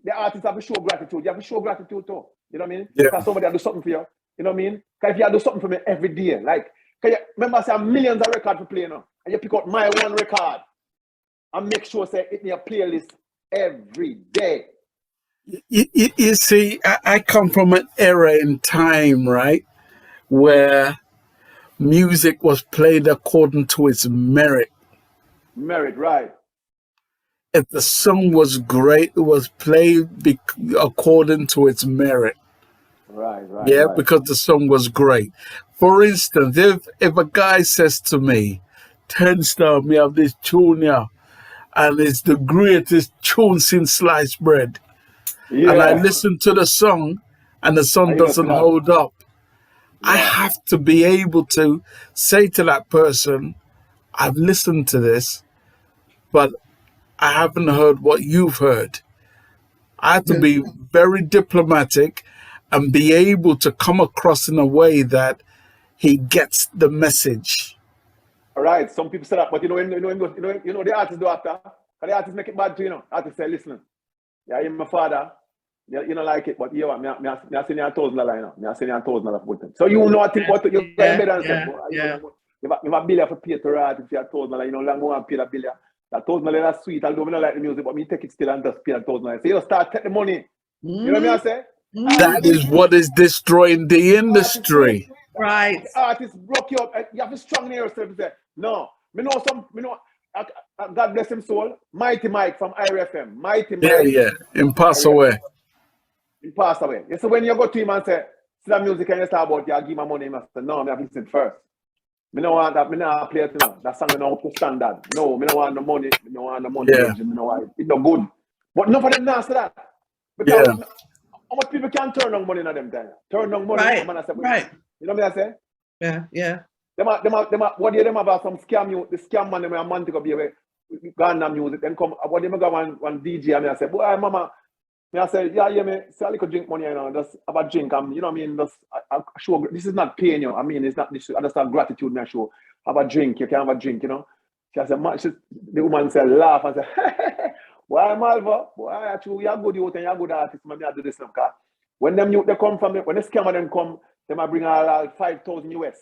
The artists have to show gratitude. You have to show gratitude too. You know what I mean? Yeah. Because somebody have to do something for you. You know what I mean? Because if you have to do something for me every day, like, can you remember I say millions of records to play now, and you pick out my one record and make sure say it in your playlist every day. You see, I come from an era in time, right, where music was played according to its merit. Merit, right. If the song was great, it was played according to its merit. Right. Yeah, right. because the song was great. For instance, if a guy says to me, 10 star, me have this tune here, and it's the greatest tune since sliced bread. Yeah. And I listen to the song, and the song doesn't hold up. Yeah. I have to be able to say to that person, I've listened to this, but I haven't heard what you've heard. I have to be very diplomatic and be able to come across in a way that he gets the message. All right. Some people say that, but you know the artists do after. The artists make it bad too, you know. Artists say, listen, yeah, I'm my father. You don't like it, but you know, I send you $1,000, you know. I send you $1,000 for putting. So you know I think what you can better and say, you have a billion for pay to write if you have $1,000, you know, long more and pay that billion. That $1,000 is sweet, although I don't like the music, but me take it still and just pay that $1,000. So you start take the money. You know what I say? That is what is destroying the industry. Right. The artist broke you up. You have to strong in yourself and say, no. God bless him soul. Mighty Mike from IRFM. Mighty Mike. Yeah. Him pass away. He passed away. You see, when you go to him and say, see that music and you start about, you give my money, he must say, no, I have to listen first. I don't want that, I don't play it, you know. That song is not up to standard. No, I don't want the money. I don't want the money. Yeah. It's not good. But none of them not say that. Because how much people can turn on money in them time? Turn on money. Right. You know what I say? Yeah. What do you them about some scam? The scam man, them a man to go be away. Ghana music. Then come, what do you go one DJ and I say, boy, mama. I say, me, say a little drink money, you know, just have a drink. You know what I mean? Just I show, this is not paying you. I mean, it's not this. I understand gratitude. Me I show, have a drink. You can have a drink, you know. She said, the woman said, laugh and say, why Malvo? Boy, actually, you're good youth and you're good artist. Man, I do this now. When them youth they come from me, when the scammer them come, they might bring all 5,000 US.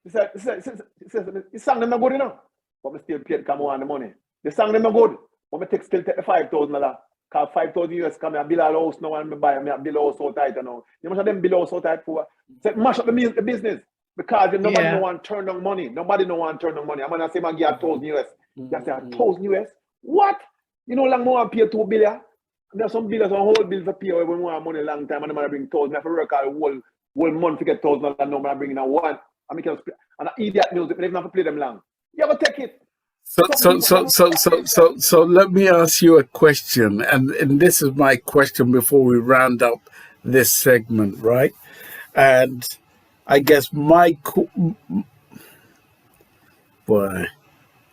He said, the song them not good enough, but me still paid come on the money. The song them not good, but me still take the $5,000. Because 5,000 US come and build a house now and me buy me build a house so tight now. You must have them build a house so tight for. So mash up the business. Because nobody no want to turn down money. Nobody no want to turn down money. I'm gonna say my gear $1,000 US. You say $1,000 US? What? You know, long more pay $2 billion. There's some bills, some whole bills to pay when we want money long time, and I'm gonna bring 1,000. I have to work out whole month to get $1,000. And now I'm bringing a one. I make and an idiot music. They don't have to play them long. You ever take it? So let me ask you a question, and this is my question before we round up this segment, right? And I guess boy,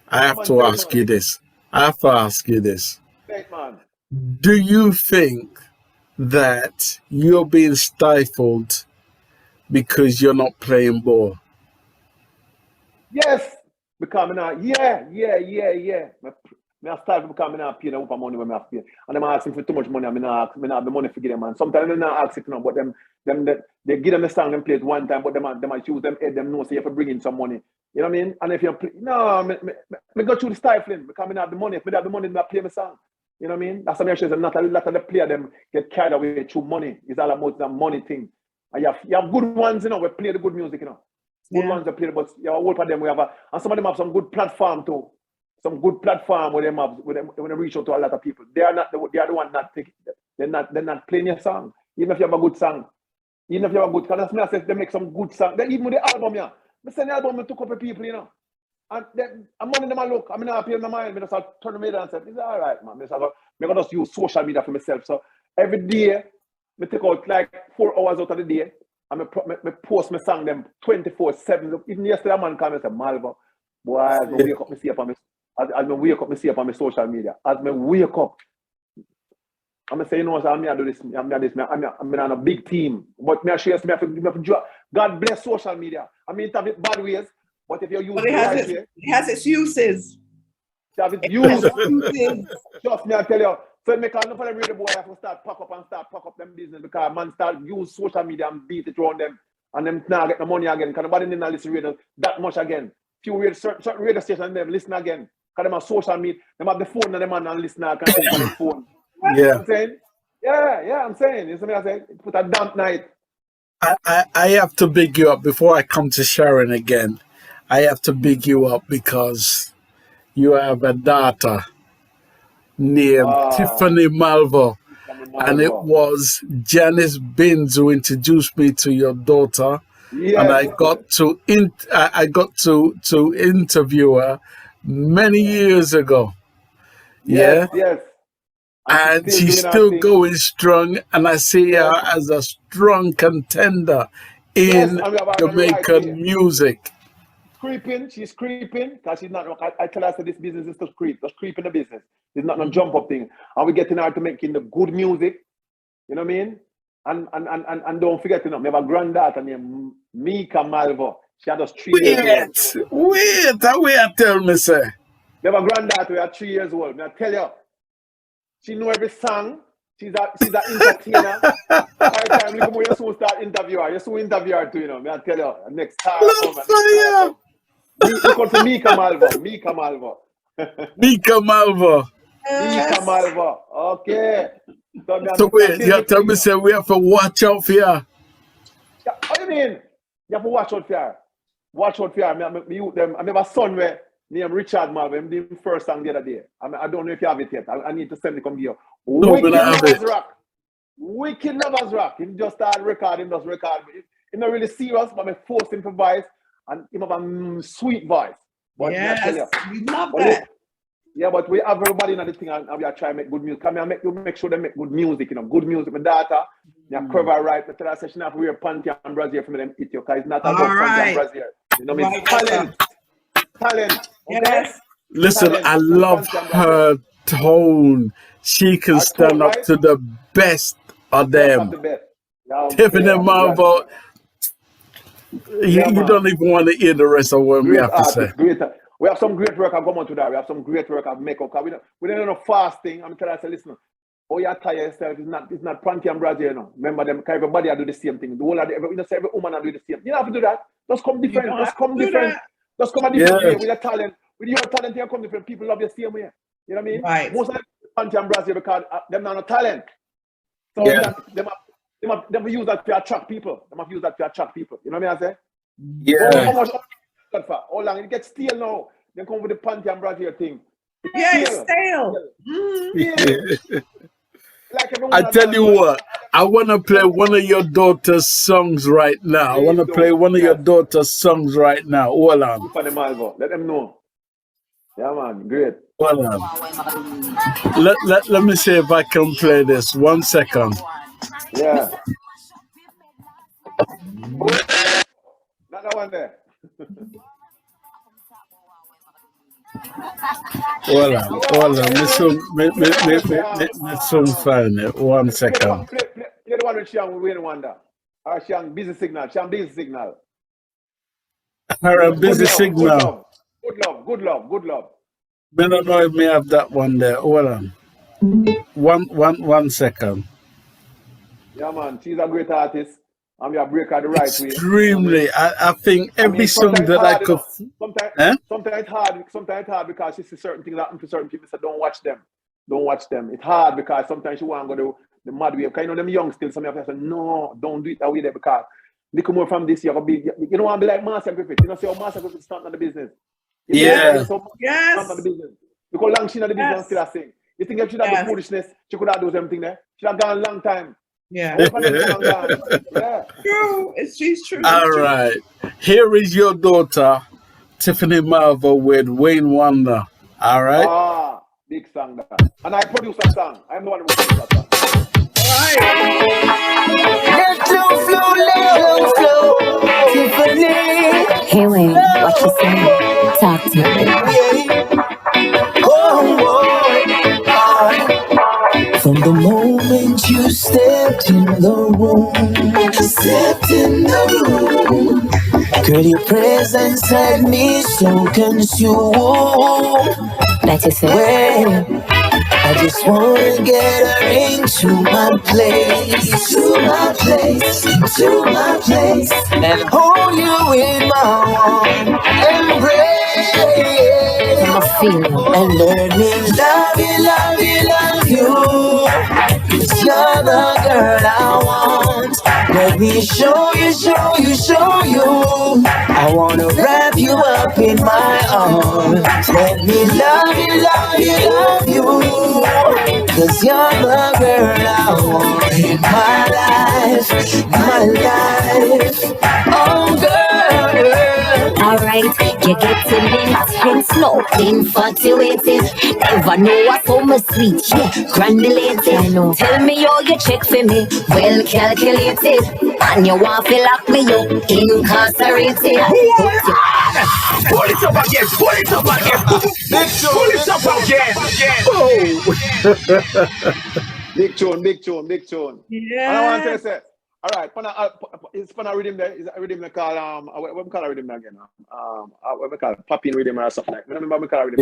I have to ask you this. Do you think that you're being stifled because you're not playing ball? Yes, because I'm not. Yeah. I start because I'm not paying the money when I pay, and I'm asking for too much money. I'm not have the money to give them, man. Sometimes I'm not asking for, but they give them the song and play it one time, but they might use them head them know so you have to bring in some money. You know what I mean? And if you me go through the stifling because I have the money. If I have the money, I play my song. You know what I mean? That's what I'm saying. Not a lot of the player them get carried away through money. It's all about the money thing. And you have good ones, you know, we play the good music, you know. Good ones that play, but you have a whole of them we have and some of them have some good platform too. Some good platform where them have when they reach out to a lot of people. They are the one not taking. They're not playing your song. Even if you have a good song, even if you have a good, because that's me I said they make some good song. Then even with the album, yeah. I send the album to a couple of people, you know. And then I'm money them a look. I'm not paying the mind. I just turn the media and say, it's all right, man. I'm gonna just use social media for myself. So every day, I take out like 4 hours out of the day. And I post my song them 24/7. Even yesterday, a man called me and said, Malvo, boy, as I wake up, I see up on my social media. As I wake up, I'm say, you know, I'm here do this. I'm on a big team. But me share me have to God bless social media. I mean, it have it bad ways, but if you use it right here, it has its uses. It have its uses. Trust me, I tell you. So make enough of them radio boy have to start pack up them business because man start use social media and beat it around them and them now get the money again. Because nobody didn't listen to radio that much again. Few radio certain radio stations them listen again. Because them have social media, them have the phone and them and listen and can think on the phone. Yeah. You know what I'm saying? Yeah, I'm saying. You see me I say? Put a damp night. I have to big you up before I come to Sharon again. I have to big you up because you have a daughter named Tiffany Malvo, and it was Janice Binns who introduced me to your daughter, and I got to interview her many years ago. Yes. And she's still going strong, and I see her as a strong contender in Jamaican music. She's creeping, because she's not. I tell her that this business is just creep in the business. It's not no jump up thing, and we're getting her to making the good music. You know what I mean? And don't forget, you know, we have a granddaughter named Mika Malvo. She had us 3 years old. Wait, tell me, sir. We have a granddaughter. We are 3 years old. I tell you, she know every song. She's an entertainer. Every time you soon start interview her. You soon interview her too, you know. I tell you, next time. Look out for Mika Malvo. Mika Malvo. Okay. So wait, you tell me, say we have to watch out for her. Yeah, what do you mean? You have to watch out for her. Watch out for her. I have a son where named Richard Malvo. I'm doing first song the other day. I don't know if you have it yet. I need to send it come here. Wicked Lovers Rock. He just started recording, He's not really serious, but I force him to voice, and he have a sweet voice. But yes, we love that. Yeah, but we have everybody in the thing, and we are trying to make good music. Come here, make sure they make good music, you know, good music. My daughter, cover right, but tell her she have to wear panty and brassiere for me them eat you, because it's not about panty and brassiere. You know what I mean? Talent. Okay? Yes. Listen, I love her tone. She can stand up to the best of them. Tiffany Malvo, you don't even want to hear the rest of what we have to say. We have some great work. I've gone on to that. We have some great work I've make up. We don't know fasting. I'm telling you, listen. Oh, you're tired yourself. It's not panty and brassiere, you know. Remember them. Everybody do the same thing. The whole of every woman do the same. You don't have to do that. Just come different. Just come different. Just come a different way with your talent. With your talent, you come different. People love you the same way. You know what I mean? Right. Most of them panty and brassiere because them not no talent. So them use that to attract people. Them have used that to attract people. You know what I mean? I say. Yeah. How much for? How long? It gets stale now. Then come with the panty and brazier thing. Yeah, it's stale. Like I tell you what, I want to play one of your daughter's songs right now. I want to play one of your daughter's songs right now. Hold on. Anthony Malvo. Let them know. Yeah, man. Great. Hold on. Let me see if I can play this. 1 second. Yeah. Not that one there. Hold on. Me soon find it. 1 second. Play the one with Shang Wayne Wonder. Or Shang Busy Signal. Shang Busy Signal. Her busy signal. Good love. I don't know if me have that one there. Hold on. 1 second. Yeah, man. She's a great artist. And we are break her the right way. Extremely. I think every song that I could. Sometimes it's hard. Sometimes it's hard because she sees certain things happen to certain people. So don't watch them. It's hard because sometimes you want to go the mad way. Because you know them young still. Some people say no, don't do it that way there because look more from this. You don't want to be like Master Griffith. You know, see how Master Griffith starting the business. Yes. The business. Because long she in the business still a sing. You think if she had the foolishness, she could have done everything there. She have gone a long time. Yeah. True. She's true. All right. Here is your daughter, Tiffany Malvo with Wayne Wonder. All right. Ah, big song that. And I produce that song. I'm the one who produced that song. Let flow, Tiffany. Hey Wayne, what you saying? Talk to me. From the moment you stepped in the room, girl, your presence had me so consumed. That you say. Well, I just wanna get her into my place, and hold you in my warm embrace, and let me love you. 'Cause you're the girl I want. Let me show you. I wanna wrap you up in my arms. Let me love you. 'Cause you're the girl I want in my life. Oh girl. Alright, you getting intense, no infatuated. Never know what's so much sweet, yeah, granulated. Tell me how you check for me, well calculated. And you want to lock me up, incarcerated. Pull it up again. Big tune. Yeah. And I want to say, all right, it's fun rhythm there. Is a rhythm they call what we call a rhythm again? What we call it? Popping rhythm or something like. I remember we call a rhythm.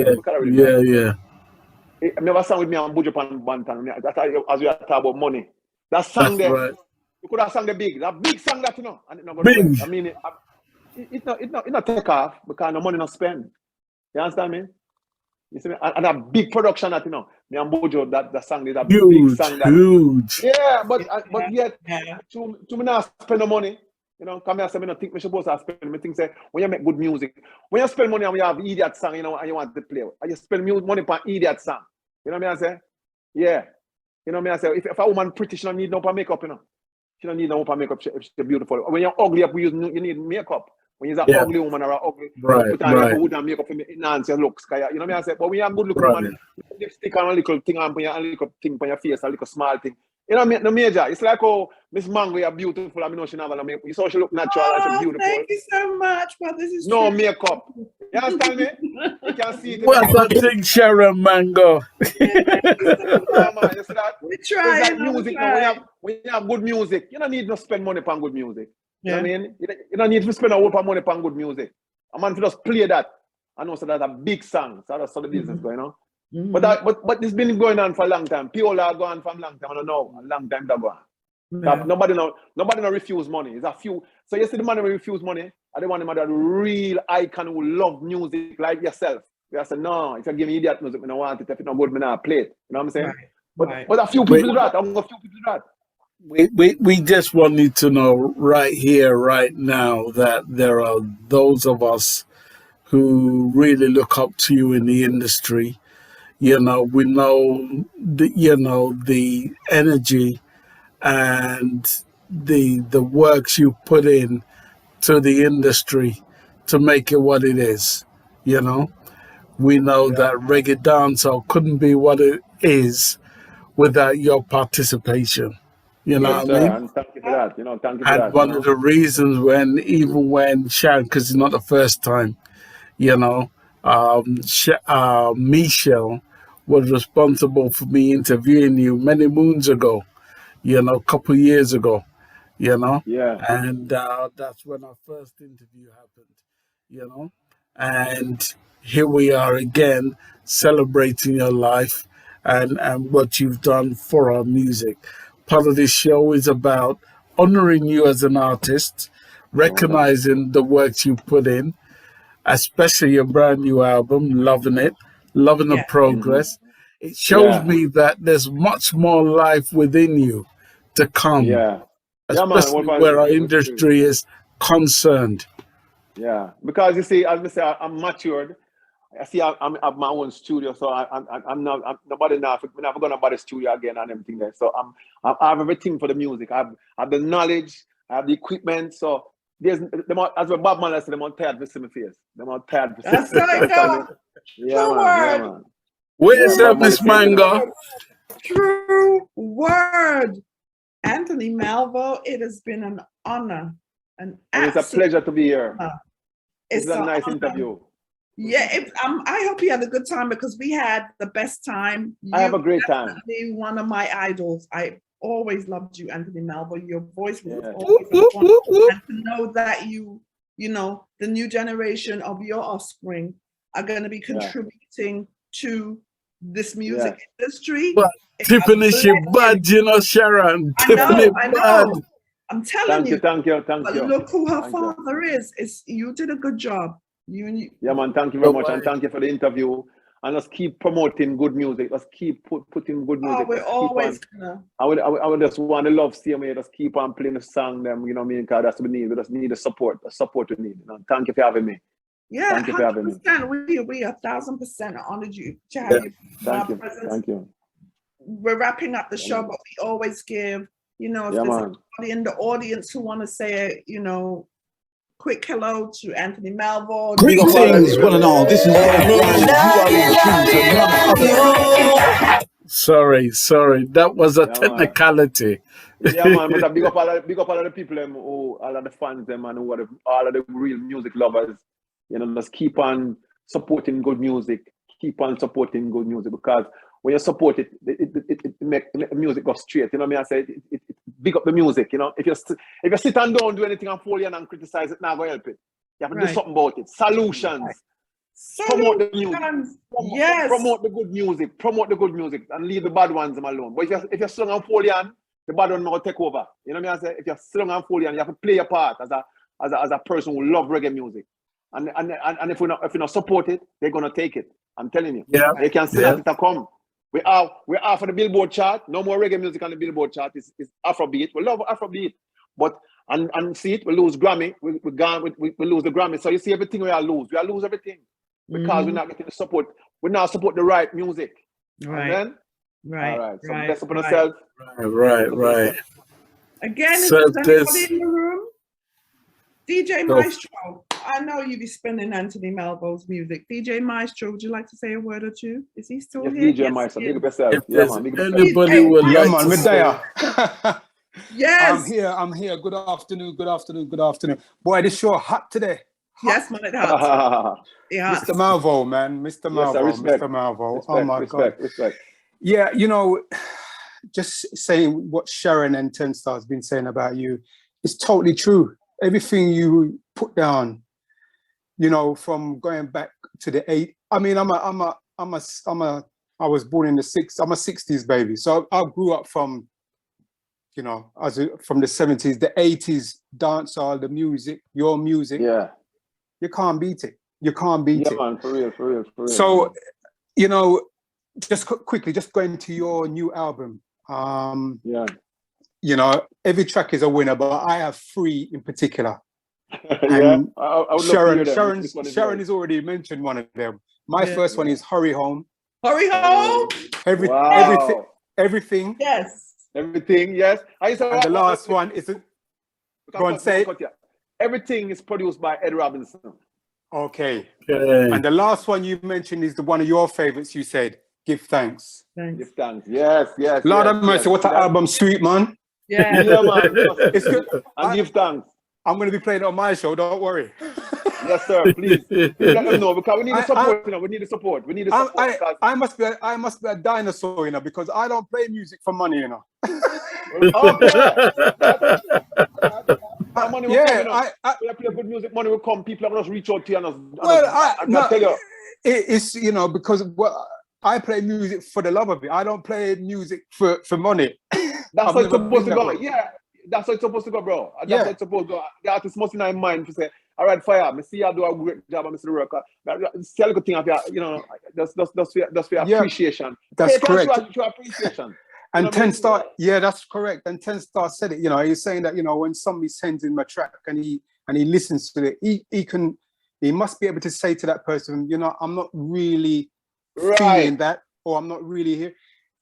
Yeah. I remember a song with me on Buju Banton. That's as we talk about money. That song there. Right. You could have sung the big. That big song that you know. And it not big. I mean it not take off because no money not spend. You understand me? You see me? And a big production that you know. Me and Buju, that song is a big song. Huge. Yeah, but yet to me not spend the money. You know, come here, say me not think me supposed to spend. Me think say when you make good music, when you spend money and you have idiot song, you know, and you want to play, and you spend money on idiot song. You know what I say? Yeah. You know what I say? If a woman pretty, she don't need no makeup, you know. She don't need no makeup. She's beautiful. When you're ugly, you need makeup. When you're an ugly woman or an ugly, put on your makeup to enhance your looks. You know what I say? But when you're a good looking woman, you stick on a little thing on your face, a little small thing. You know, no major. It's like, oh, Miss Mango, you're beautiful. I mean, no, she never makeup. You saw she look natural. She's beautiful. Thank you so much, but this is no true. makeup. You understand me? You can see it. What's that thing, Sharon Mango? You see that? We try. It's like music. When you have good music, you don't need to spend money on good music. You know what I mean? You don't need to spend a whole lot of money on good music. A man just play that. I know so that's a big song. So that's how the business going on. But this been going on for a long time. Piola go on for a long time. I don't know. A long time to go on. Nobody no refuse money. It's a few. So you see the man who refuse money, I don't want him that real icon who love music like yourself. You say, no, if you give me idiot music, I don't want it. If it's not good, I not play it. You know what I'm saying? But a few people do that. I'm a few people do that. We just want you to know right here, right now, that there are those of us who really look up to you in the industry. You know, we know the energy and the works you put in to the industry to make it what it is. You know, we know that reggae dancehall couldn't be what it is without your participation. You know Yes, what I sir. mean? And thank you for that. Thank you for And that. one of the reasons even when Sharon, because it's not the first time, you know, Michelle was responsible for me interviewing you many moons ago, you know, a couple of years ago, you know, Yeah. and that's when our first interview happened, you know, and here we are again celebrating your life and what you've done for our music. Part of this show is about honoring you as an artist, recognizing the works you put in, especially your brand new album, loving it, loving the Yeah. progress. It shows Yeah. me that there's much more life within you to come, Yeah. Yeah, man. especially where our industry is concerned. Yeah. Because you see, as I say, I'm matured. I see, I'm at my own studio, so I'm not. Nobody now. We're never gonna buy the studio again and everything there. So I have everything for the music. I have the knowledge. I have the equipment. So there's as a Bob Marley said, them on tired to see my face. Them on tired to see. That's how it goes. Yeah, True man. Yeah, word. man. Where's Yeah, that, Miss Mango? True word. Anthony Malvo, it has been an honor. And it's a pleasure to be here. It's a nice interview. Yeah, I hope you had a good time because we had the best time. I have a great time. One of my idols. I always loved you, Anthony Malvo. Your voice was always wonderful. And to know that you know, the new generation of your offspring are going to be contributing to this music industry. But Tiffany, she bad, you know, Sharon. Tiffany bad. I'm telling you. Thank you. But look who her father is. You did a good job. Yeah, man. Thank you very much, and thank you for the interview. And let's keep promoting good music. Let's keep putting good music. Oh, we're always gonna. I would just want to love see me. Just keep on playing the song, them. You know what I mean? Because that's what we need. We just need the support. The support we need. You know? Thank you for having me. Yeah, thank you for having me. We 1,000% honored you to have you. Thank you. We're wrapping up the show, but we always give. You know, if there's anybody in the audience who want to say, you know, quick hello to Anthony Malvo. Greetings, one and all. This is Sorry. That was a technicality. Yeah, man. But big up all of the people, all of the fans, them, and all of the real music lovers. You know, just keep on supporting good music. Keep on supporting good music because when you support it, it make music go straight. You know what I mean? I say it big up the music. You know, if you sit and don't do anything and fall in and criticize it, not gonna help it. You have to do something about it. Solutions. Promote the music. Promote the good music. Promote the good music and leave the bad ones alone. But if you're strong and fall in, the bad one will take over. You know what I mean? I say if you're strong and fall in, you have to play your part as a person who love reggae music. And if we not support it, they're gonna take it. I'm telling you. Yeah. They can see that it come. We're out for the Billboard chart. No more reggae music on the Billboard chart. It's Afrobeat. We love Afrobeat, but and see it, we lose Grammy. We lose the Grammy. So you see everything we lose. We lose everything because we're not getting the support. We're not support the right music. Right. Then? Right. All right. So bless up on yourself. Right. Again, so is there anybody in the room? DJ Maestro, I know you be spinning Anthony Malvo's music. DJ Maestro, would you like to say a word or two? Is he still here? DJ Maestro, big up yourself. Anybody would like to say. Yes. I'm here. Good afternoon. Boy, this show hot today. Yes, man, it hot. Yeah. Mr. Malvo, man. Mr. Malvo. Yes, Mr. Malvo. Oh my God. Respect. Yeah, you know, just saying what Sharon and Ten Star's been saying about you is totally true. Everything you put down, you know, from going back to the 80s. I mean, I was born in the 60s. I'm a 60s baby. So I grew up from, you know, from the 70s, the 80s, dancehall, the music, your music. Yeah. You can't beat it. You can't beat it. Yeah, man, for real. So, you know, just quickly, just going to your new album. you know, every track is a winner, but I have 3 in particular. Yeah, I would love to hear them. Sharon has already mentioned one of them. My first one is Hurry Home. Hurry Home. Everything. Yes. Everything. Yes. And the last one is go on, say it. Everything is produced by Ed Robinson. Okay. And the last one you mentioned is one of your favorites. You said, Give Thanks. Give Thanks. Yes. Lord have mercy, what an album, sweet, man. Yeah. Yeah, man. It's good. And Give Thanks. I'm going to be playing it on my show, don't worry. Yes, sir. Please let them know, because we need the support. We need the support. We need the support. I must be a dinosaur, you know, because I don't play music for money, you know. Money will come, you know. We play good music, money will come. People are just reach out to you. I tell you. It's, you know, because I play music for the love of it. I don't play music for money. That's how it's supposed to go. Yeah, that's how it's supposed to go, bro. That's how it's supposed to go. The artist must in mind to say, all right, fire. I see you do a great job, Mr. Worker. Still a good thing of your, you know, that's for appreciation. That's correct. To appreciation. And 10 Star, yeah, that's correct. And 10 Star said it, you know, he's saying that, you know, when somebody sends him a track and he listens to it, he must be able to say to that person, you know, I'm not really feeling that, or I'm not really here.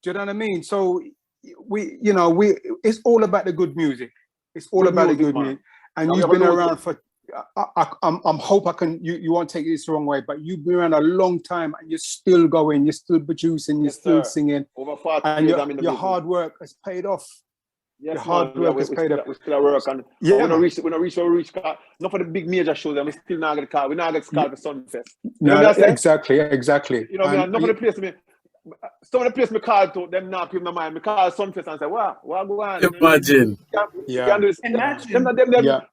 Do you know what I mean? So it's all about the good music. It's all about the good music. And you've been around for, I'm hope I can, you won't take this the wrong way, but you've been around a long time and you're still going, you're still producing, you're still singing. Over 40 and years, your hard work has paid off. Yes, your hard work has paid off. We still at work, and we're not reach not for the big major shows, and we still not get called. We not get called for Sunfest. No, exactly. You know, not for the place me. Some of the place me call to them now people in my mind. Me call Sunfest and say, what go on? Imagine.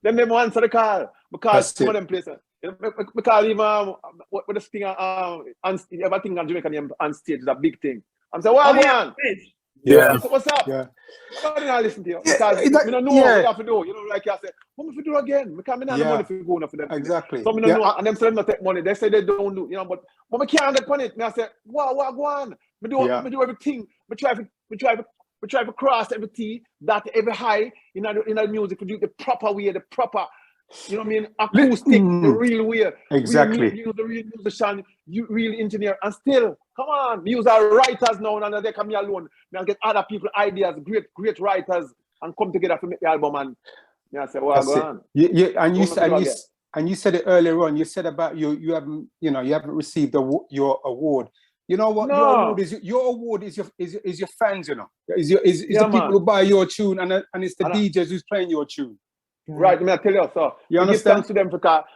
Them answer the call. Because some of them places. Me call even what the thing everything on Jamaica on stage is a big thing. I'm saying, what go on? Yeah. What's up? Yeah. Nobody not listen to you. Because we don't know what we have to do. You know, like you say, what if we do again? We can't have money for going for them. Exactly. So we don't know, and them say them not take money. They say they don't do, you know, but we can't get money. Me I say, what go on? We do everything. We try to cross every T, that every high in the music. We do it the proper way, the proper. You know what I mean? Acoustic, the real way. Exactly. Use the real musician, you real engineer, and still, come on, we use our writers now, and they come here alone. I'll get other people ideas, great writers, and come together to make the album. And I say, well, go on. And you said it earlier on. You said about you haven't received your award. You know what? No. Your award is your fans. You know, is the people who buy your tune, and it's the DJs who's playing your tune. Right, I tell you, so you we give thanks to them thanks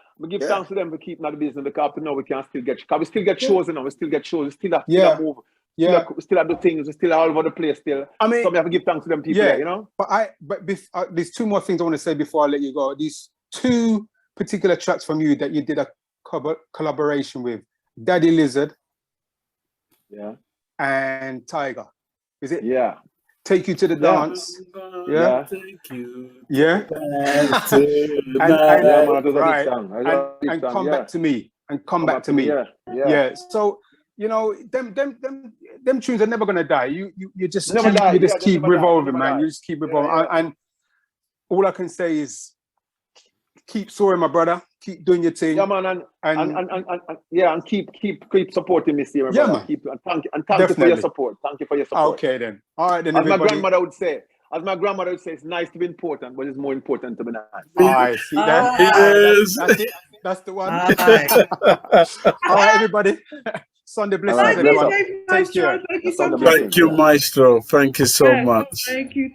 to them for keeping the business, because up to now we can still get, because we still get shows, you know, we still still have move, we still have the things, we still all over the place still. I mean, so we have to give thanks to them people, you know. But there's 2 more things I want to say before I let you go. These 2 particular tracks from you that you did a collaboration with Daddy Lizard, and Tiger. Is it? Yeah. Take You to the Dance. Yeah. Thank you. Yeah. And Come Back to Me. And Come Back to Me. Yeah. So, you know, them tunes are never gonna die. You just keep revolving, man. You just keep revolving. And all I can say is keep soaring, my brother. Keep doing your thing. Yeah, man, and keep supporting me, man. Yeah, man. Thank you for your support. Thank you for your support. Okay, then. All right, then. As my grandmother would say, it's nice to be important, but it's more important to be nice. I see that. That's it. That's the one. All right, everybody. Sunday blessings, everyone. Take care. Thank you so much. Thank you, Maestro. Thank you so much. Thank you.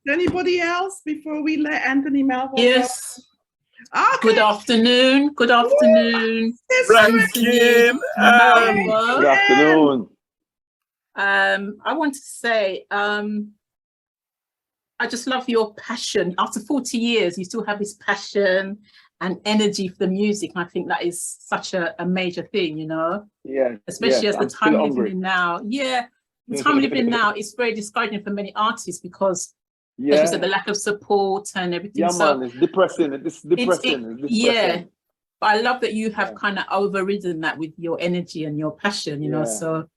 Anybody else before we let Anthony Malvo go? Yes. Okay. Good afternoon. Ranking. Good afternoon. I want to say, I just love your passion. After 40 years, you still have this passion and energy for the music. And I think that is such a major thing, you know? Yeah. Especially as the time we're living in now. Yeah. The time we're living in now is very discouraging for many artists because as you said, the lack of support and everything. Yeah, so man, it's depressing. It's depressing. Yeah. But I love that you have kind of overridden that with your energy and your passion, you know, so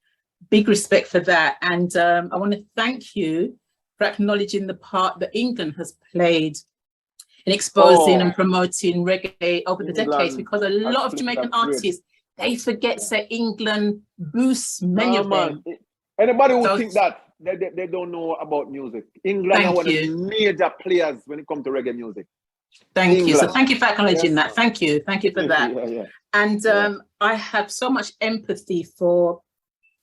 big respect for that. And I want to thank you for acknowledging the part that England has played in exposing and promoting reggae over the decades, because a lot of Jamaican artists, they forget that England boosts many of them. Anybody who think that they don't know about music. England are one of the major players when it comes to reggae music. Thank you. So thank you for acknowledging that. Thank you. Thank you for that. And I have so much empathy for,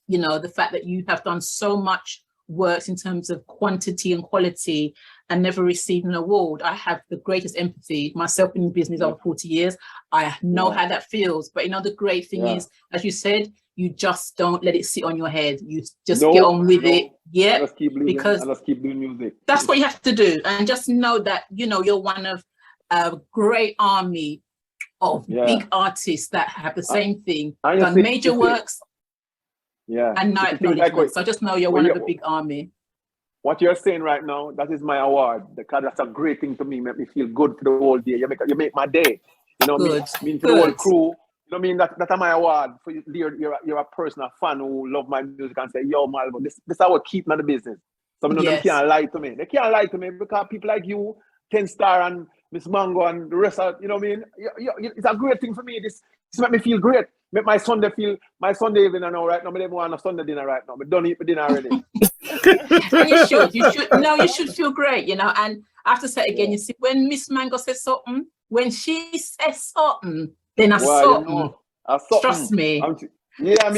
you know, the fact that you have done so much work in terms of quantity and quality and never received an award. I have the greatest empathy myself in business over 40 years. I know how that feels. But you know, the great thing is, as you said, you just don't let it sit on your head. You just get on with it. Yeah, because let's keep doing music. That's what you have to do. And just know that, you know, you're one of a great army of big artists that have the same thing, done major works and now acknowledgement. So just know you're one of a big army. What you're saying right now, that is my award, because that's a great thing to me. Make me feel good for the whole day. You make my day. You know what I mean? For the whole crew. You know what I mean? That's my award for you. You're a person, a fan who love my music and say, yo, Malvo, this is how I keep me in the business. Some of them can't lie to me. They can't lie to me because people like you, 10 Star and Miss Mango and the rest of, you know what I mean? It's a great thing for me. This make me feel great. Make my Sunday evening now right now. I don't want a Sunday dinner right now. But don't eat my dinner already. And you should feel great, you know. And I have to say it again, you see, when Miss Mango says something, when she says something, then I something. Trust me. I mean,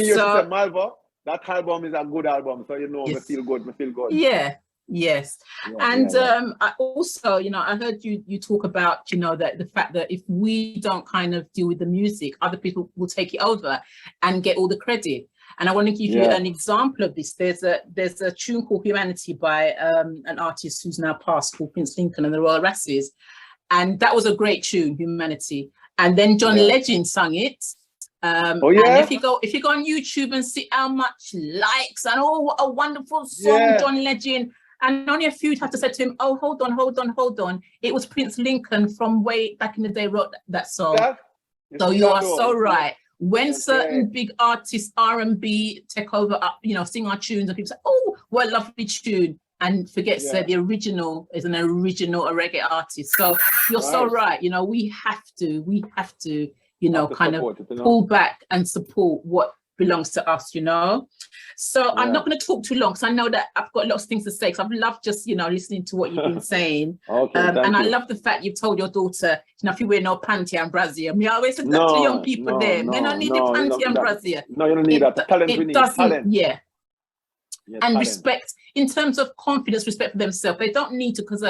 you said Malvo, that album is a good album. So, you know, I feel good. Yeah. Yes. I also, you know, I heard you talk about, you know, that the fact that if we don't kind of deal with the music, other people will take it over and get all the credit. And I want to give you an example of this. There's a tune called Humanity by an artist who's now passed called Prince Lincoln and the Royal Rasses. And that was a great tune, Humanity. And then John Legend sung it. And if you go on YouTube and see how much likes and what a wonderful song John Legend. And only a few have to say to him, oh, hold on. It was Prince Lincoln from way back in the day wrote that song. So you are so right. When certain big artists, R&B, take over, you know, sing our tunes and people say, oh, what a lovely tune. And forget the original is a reggae artist. So you're so right. You know, we have to, you know, kind of pull back and support what belongs to us, you know. So I'm not going to talk too long because I know that I've got lots of things to say. So I've loved just, you know, listening to what you've been saying. And I love the fact you've told your daughter, you know, if you wear no panty and brassiere. Me always say that to young people there. They don't need the panty and brassiere. No, you don't need that. Talent, doesn't, and respect in terms of confidence, respect for themselves. They don't need to, because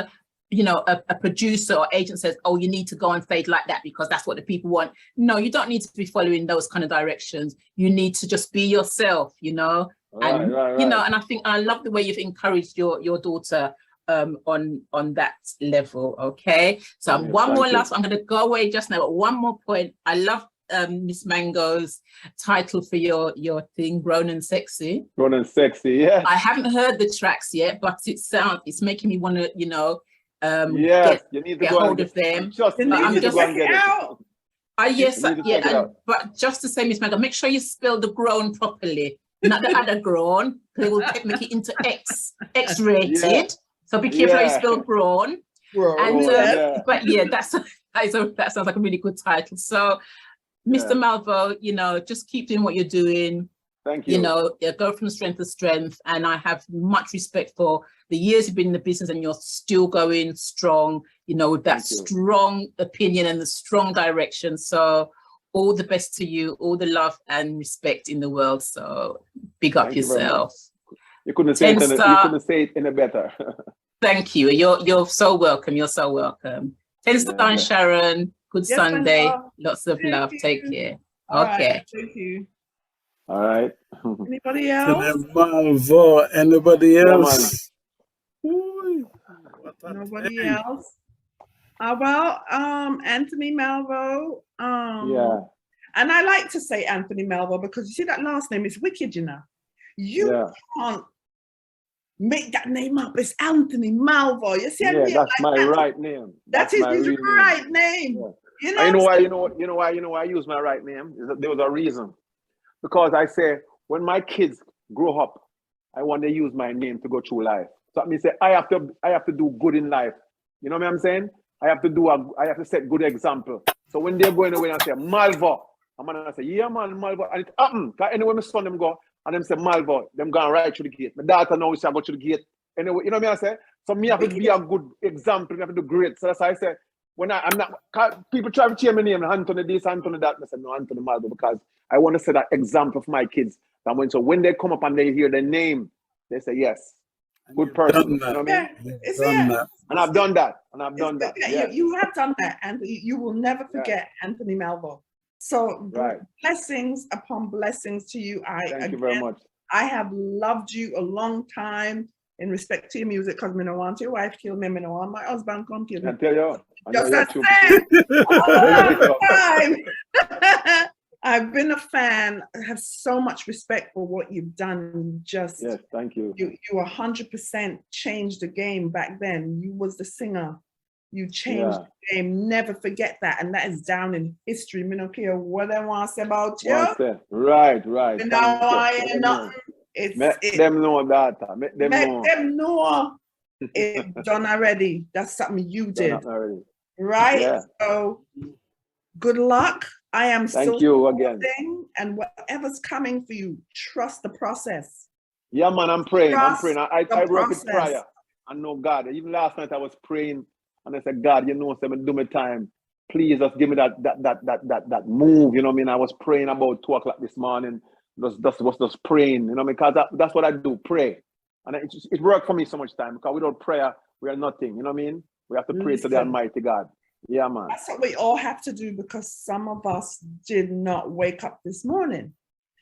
you know, a producer or agent says, oh, you need to go on stage like that because that's what the people want. No, you don't need to be following those kind of directions. You need to just be yourself, you know. You know, and I think I love the way you've encouraged your daughter on that level. Okay, so one more last. I'm going to go away just now, but one more point. I love Miss Mango's title for your thing, Grown and Sexy. Grown and Sexy, yeah. I haven't heard the tracks yet, but it's making me want to, you know, you need to get hold of them. I'm just check it out. But just to say, Miss Mango, make sure you spell the grown properly, not the other grown, because it will make it into X-rated. So be careful how you spell grown. But yeah, that sounds like a really good title. So, Mr. Malvo, you know, just keep doing what you're doing. Thank you. You know, go from strength to strength. And I have much respect for the years you've been in the business and you're still going strong, you know, with that strong opinion and the strong direction. So all the best to you, all the love and respect in the world. So big up yourself. You couldn't say it any better. Thank you. You're so welcome. You're so welcome. 10 Star and Sharon, good Sunday. Lots of love. Take care. Okay. Thank you. All right. Anybody else? Anybody else? Nobody else. Well, Anthony Malvo. And I like to say Anthony Malvo because you see that last name is wicked, you know. You can't make that name up. It's Anthony Malvo. You see, that's my right name. That is his right name. Yeah. You know why I use my right name? There was a reason. Because I say when my kids grow up, I want to use my name to go through life. So that means say I have to do good in life. You know what I'm saying? I have to set good example. So when they're going away and say Malvo, I'm gonna say, yeah man, Malvo, and it happen. Cause anyway, my son them go and them say Malvo, them going right through the gate. My daughter now she go through the gate. Anyway, you know what I say? So me have to be a good example, me have to do great. So that's why I say when I'm not, people try to change my name, Anthony this, Anthony that. I say no, Anthony Malvo, because I want to set that example for my kids. That when they come up and they hear the name, they say yes, good person. You know what I mean? And I've done that. And I've done that. Yeah. You have done that, and you will never forget Anthony Malvo. So blessings upon blessings to you. Thank you very much. I have loved you a long time in respect to your music, because I don't want your wife kill me, I don't want my husband come kill me. I tell you, just that time. I've been a fan. I have so much respect for what you've done. Yes, thank you. You 100% changed the game back then. You was the singer. You changed the game. Never forget that. And that is down in history. I don't care what I want to say about you. Right. And now I ain't nothing. Make them know that. Make them know it's done already. That's something you did. Right? Yeah. So good luck. I am Thank you again. And whatever's coming for you, trust the process. Yeah, man, I'm praying. Trust I work with prayer. I know God. Even last night I was praying and I said, God, you know, do my time. Please just give me that move. You know what I mean? I was praying about 2 o'clock this morning. Just praying, you know, because that's what I do, pray. And it worked for me so much time, because without prayer, we are nothing. You know what I mean? We have to pray to the Almighty God. Yeah, man. That's what we all have to do, because some of us did not wake up this morning.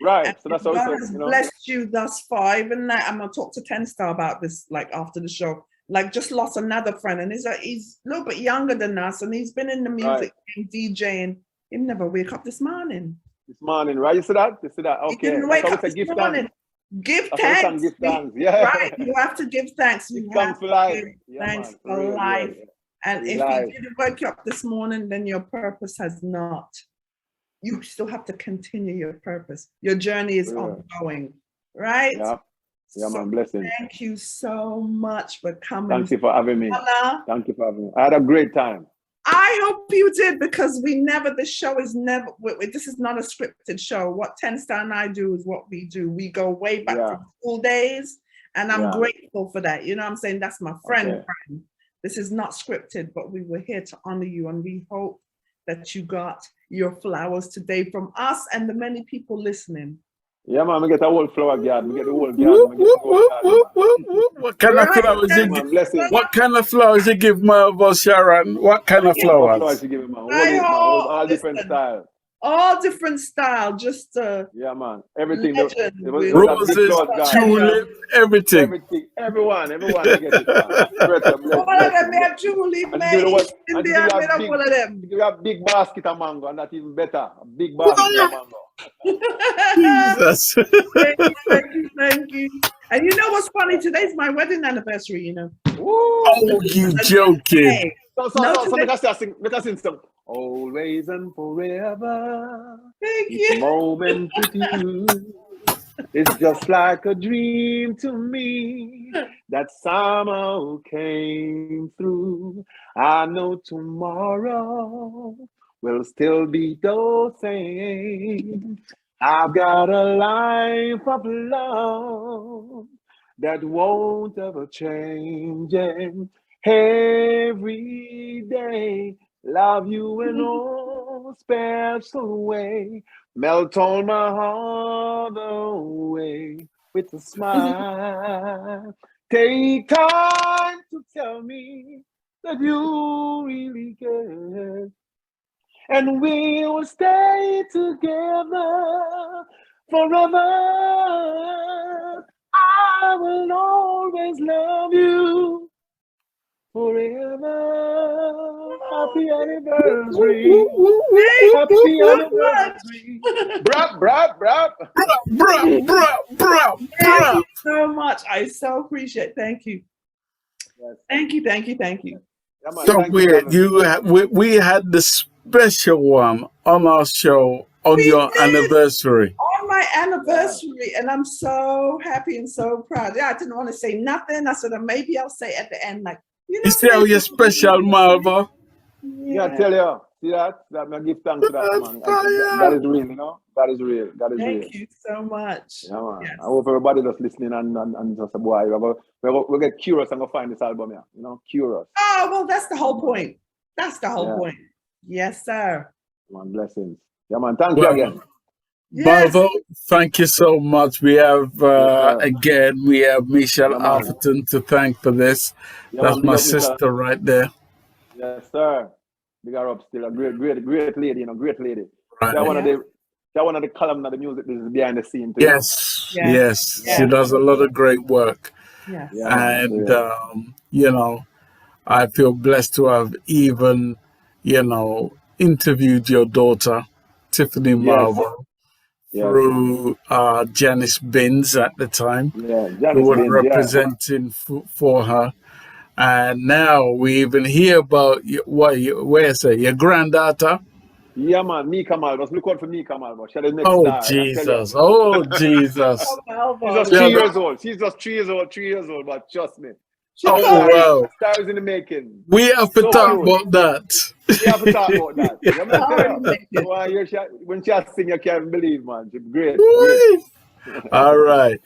Right. And so that's God also, has blessed you thus far. Even now, I'm gonna talk to 10 Star about this, like after the show. Like, just lost another friend, and he's a little bit younger than us, and he's been in the music DJing. He never wake up this morning. Right? You see that? Okay. He didn't wake up this morning. Give thanks. Yeah. Right. You have to give thanks. You have to give thanks for life. And if you didn't wake up this morning, then your purpose has not. You still have to continue your purpose. Your journey is ongoing, right? Yeah, man, blessing. Thank you so much for coming. Thank you for having me. Anna. Thank you for having me. I had a great time. I hope you did, because this show is never, this is not a scripted show. What 10 Star and I do is what we do. We go way back to school days, and I'm grateful for that. You know what I'm saying? That's my friend. This is not scripted, but we were here to honor you, and we hope that you got your flowers today from us and the many people listening. Yeah, man, we get a whole flower garden. We get the whole garden. What kind of flowers you give? What kind of flowers you give Malvo, Sharon? What kind of flowers? What flowers you give him, man? All different styles. All different style, just yeah, man. Everything. Roses, tulip, everything. Everyone you get it. All of them have tulip, man. All of them. You have big basket of mango, and that's even better. A big basket of mango. Jesus. Thank you. And you know what's funny? Today's my wedding anniversary, you know. Oh, you joking. So let us sing some. Always and forever. Thank you. Each moment with you. It's just like a dream to me that somehow came through. I know tomorrow will still be the same. I've got a life of love that won't ever change. And every day, love you in no special way. Melt all my heart away with a smile. Take time to tell me that you really care. And we will stay together forever. I will always love you forever. Happy anniversary. Happy anniversary. Brap. Thank you so much. I so appreciate it. Thank you. Yes. Thank you. So we had the special one on our show on your anniversary. On my anniversary, and I'm so happy and so proud. Yeah, I didn't want to say nothing. I said, maybe I'll say at the end, like, you know. You see how you're special, Malvo? Yeah, I tell you. See that? That I give thanks to that, man. That is real, you know? That is real. That is real. Thank you so much. Yeah, man. Yes. I hope everybody just listening and just a boy. We'll get curious and go find this album here. You know, curious. Oh, well, that's the whole point. That's the whole point. Yes, sir. Man, blessings. Yeah, man. Thank you again. Yes. Malvo, thank you so much. We have again, we have Michelle Authurton to thank for this. That's my sister right there. Yes, sir. Big her up still. A great lady, you know, great lady. Right. They're one of the columns of the music business behind the scene too. Yes. She does a lot of great work. Yes. And you know, I feel blessed to have even, you know, interviewed your daughter, Tiffany Malvo, through Janice Binns at the time, who was representing for her. And now we even hear about your granddaughter. Yeah, man, Mika Malvo. Look out for Mika Malvo. She's the next star. Jesus. Oh, Jesus. She's just 3 years old. She's just 3 years old, but trust me. Wow. Stars in the making. We have to talk about that. We have to talk about that. When she sing, you can't believe, man. She's great. All right.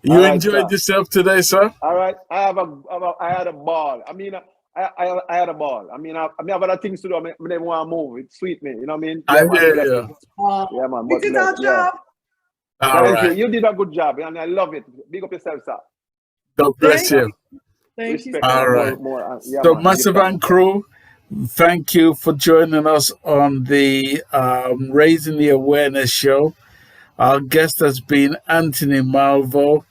You enjoyed yourself today, sir? All right. I had a ball. I mean, I had a ball. I mean, I have other things to do. I didn't want to move. It sweet me. You know what I mean? I hear you. Yeah, man. You did our job. Thank you. You did a good job, and I love it. Big up yourself, sir. God bless you. Thank you. All right. So, Massive and crew, thank you for joining us on the Raising the Awareness show. Our guest has been Anthony Malvo.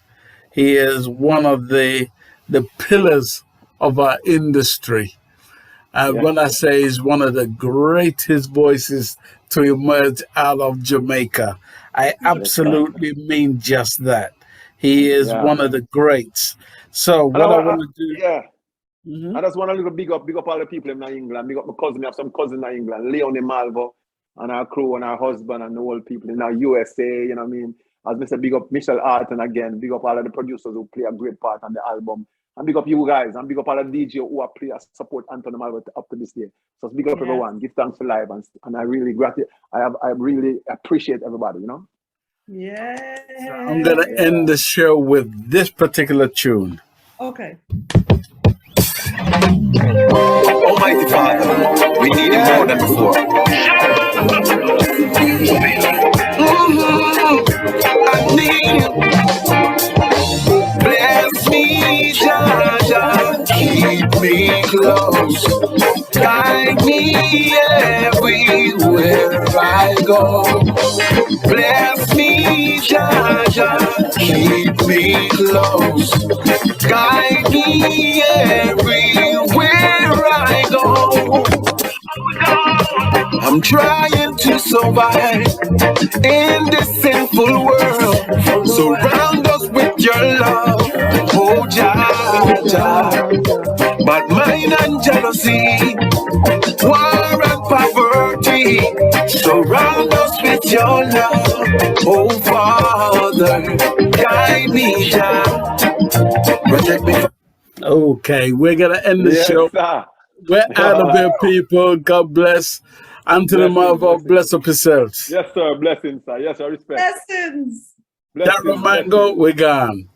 He is one of the pillars of our industry. And when I say he's one of the greatest voices to emerge out of Jamaica, I absolutely mean just that. He is one of the greats. So what I want to do... I just want to big up all the people in England. Big up my cousin. I have some cousins in England. Leonie Malvo and our crew and our husband and the whole people in our USA, you know what I mean? As I said, big up Michelle Authurton again. Big up all of the producers who play a great part on the album. And big up you guys. And big up all the DJ who are play support Anthony Malvo up to this day. So big up everyone. Give thanks for live. And I really I really appreciate everybody, you know? Yeah. So I'm going to end the show with this particular tune. Okay. Almighty Father, we need it more than before. I need you. Bless me, Jaja, keep me close. Guide me everywhere I go. Bless me, Jaja, keep me close. Guide me everywhere I go. I'm trying to survive in this sinful world. Surround us with your love, oh Jah. But mine and jealousy, war and poverty. Surround us with your love, oh Father. Guide me, Jah. Protect me. Okay, we're going to end the show. Sir. We're out of here, people. God bless. Anthony Malvo, bless up yourselves. Yes, sir. Blessings, sir. Yes, sir. Respect. Blessings. Darren Mango, we're gone.